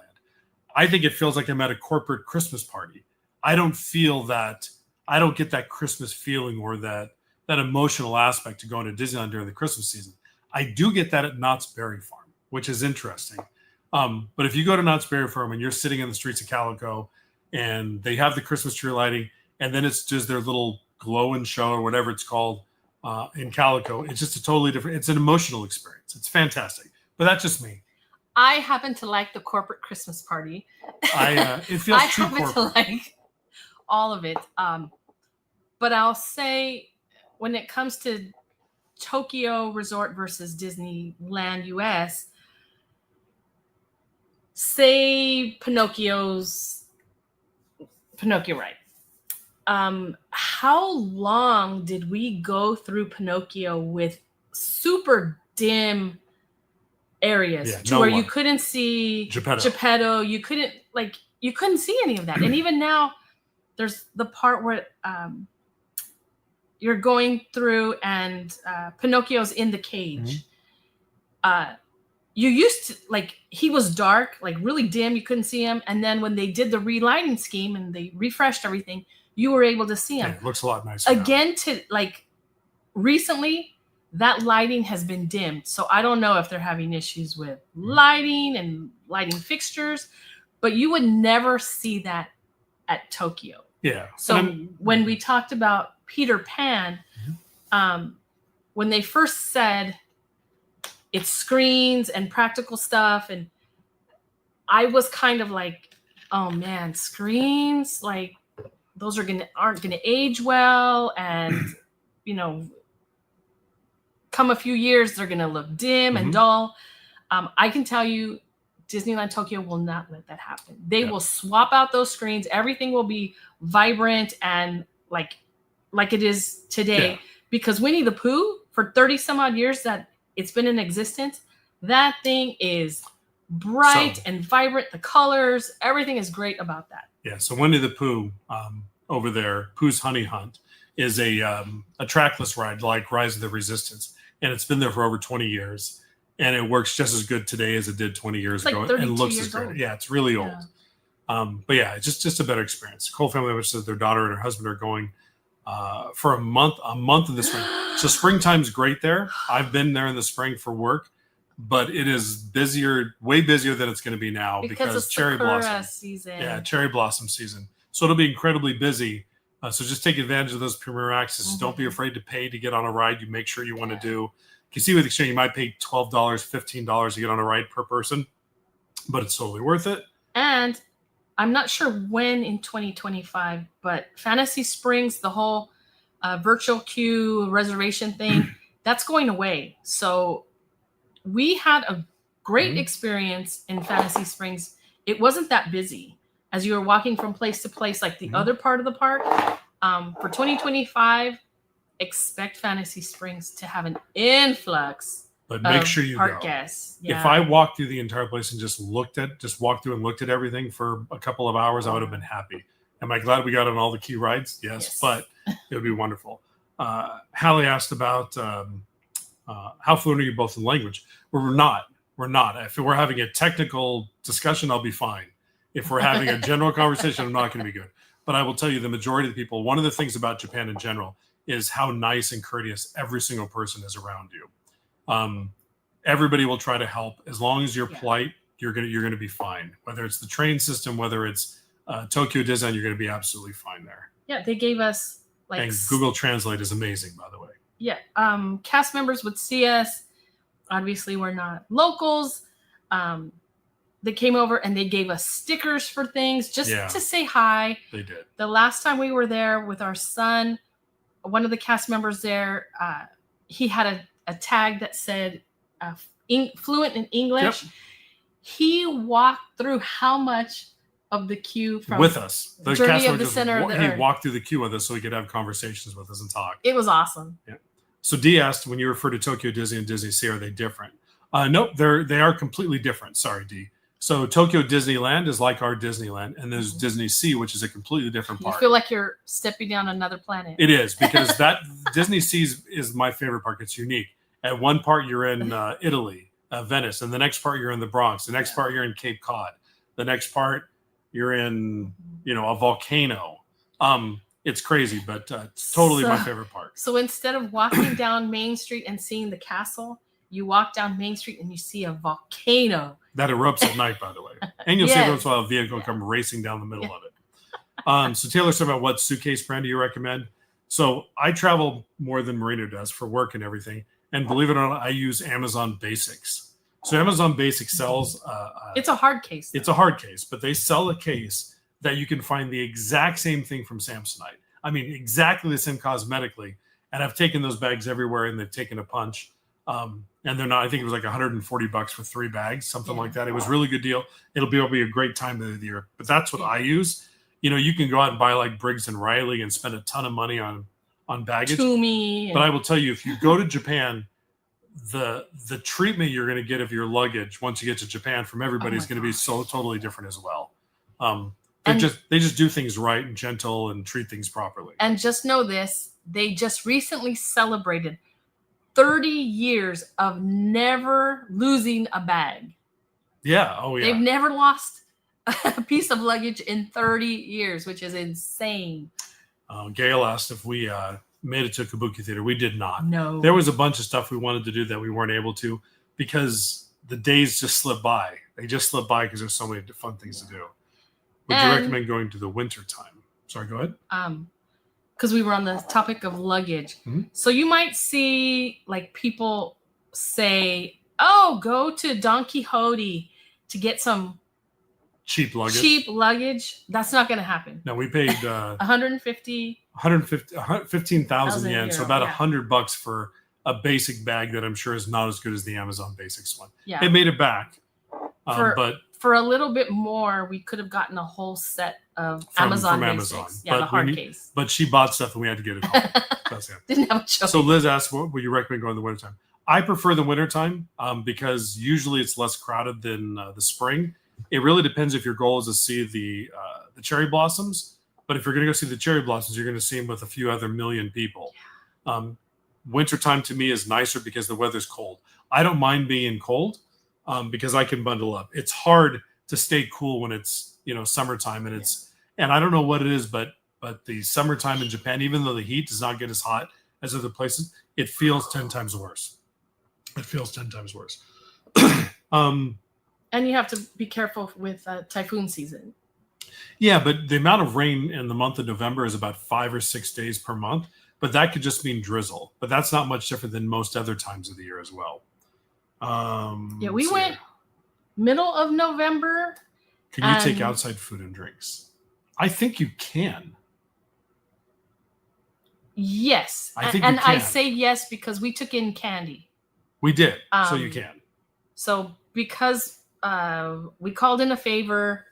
S1: I think it feels like I'm at a corporate Christmas party. I don't feel that. I don't get that Christmas feeling or that emotional aspect to going to Disneyland during the Christmas season. I do get that at Knott's Berry Farm, which is interesting. But if you go to Knott's Berry Farm and you're sitting in the streets of Calico and they have the Christmas tree lighting, and then it's just their little glow and show or whatever it's called in Calico, it's just a totally different, it's an emotional experience. It's fantastic. But that's just me.
S2: I happen to like the corporate Christmas party.
S1: It feels too corporate. I happen to
S2: like all of it. But I'll say when it comes to Tokyo Resort versus Disneyland US, say Pinocchio ride. How long did we go through Pinocchio with super dim areas to where you couldn't see Geppetto, you couldn't see any of that. And even now, there's the part where you're going through and Pinocchio's in the cage. You used to, he was dark, really dim, you couldn't see him. And then when they did the relighting scheme and they refreshed everything, you were able to see him.
S1: Yeah, it looks a lot nicer
S2: again now. Recently, that lighting has been dimmed. So I don't know if they're having issues with lighting and lighting fixtures, but you would never see that at Tokyo.
S1: Yeah.
S2: So when we talked about Peter Pan, when they first said it's screens and practical stuff, and I was kind of like, oh man, screens, those aren't gonna age well, and come a few years they're gonna look dim and dull. I can tell you, Disneyland Tokyo will not let that happen. They will swap out those screens. Everything will be vibrant and like it is today. Because Winnie the Pooh, for 30 some odd years that it's been in existence, that thing is bright and vibrant. The colors, everything is great about that.
S1: Yeah. So Winnie the Pooh over there, Pooh's Honey Hunt, is a trackless ride like Rise of the Resistance. And it's been there for over 20 years. And it works just as good today as it did 20 years ago. And looks as great. Yeah, it's really old. But yeah, it's just a better experience. Cole family, which says their daughter and her husband are going for a month of the spring. So springtime's great there. I've been there in the spring for work, but it is busier, way busier than it's going to be now because
S2: it's
S1: cherry blossom
S2: season.
S1: Yeah, cherry blossom season. So it'll be incredibly busy. So just take advantage of those premier access. Don't be afraid to pay to get on a ride. You make sure you want to do. You can see with Exchange, you might pay $12, $15 to get on a ride per person, but it's totally worth it.
S2: And I'm not sure when in 2025, but Fantasy Springs, the whole virtual queue reservation thing, that's going away. So we had a great experience in Fantasy Springs. It wasn't that busy as you were walking from place to place, like the other part of the park. For 2025, expect Fantasy Springs to have an influx.
S1: But make sure you
S2: park
S1: go.
S2: Guests.
S1: If I walked through the entire place and just walked through and looked at everything for a couple of hours, I would have been happy. Am I glad we got on all the key rides? Yes. But it would be wonderful. Hallie asked about how fluent are you both in language? We're not. If we're having a technical discussion, I'll be fine. If we're having a general conversation, I'm not going to be good. But I will tell you, the majority of the people, one of the things about Japan in general is how nice and courteous every single person is around you. Everybody will try to help. As long as you're polite, you're gonna be fine. Whether it's the train system, whether it's Tokyo Disneyland, you're gonna be absolutely fine there.
S2: Yeah, they gave us
S1: and Google Translate is amazing, by the way.
S2: Yeah, cast members would see us. Obviously, we're not locals. They came over and they gave us stickers for things just to say hi.
S1: They did.
S2: The last time we were there with our son, one of the cast members there, he had a tag that said fluent in English. Yep. He walked through how much of the queue from
S1: with us. The
S2: Journey of the Center of the Earth.
S1: He walked through the queue with us so he could have conversations with us and talk.
S2: It was awesome.
S1: Yeah. So Dee asked, when you refer to Tokyo Disney and Disney Sea, are they different? Nope, they are completely different. Sorry, Dee. So Tokyo Disneyland is like our Disneyland, and there's Disney Sea, which is a completely different park.
S2: You feel like you're stepping down another planet.
S1: It is, because that Disney Sea is my favorite park. It's unique. At one part, you're in Italy, Venice, and the next part, you're in the Bronx. The next part, you're in Cape Cod. The next part, you're in, a volcano. It's crazy, but it's totally my favorite park.
S2: So instead of walking down Main Street and seeing the castle, you walk down Main Street and you see a volcano. That
S1: erupts at night, by the way. And you'll see every once in a while a vehicle come racing down the middle of it. So Taylor said about what suitcase brand do you recommend? So I travel more than Marino does for work and everything. And believe it or not, I use Amazon Basics. So Amazon Basics sells...
S2: it's a hard case.
S1: It's a hard case, but they sell a case that you can find the exact same thing from Samsonite. I mean, exactly the same cosmetically. And I've taken those bags everywhere, and they've taken a punch. And they're not, I think it was like $140 for 3 bags, something like that. It was a really good deal. It'll be a great time of the year. But that's what I use. You know, you can go out and buy like Briggs and Riley and spend a ton of money on baggage. But I will tell you, if you go to Japan, the treatment you're going to get of your luggage once you get to Japan from everybody is going to be so totally different as well. They just do things right and gentle and treat things properly.
S2: And just know this, they just recently celebrated 30 years of never losing a bag.
S1: Yeah. Oh, yeah.
S2: They've never lost a piece of luggage in 30 years, which is insane.
S1: Gail asked if we made it to Kabuki Theater. We did not.
S2: No.
S1: There was a bunch of stuff we wanted to do that we weren't able to because the days just slipped by. They just slipped by because there's so many fun things to do. Would you recommend going to the winter time? Sorry, go ahead.
S2: Because we were on the topic of luggage.
S1: Mm-hmm.
S2: So you might see like people say, oh, go to Don Quixote to get some
S1: cheap luggage.
S2: That's not going to happen.
S1: No, we paid 15,000 yen, so about $100 for a basic bag that I'm sure is not as good as the Amazon Basics one. Yeah. It made it back. But
S2: for a little bit more, we could have gotten a whole set of Amazon Basics. Yeah, the hard case.
S1: But she bought stuff and we had to get it home. That's it.
S2: Didn't have a choice.
S1: So Liz asked, what would you recommend going in the wintertime? I prefer the wintertime because usually it's less crowded than the spring. It really depends if your goal is to see the cherry blossoms. But if you're going to go see the cherry blossoms, you're going to see them with a few other million people. Wintertime to me is nicer because the weather's cold. I don't mind being cold because I can bundle up. It's hard to stay cool when it's summertime and I don't know what it is, but the summertime in Japan, even though the heat does not get as hot as other places, it feels 10 times worse.
S2: And you have to be careful with typhoon season.
S1: Yeah, but the amount of rain in the month of November is about 5 or 6 days per month. But that could just mean drizzle. But that's not much different than most other times of the year as well.
S2: We went middle of November.
S1: Can you take outside food and drinks? I think you can.
S2: Yes.
S1: I think
S2: I say yes because we took in candy.
S1: We did. So you can.
S2: So because we called in a favor,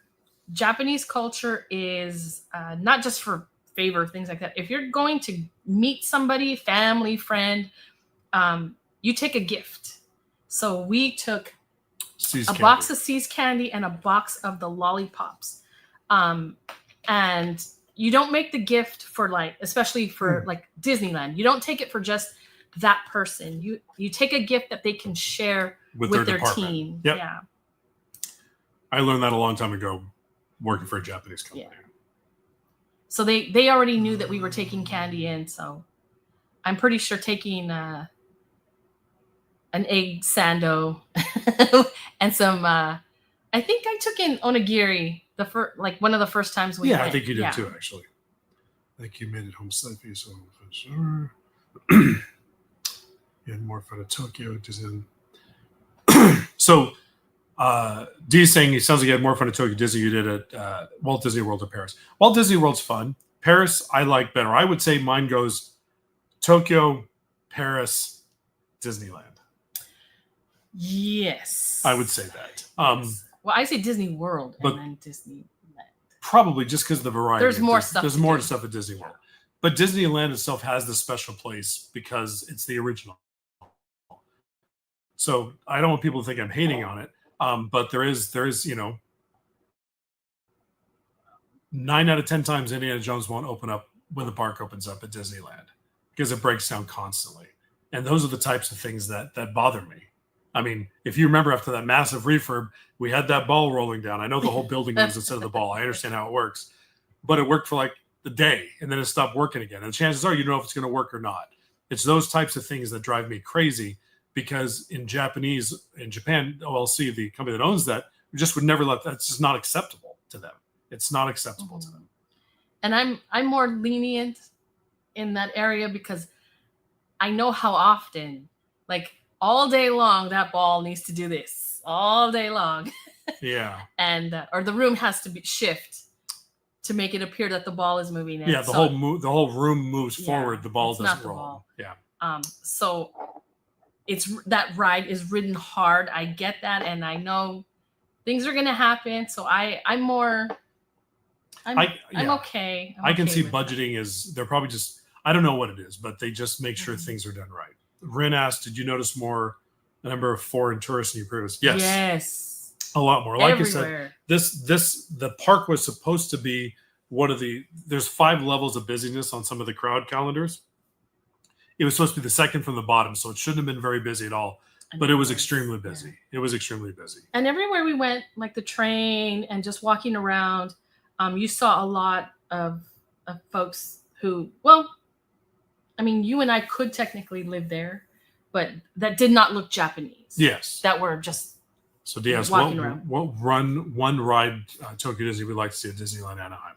S2: Japanese culture is not just for favor, things like that. If you're going to meet somebody, family, friend, you take a gift. So we took box of See's candy and a box of the lollipops. And you don't make the gift for especially for Disneyland. You don't take it for just that person. You take a gift that they can share with their team.
S1: Yep.
S2: Yeah.
S1: I learned that a long time ago working for a Japanese company.
S2: Yeah. So they already knew that we were taking candy in. So I'm pretty sure taking an egg sando and some I think I took in onigiri one of the first times we went.
S1: I think you did too, actually. I think you made it home safely, so sure. You had more fun at Tokyo. So Dee's saying he sounds like you had more fun at Tokyo Disney you did at Walt Disney World or Paris. Walt Disney World's fun. Paris I like better. I would say mine goes Tokyo, Paris, Disneyland.
S2: Yes.
S1: I would say that.
S2: Well, I say Disney World and then Disneyland.
S1: Probably just because of the variety.
S2: There's more stuff.
S1: There's more stuff at Disney World. But Disneyland itself has this special place because it's the original. So I don't want people to think I'm hating on it. But there is 9 out of 10 times Indiana Jones won't open up when the park opens up at Disneyland because it breaks down constantly. And those are the types of things that bother me. I mean, if you remember after that massive refurb, we had that ball rolling down. I know the whole building moves instead of the ball. I understand how it works. But it worked for the day, and then it stopped working again. And chances are you don't know if it's going to work or not. It's those types of things that drive me crazy because in Japan, OLC, the company that owns that, just would never let that. It's just not acceptable to them. It's not acceptable to them.
S2: And I'm more lenient in that area because I know how often, all day long, that ball needs to do this all day long.
S1: Yeah.
S2: And or the room has to shift to make it appear that the ball is moving.
S1: Yeah, the whole room moves forward. The ball doesn't roll.
S2: Ball.
S1: Yeah.
S2: So that ride is ridden hard. I get that, and I know things are going to happen. So I'm okay.
S1: I can see budgeting is they're probably just, I don't know what it is, but they just make sure things are done right. Rin asked, did you notice a number of foreign tourists in your previous?
S2: Yes.
S1: A lot more. Like
S2: Everywhere.
S1: I said, the park was supposed to be there's 5 levels of busyness on some of the crowd calendars. It was supposed to be the second from the bottom, so it shouldn't have been very busy at all. But it was extremely busy. Yeah. It was extremely busy.
S2: And everywhere we went, like the train and just walking around, you saw a lot of folks who, well, I mean, you and I could technically live there, but that did not look Japanese.
S1: Yes.
S2: That were just
S1: so DS, what one ride Tokyo Disney we'd like to see at Disneyland Anaheim?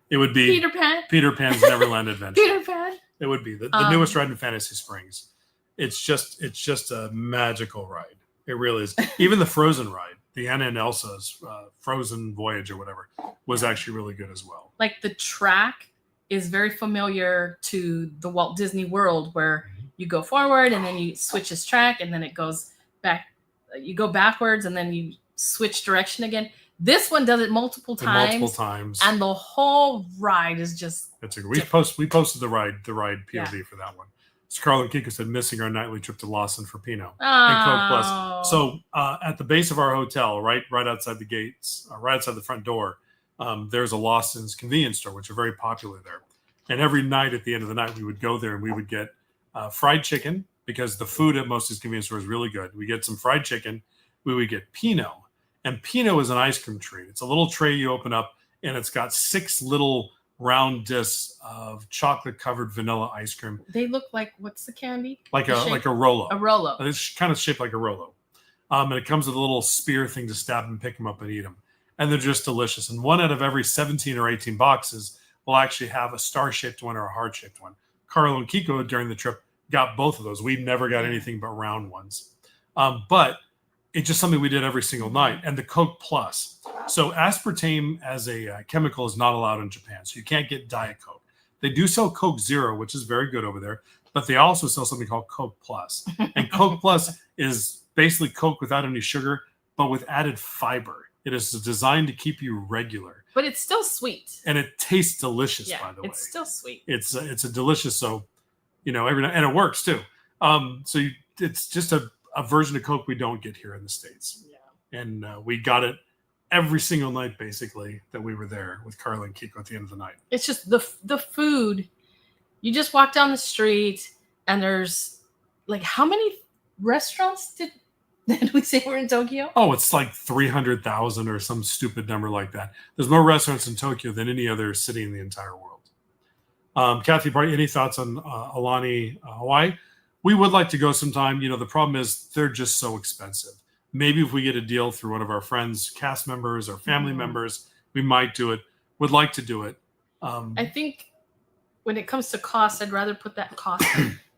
S1: It would be
S2: Peter Pan.
S1: Peter Pan's Neverland Adventure.
S2: Peter Pan.
S1: It would be the newest ride in Fantasy Springs. It's just a magical ride. It really is. Even the Frozen ride, the Anna and Elsa's Frozen Voyage or whatever, was actually really good as well.
S2: Like the track is very familiar to the Walt Disney World, where you go forward and then you switch this track and then it goes back. You go backwards and then you switch direction again. This one does it multiple times. And the whole ride is just.
S1: That's a good. We posted the ride POV for that one. So Carl and Kiko said missing our nightly trip to Lawson for Pinot and Coke Plus. So at the base of our hotel, right outside the gates, right outside the front door, there's a Lawson's convenience store, which are very popular there. And every night at the end of the night, we would go there and we would get fried chicken, because the food at most of these convenience stores is really good. We get some fried chicken. We would get Pinot. And Pinot is an ice cream treat. It's a little tray you open up, and it's got 6 little round discs of chocolate-covered vanilla ice cream.
S2: They look like, what's the candy?
S1: Like a Rolo.
S2: A Rolo.
S1: It's kind of shaped like a Rolo. And it comes with a little spear thing to stab and pick them up and eat them. And they're just delicious. And 1 out of every 17 or 18 boxes will actually have a star-shaped one or a heart-shaped one. Carlo and Kiko, during the trip, got both of those. We never got anything but round ones. But it's just something we did every single night. And the Coke Plus. So aspartame as a chemical is not allowed in Japan. So you can't get Diet Coke. They do sell Coke Zero, which is very good over there. But they also sell something called Coke Plus. And Coke Plus is basically Coke without any sugar, but with added fiber. It is designed to keep you regular.
S2: But it's still sweet.
S1: And it tastes delicious, by the way.
S2: It's still sweet.
S1: It's a delicious, so, every night. And it works, too. It's just a version of Coke we don't get here in the States. Yeah. And we got it every single night, basically, that we were there with Carla and Kiko at the end of the night.
S2: It's just the food. You just walk down the street, and there's, like, how many restaurants did we say we're in Tokyo?
S1: Oh, it's like 300,000 or some stupid number like that. There's more restaurants in Tokyo than any other city in the entire world. Kathy, any thoughts on Aulani, Hawaii? We would like to go sometime. The problem is they're just so expensive. Maybe if we get a deal through one of our friends, cast members or family members, we might do it. Would like to do it.
S2: I think when it comes to cost, I'd rather put that cost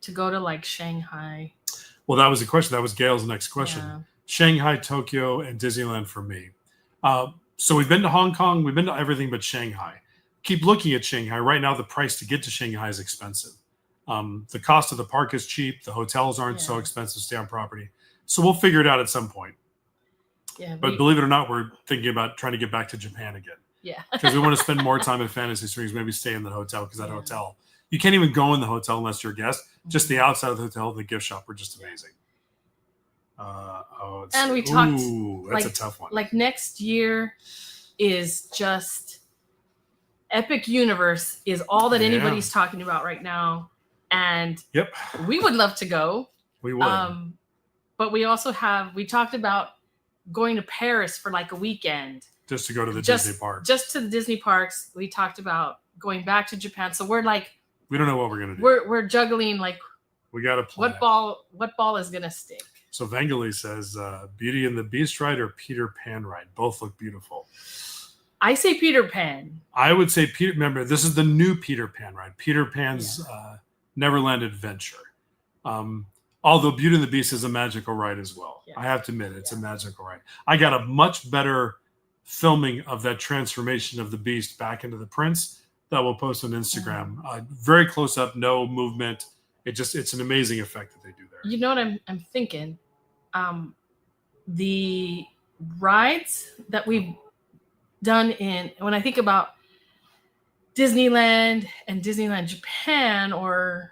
S2: to go to like Shanghai.
S1: Well, that was the question. That was Gail's next question. Yeah. Shanghai, Tokyo, and Disneyland for me. So we've been to Hong Kong. We've been to everything but Shanghai. Keep looking at Shanghai. Right now, the price to get to Shanghai is expensive. The cost of the park is cheap. The hotels aren't so expensive to stay on property. So we'll figure it out at some point. Yeah, but believe it or not, we're thinking about trying to get back to Japan again.
S2: Yeah.
S1: Because we want to spend more time in Fantasy Springs, maybe stay in the hotel, because that hotel, you can't even go in the hotel unless you're a guest. Just the outside of the hotel, the gift shop were just amazing.
S2: And we talked.
S1: That's a tough one.
S2: Like next year is just Epic Universe is all that anybody's talking about right now. And we would love to go.
S1: We would.
S2: But we also we talked about going to Paris for like a weekend.
S1: Just to go to the Disney parks.
S2: Just to the Disney parks. We talked about going back to Japan. So we're like,
S1: we don't know what we're going to do.
S2: We're juggling like,
S1: we got to plan.
S2: What ball is going to stick?
S1: So Vangali says, Beauty and the Beast ride or Peter Pan ride? Both look beautiful.
S2: I say Peter Pan.
S1: I would say Peter. Remember, this is the new Peter Pan ride. Peter Pan's Neverland Adventure. Although Beauty and the Beast is a magical ride as well. Yeah. I have to admit, it's a magical ride. I got a much better filming of that transformation of the beast back into the prince that we'll post on Instagram. Very close up, no movement. It's an amazing effect that they do there.
S2: You know what I'm thinking? The rides that we've done when I think about Disneyland and Disneyland Japan, or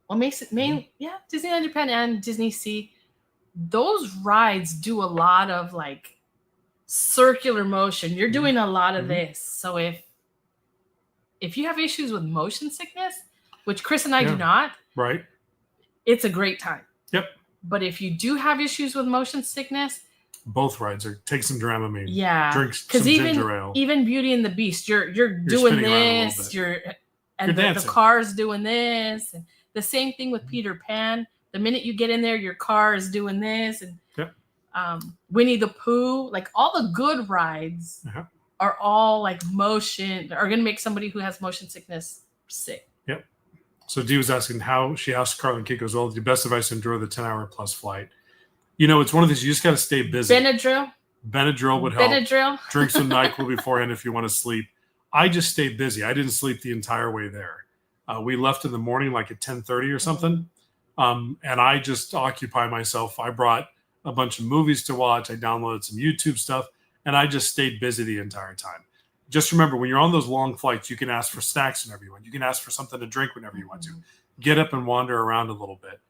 S2: Disneyland Japan and Disney Sea, those rides do a lot of like circular motion. You're doing a lot of this. So if you have issues with motion sickness, which Chris and I do not,
S1: right,
S2: it's a great time.
S1: Yep.
S2: But if you do have issues with motion sickness,
S1: both rides take some Dramamine.
S2: Yeah,
S1: drink some ginger ale.
S2: Even Beauty and the Beast, you're doing this. The car's doing this, and the same thing with Peter Pan. The minute you get in there, your car is doing this, and Winnie the Pooh, like all the good rides are all like motion, are going to make somebody who has motion sickness sick.
S1: Yep. So Dee was asking she asked Carl and Kiko as well, the best advice to enjoy the 10-hour plus flight. You know, it's one of these, you just got to stay busy. Benadryl would help. Drink some NyQuil beforehand if you want to sleep. I just stayed busy. I didn't sleep the entire way there. We left in the morning, like at 10:30 or something. And I just occupy myself. I brought a bunch of movies to watch. I downloaded some YouTube stuff, and I just stayed busy the entire time. Just remember, when you're on those long flights, you can ask for snacks whenever you want. You can ask for something to drink whenever you want to. Get up and wander around a little bit.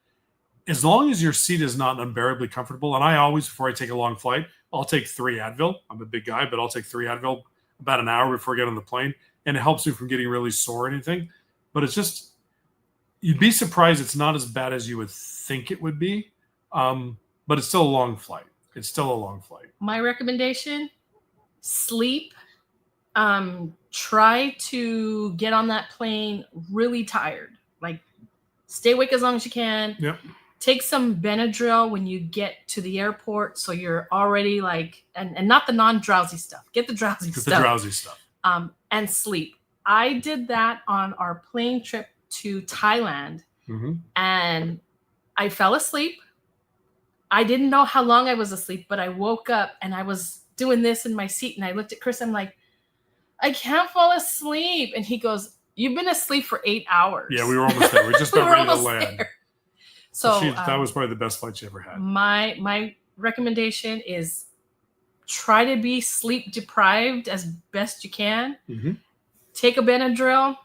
S1: As long as your seat is not unbearably comfortable, and I always, before I take a long flight, I'll take 3 Advil. I'm a big guy, but I'll take 3 Advil about an hour before I get on the plane, and it helps me from getting really sore or anything. But it's just, you'd be surprised it's not as bad as you would think it would be, but it's still a long flight. My
S2: recommendation, sleep. Try to get on that plane really tired. Like, stay awake as long as you can.
S1: Yep.
S2: Take some Benadryl when you get to the airport, so you're already like, and not the non-drowsy stuff. Get the drowsy stuff.
S1: The drowsy stuff.
S2: And sleep. I did that on our plane trip to Thailand, and I fell asleep. I didn't know how long I was asleep, but I woke up and I was doing this in my seat, and I looked at Chris. I'm like, I can't fall asleep. And he goes, you've been asleep for 8 hours.
S1: Yeah, we were almost there. We're just about ready to land.
S2: There. So
S1: that was probably the best flight she ever had.
S2: My recommendation is try to be sleep deprived as best you can. Take a Benadryl,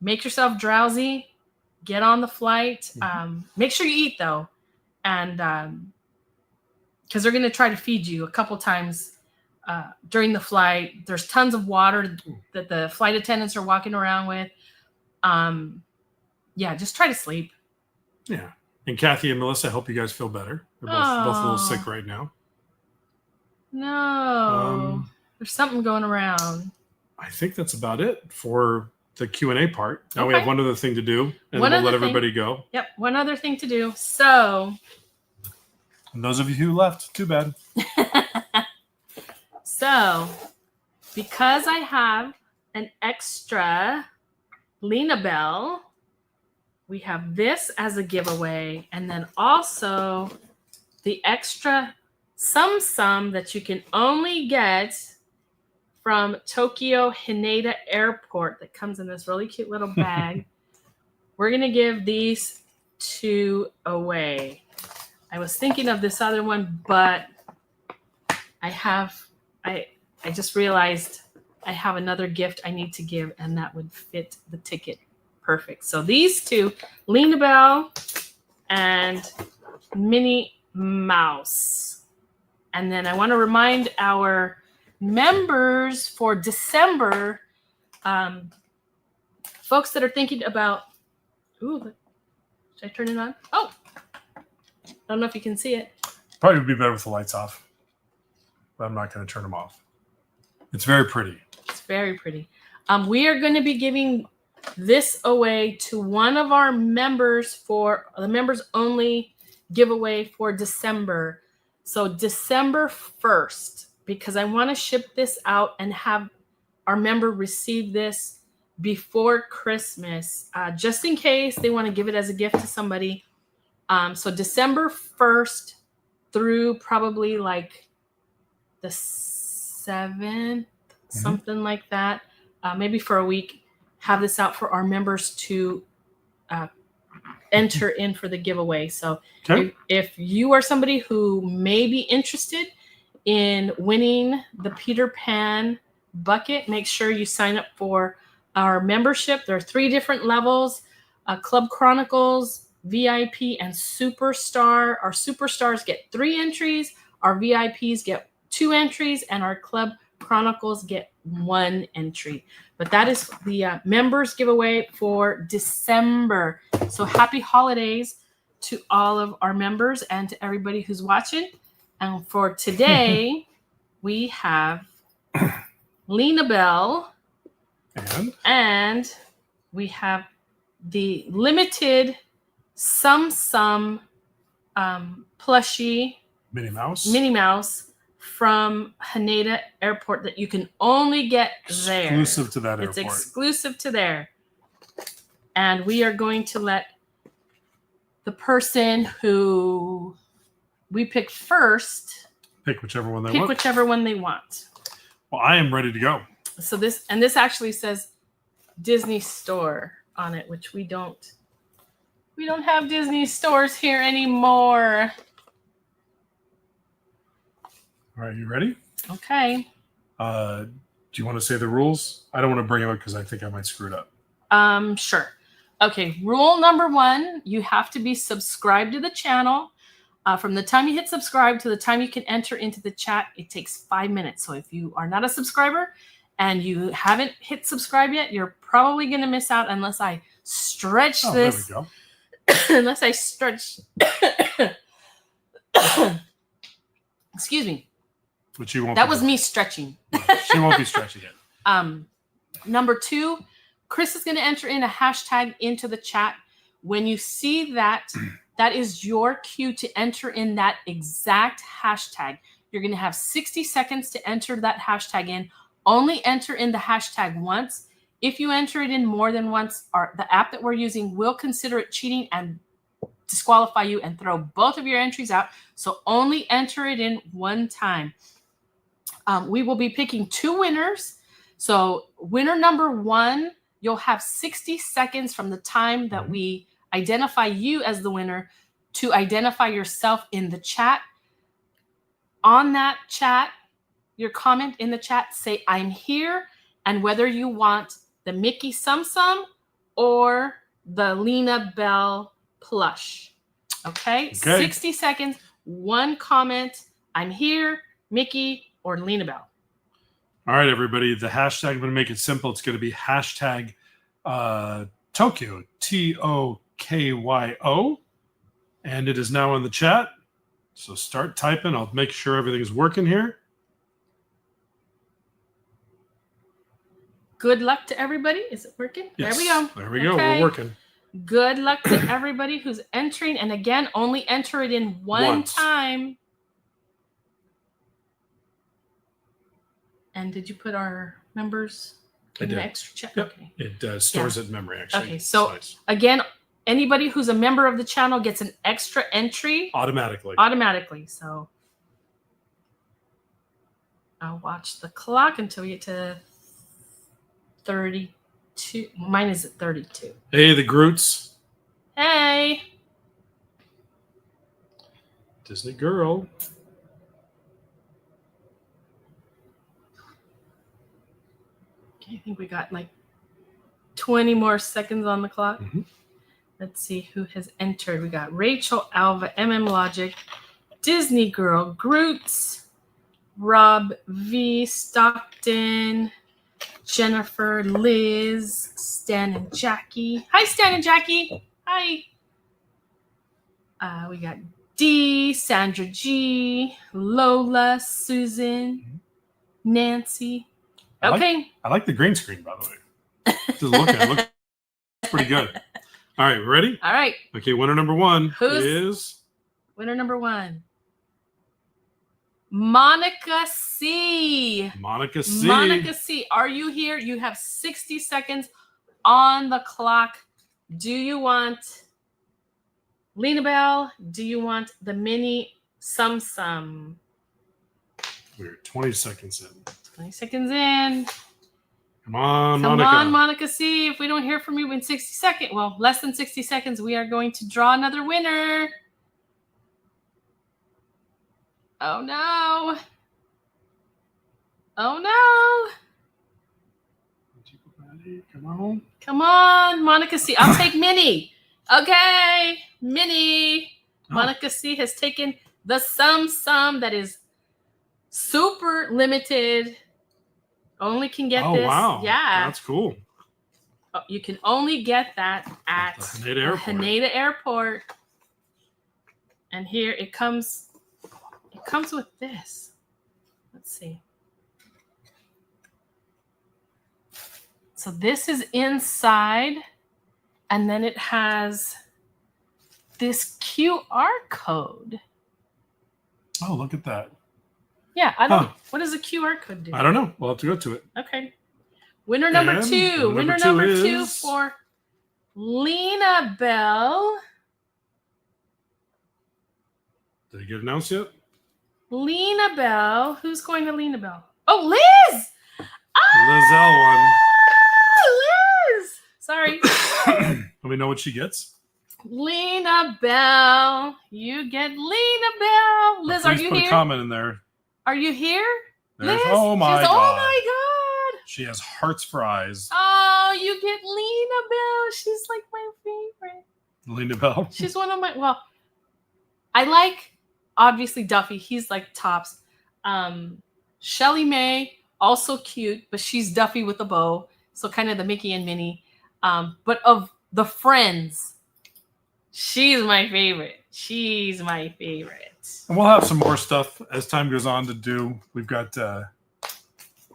S2: make yourself drowsy, get on the flight. Make sure you eat though. And because they're going to try to feed you a couple times during the flight. There's tons of water that the flight attendants are walking around with. Just try to sleep.
S1: Yeah. And Kathy and Melissa, I hope you guys feel better. They're both a little sick right now.
S2: No. There's something going around.
S1: I think that's about it for the Q&A part. Now we have one other thing to do, and then we'll let everybody go.
S2: Yep, one other thing to do. So,
S1: and those of you who left, too bad.
S2: So, because I have an extra Lena Bell, we have this as a giveaway, and then also the extra sum that you can only get from Tokyo Haneda Airport that comes in this really cute little bag. We're going to give these 2 away. I was thinking of this other one, but I just realized I have another gift I need to give, and that would fit the ticket perfect. So these 2, Lena Bell and Minnie Mouse. And then I want to remind our members for December, folks that are thinking about, should I turn it on? Oh, I don't know if you can see it.
S1: Probably would be better with the lights off, but I'm not going to turn them off. It's very pretty.
S2: It's very pretty. We are going to be giving this away to one of our members for the members only giveaway for December. So December 1st, because I want to ship this out and have our member receive this before Christmas, just in case they want to give it as a gift to somebody. So December 1st through probably like the 7th, something like that. Maybe for a week, have this out for our members to enter in for the giveaway. So if you are somebody who may be interested in winning the Peter Pan bucket, make sure you sign up for our membership. There are 3 different levels: Club Chronicles, VIP, and Superstar. Our Superstars get 3 entries, our VIPs get 2 entries, and our Club Chronicles get 1 entry. But that is the members giveaway for December. So happy holidays to all of our members and to everybody who's watching. And for today, we have Lena Bell and we have the limited Sum plushie
S1: Minnie
S2: Mouse from Haneda Airport that you can only get there.
S1: Exclusive to that airport.
S2: It's exclusive to there. And we are going to let the person who we pick first
S1: pick whichever one they want. Well, I am ready to go.
S2: So this actually says Disney Store on it, which we don't have Disney stores here anymore.
S1: All right, you ready?
S2: Okay.
S1: Do you want to say the rules? I don't want to bring it up because I think I might screw it up.
S2: Sure. Okay, rule number 1, you have to be subscribed to the channel. From the time you hit subscribe to the time you can enter into the chat, it takes 5 minutes. So if you are not a subscriber and you haven't hit subscribe yet, you're probably going to miss out unless I stretch this.
S1: There we go.
S2: Unless I stretch. Excuse me.
S1: Which you won't.
S2: That was me stretching.
S1: She won't be stretching it.
S2: Number 2, Chris is going to enter in a hashtag into the chat. When you see that, that is your cue to enter in that exact hashtag. You're going to have 60 seconds to enter that hashtag in. Only enter in the hashtag once. If you enter it in more than once, the app that we're using will consider it cheating and disqualify you and throw both of your entries out. So only enter it in one time. We will be picking 2 winners. So winner number 1, you'll have 60 seconds from the time that we identify you as the winner to identify yourself in the chat. On that chat, your comment in the chat, say I'm here, and whether you want the Mickey Sum or the Lena Bell plush. Okay? 60 seconds, 1 comment, I'm here, Mickey or Lena Bell.
S1: All right, everybody. The hashtag, I'm going to make it simple. It's going to be hashtag Tokyo, TOKYO. And it is now in the chat. So start typing. I'll make sure everything is working here.
S2: Good luck to everybody. Is it working?
S1: Yes.
S2: There we go.
S1: There we go. We're working.
S2: Good luck to everybody who's entering. And again, only enter it in one time. And did you put our members in the extra chat?
S1: Yep.
S2: Okay.
S1: It stores it in memory, actually.
S2: Okay. So again, anybody who's a member of the channel gets an extra entry. Automatically. So I'll watch the clock until we get to 32. Mine is at 32.
S1: Hey, the Groots.
S2: Hey.
S1: Disney girl.
S2: I think we got like 20 more seconds on the clock.
S1: Mm-hmm.
S2: Let's see who has entered. We got Rachel, Alva, Logic, Disney Girl, Groots, Rob V, Stockton, Jennifer, Liz, Stan and Jackie. Hi, Stan and Jackie. Hi. We got D, Sandra G, Lola, Susan, Nancy. Okay.
S1: I like the green screen, by the way. Just looking, it looks pretty good. All right, ready?
S2: All right.
S1: Okay, winner number 1 is...
S2: Winner number 1. Monica C.
S1: Monica C.
S2: Monica C. Are you here? You have 60 seconds on the clock. Do you want Lena Bell? Do you want the Minnie Sum?
S4: We're 20 seconds in.
S2: 20 seconds in.
S4: Come on,
S2: Come
S4: Monica.
S2: on, Monica. See if we don't hear from you in 60 seconds. Well, less than 60 seconds, we are going to draw another winner. Oh, no. Oh, no.
S4: Come on.
S2: Come on, Monica C. I'll take Minnie. Okay, Minnie.
S1: Oh.
S2: Monica C has taken the sum that is super limited. Only can get this.
S4: Wow.
S2: Yeah.
S4: That's cool.
S2: You can only get that at
S4: the Haneda
S2: the
S4: Airport.
S2: Haneda Airport. And here it comes. It comes with this. Let's see. So this is inside, and then it has this QR code.
S1: Oh, look at that.
S2: Yeah, I don't.
S1: Huh.
S2: What does a QR code do?
S1: I don't know. We'll have to go to it.
S2: Okay. Winner number
S1: And
S2: two.
S1: winner
S2: Winner
S1: number
S2: number
S1: two
S2: two
S1: is-
S2: for Lena Bell.
S4: Did it get announced yet?
S2: Lena Bell. Who's going to Lena Bell? Oh, Liz!
S4: Lizelle
S2: Liz! Sorry.
S1: Do we know what she gets?
S2: Lena Bell. You get Lena Bell. Liz, are
S1: Please
S2: you
S1: put
S2: here?
S1: a comment in there.
S2: Are you here?
S1: There's,
S2: Liz?
S1: oh my
S2: She says,
S1: god.
S2: Oh my god.
S1: She has hearts for eyes.
S2: Oh, you get Lena Bell. She's like my favorite.
S1: Lena Bell.
S2: She's one of my, well, I like, obviously, Duffy. He's like tops. Shelly Mae, also cute, but she's Duffy with a bow. So kind of the Mickey and Minnie. But of the friends, she's my favorite. She's my favorite.
S1: And we'll have some more stuff as time goes on to do. We've got,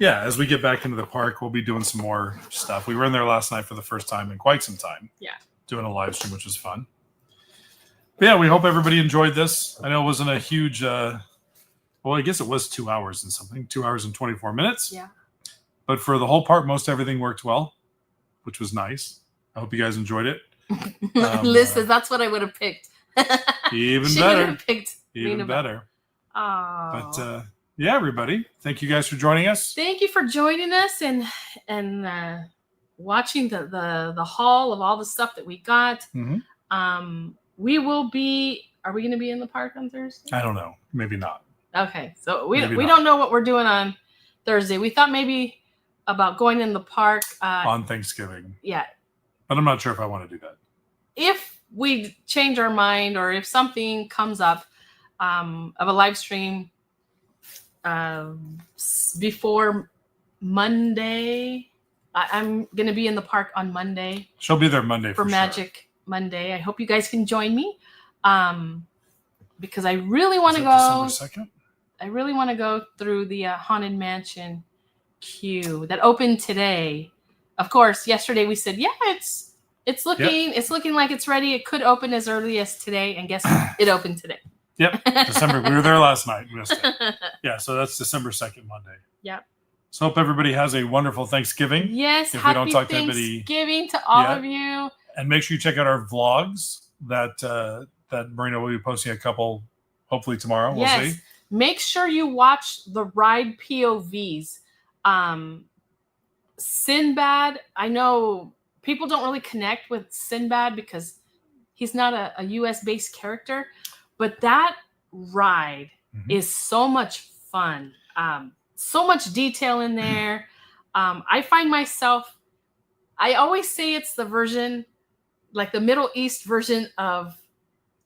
S1: as we get back into the park, we'll be doing some more stuff. We were in there last night for the first time in quite some time.
S2: Yeah.
S1: Doing a live stream, which was fun. But yeah, we hope everybody enjoyed this. I know it wasn't a huge, well, I guess it was 2 hours and something, 2 hours and 24 minutes.
S2: Yeah.
S1: But for the whole part, most everything worked well, which was nice. I hope you guys enjoyed it.
S2: Liz says that's what I would have picked.
S1: Even
S2: she
S1: better.
S2: would have picked
S1: Even
S2: Lena Bell.
S1: better.
S2: Oh.
S1: But yeah, everybody, thank you guys for joining us.
S2: Thank you for joining us and watching the haul of all the stuff that we got.
S1: Mm-hmm.
S2: We will be. Are we going to be in the park on Thursday?
S1: I don't know. Maybe not.
S2: Okay, so we
S1: Maybe not.
S2: don't know what we're doing on Thursday. We thought maybe about going in the park.
S1: On Thanksgiving.
S2: Yeah.
S1: But I'm not sure if I want to do that.
S2: If we change our mind or if something comes up of a live stream before Monday, I'm going to be in the park on Monday.
S1: She'll be there Monday
S2: for
S1: for
S2: Magic Monday. I hope you guys can join me because I really want to
S1: sure.
S2: go.
S1: December 2nd?
S2: I really want to go through the Haunted Mansion queue that opened today. Of course, yesterday we said, it's looking like it's ready. It could open as early as today, and guess what? It opened today.
S1: Yep, December. We were there last night. Yeah, so that's December 2nd, Monday.
S2: Yep.
S1: So hope everybody has a wonderful Thanksgiving.
S2: Yes,
S1: If we don't
S2: happy
S1: talk to anybody
S2: Thanksgiving to all
S1: yet.
S2: of you.
S1: And make sure you check out our vlogs that Marina will be posting a couple, hopefully tomorrow. We'll see.
S2: Make sure you watch the ride POVs. Sinbad, I know people don't really connect with Sinbad because he's not a US based character, but that ride is so much fun. So much detail in there. I find myself, I always say it's the version, like the Middle East version of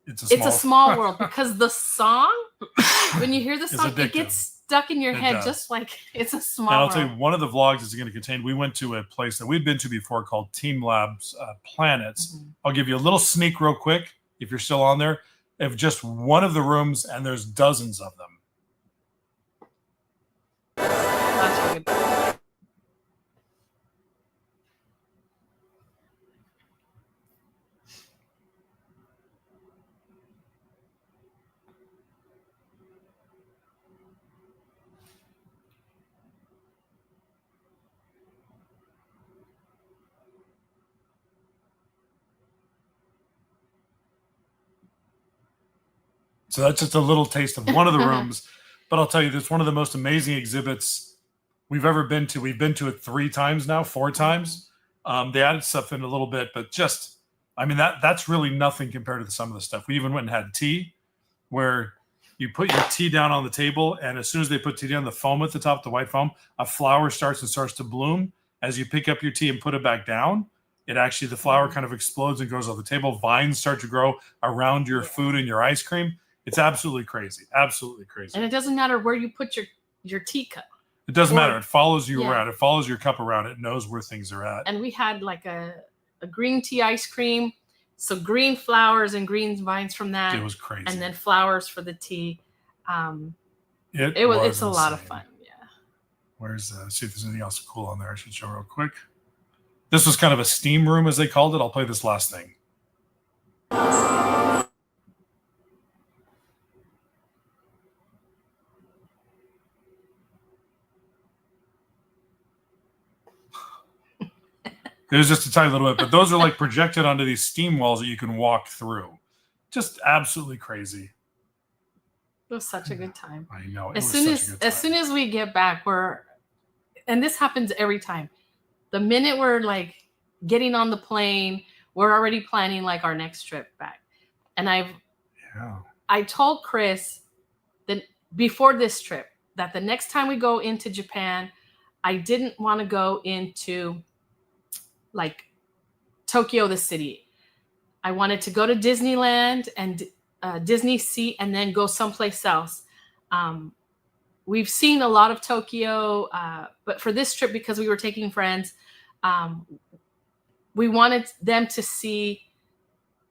S2: It's a Small World, because the song, when you hear the song, it gets stuck in your head just like It's a Small
S1: And I'll
S2: World.
S1: tell you, one of the vlogs is going to contain, we went to a place that we'd been to before called Team Labs Planets. I'll give you a little sneak real quick, if you're still on there, of just one of the rooms, and there's dozens of them.
S2: That's really good.
S1: So that's just a little taste of one of the rooms. But I'll tell you, this one of the most amazing exhibits we've ever been to. We've been to it 4 times. They added stuff in a little bit, but just, I mean, that's really nothing compared to some of the stuff. We even went and had tea, where you put your tea down on the table, and as soon as they put tea down, the foam at the top, the white foam, a flower starts to bloom. As you pick up your tea and put it back down, the flower kind of explodes and goes on the table. Vines start to grow around your food and your ice cream. It's absolutely crazy. Absolutely crazy.
S2: And it doesn't matter where you put your teacup.
S1: It doesn't matter. It follows you around. It follows your cup around. It knows where things are at.
S2: And we had like a green tea ice cream. So green flowers and green vines from that.
S1: It was crazy.
S2: And then flowers for the tea.
S1: It's
S2: a lot of fun. Yeah.
S1: Where's see if there's anything else cool on there I should show real quick. This was kind of a steam room, as they called it. I'll play this last thing. It was just a tiny little bit, but those are like projected onto these steam walls that you can walk through. Just absolutely crazy.
S2: It was such a good time.
S1: I know.
S2: As soon as we get back, and this happens every time. The minute we're like getting on the plane, we're already planning like our next trip back. And I told Chris that before this trip that the next time we go into Japan, I didn't want to go into like Tokyo, the city. I wanted to go to Disneyland and Disney Sea and then go someplace else. We've seen a lot of Tokyo, but for this trip, because we were taking friends, we wanted them to see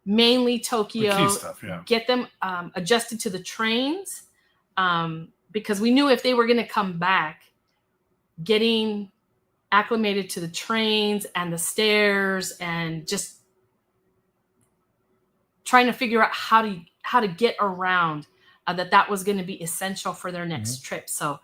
S2: mainly Tokyo,
S1: the key stuff,
S2: get them adjusted to the trains, because we knew if they were going to come back, getting acclimated to the trains and the stairs and just trying to figure out how to get around, that was going to be essential for their next trip. So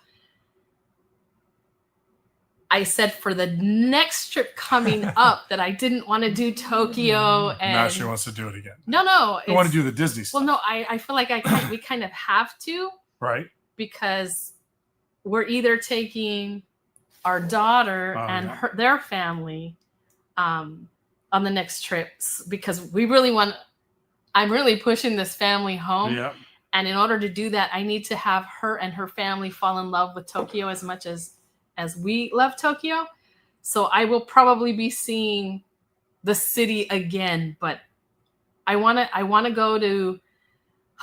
S2: I said for the next trip coming up that I didn't want to do Tokyo. And
S1: now she wants to do it again.
S2: No.
S1: I want to do the Disney stuff.
S2: Well, no, I feel like we kind of have to.
S1: Right.
S2: Because we're either taking our daughter and their family on the next trips, because I'm really pushing this family home.
S1: Yeah.
S2: And in order to do that, I need to have her and her family fall in love with Tokyo as much as we love Tokyo. So I will probably be seeing the city again, but I want to go to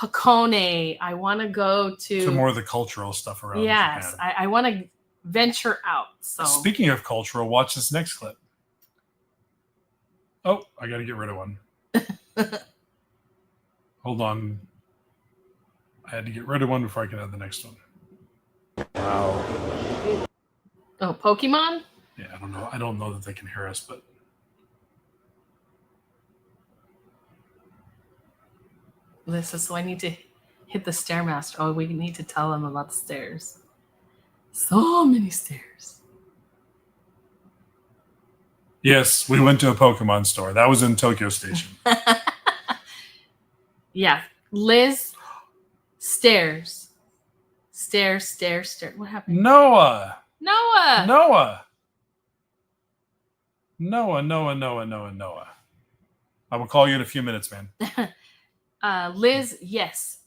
S2: Hakone. I want to go to
S1: more of the cultural stuff around.
S2: Yes,
S1: Japan.
S2: I want to venture out. So
S1: speaking of cultural, watch this next clip. Oh, I got to get rid of one. Hold on. I had to get rid of one before I could add the next one. Wow.
S2: Oh, Pokemon?
S1: Yeah, I don't know. I don't know that they can hear us, but
S2: so I need to hit the Stairmaster. Oh, we need to tell them about the stairs. So many stairs.
S1: Yes, we went to a Pokemon store. That was in Tokyo Station.
S2: Yeah. Liz, stairs. Stairs. What happened?
S1: Noah.
S2: Noah.
S1: I will call you in a few minutes, man.
S2: Liz, yes.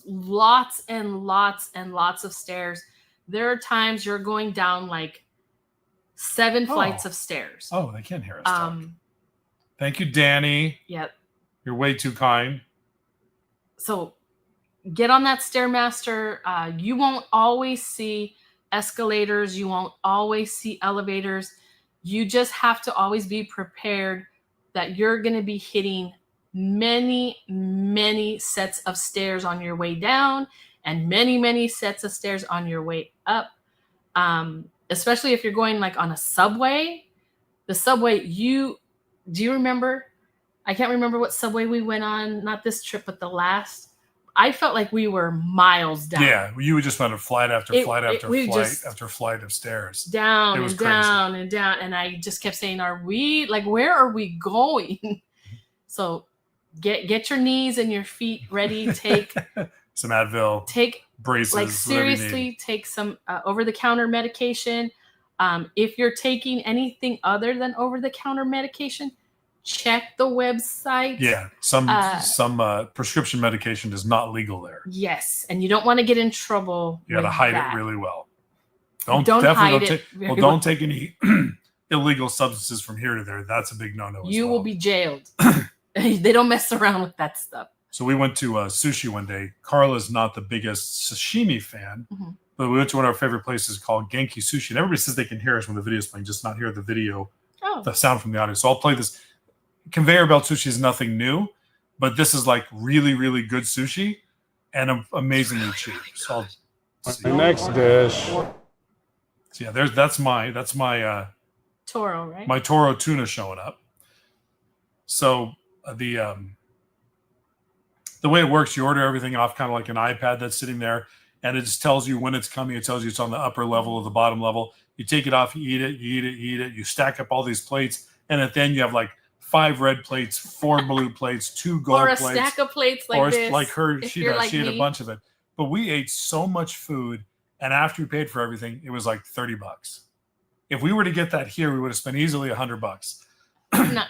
S2: Lots and lots and lots of stairs. There are times you're going down like 7 flights of stairs.
S1: Oh, they can't hear us talk. Thank you, Danny.
S2: Yep.
S1: You're way too kind.
S2: So get on that Stairmaster. You won't always see escalators. You won't always see elevators. You just have to always be prepared that you're going to be hitting many, many sets of stairs on your way down and many, many sets of stairs on your way up. Especially if you're going like on a subway. The subway, do you remember? I can't remember what subway we went on, not this trip, but the last. I felt like we were miles down.
S1: Yeah, you would just went flight after flight after flight of stairs.
S2: Down and down and down. And I just kept saying, where are we going? So get your knees and your feet ready. Take
S1: some Advil,
S2: take
S1: braces,
S2: like
S1: whatever you need.
S2: seriously, take some over-the-counter medication. If you're taking anything other than over-the-counter medication, check the website.
S1: Yeah, some prescription medication is not legal there.
S2: Yes, and you don't want to get in trouble.
S1: You got to hide it really well. Don't take any illegal substances from here to there. That's a big no-no.
S2: You will be jailed. They don't mess around with that stuff.
S1: So we went to sushi one day. Carla's not the biggest sashimi fan, but we went to one of our favorite places called Genki Sushi. And everybody says they can hear us when the video's playing, just not hear the video, the sound from the audio. So I'll play this. Conveyor belt sushi is nothing new, but this is like really, really good sushi and amazingly cheap. So
S4: the next dish.
S1: So yeah, that's my
S2: Toro, right?
S1: My Toro tuna showing up. So the way it works, you order everything off kind of like an iPad that's sitting there, and it just tells you when it's coming. It tells you it's on the upper level or the bottom level. You take it off, you eat it. You stack up all these plates, and at the end you have like 5 red plates, 4 blue plates, 2 gold plates.
S2: Or a stack of plates like this.
S1: Like her, she
S2: like
S1: ate a bunch of it. But we ate so much food, and after we paid for everything, it was like $30. If we were to get that here, we would have spent easily $100.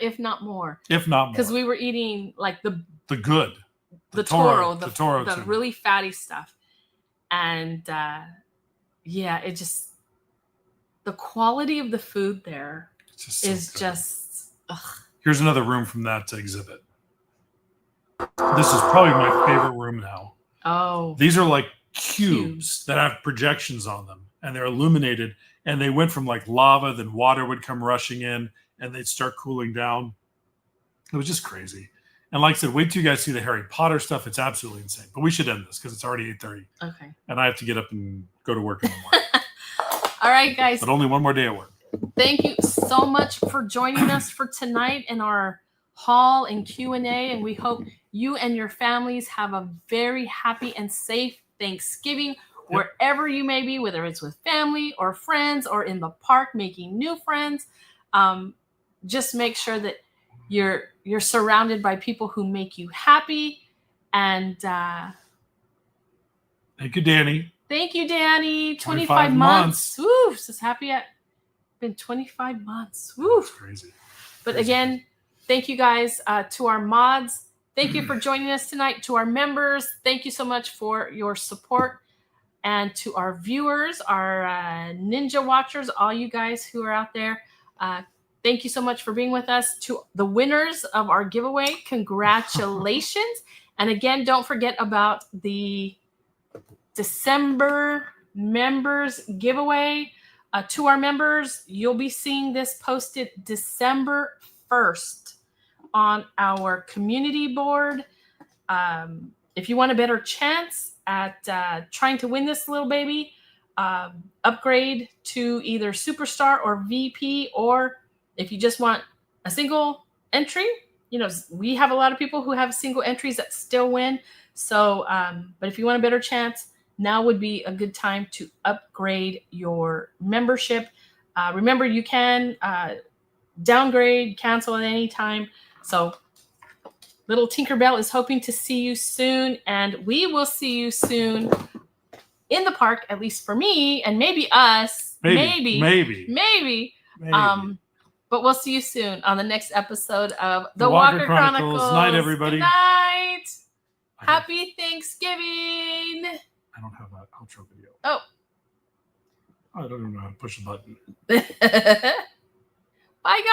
S2: If not more.
S1: Because
S2: we were eating like the
S1: good.
S2: The Toro,
S1: the
S2: really fatty stuff. And it just, the quality of the food there is just,
S1: Here's another room from that exhibit. This is probably my favorite room now.
S2: Oh.
S1: These are like cubes that have projections on them, and they're illuminated, and they went from like lava, then water would come rushing in, and they'd start cooling down. It was just crazy. And like I said, wait till you guys see the Harry Potter stuff. It's absolutely insane. But we should end this because it's already 8:30.
S2: Okay.
S1: And I have to get up and go to work in the morning.
S2: All right, guys.
S1: But only one more day at work.
S2: Thank you so much for joining us for tonight in our haul and Q&A. And we hope you and your families have a very happy and safe Thanksgiving wherever you may be, whether it's with family or friends or in the park making new friends. Just make sure that you're surrounded by people who make you happy. And
S1: thank you, Danny.
S2: Thank you, Danny. 25 months. Woo! So happy it's been 25 months. Woo!
S1: That's crazy.
S2: But again, thank you guys to our mods. Thank you for joining us tonight. To our members, thank you so much for your support. And to our viewers, our Ninja Watchers, all you guys who are out there, thank you so much for being with us. To the winners of our giveaway, congratulations. And again, don't forget about the December members giveaway. To our members, you'll be seeing this posted December 1st on our community board. If you want a better chance at trying to win this little baby, upgrade to either Superstar or VP, or if you just want a single entry, we have a lot of people who have single entries that still win. So, but if you want a better chance, now would be a good time to upgrade your membership. Remember, you can downgrade, cancel at any time. So little Tinkerbell is hoping to see you soon, and we will see you soon in the park, at least for me, and maybe us. Maybe. But we'll see you soon on the next episode of The Walker Chronicles.
S1: Night, everybody.
S2: Good night. Happy Thanksgiving.
S1: I don't have that outro video.
S2: Oh.
S1: I don't even know how to push a button.
S2: Bye, guys.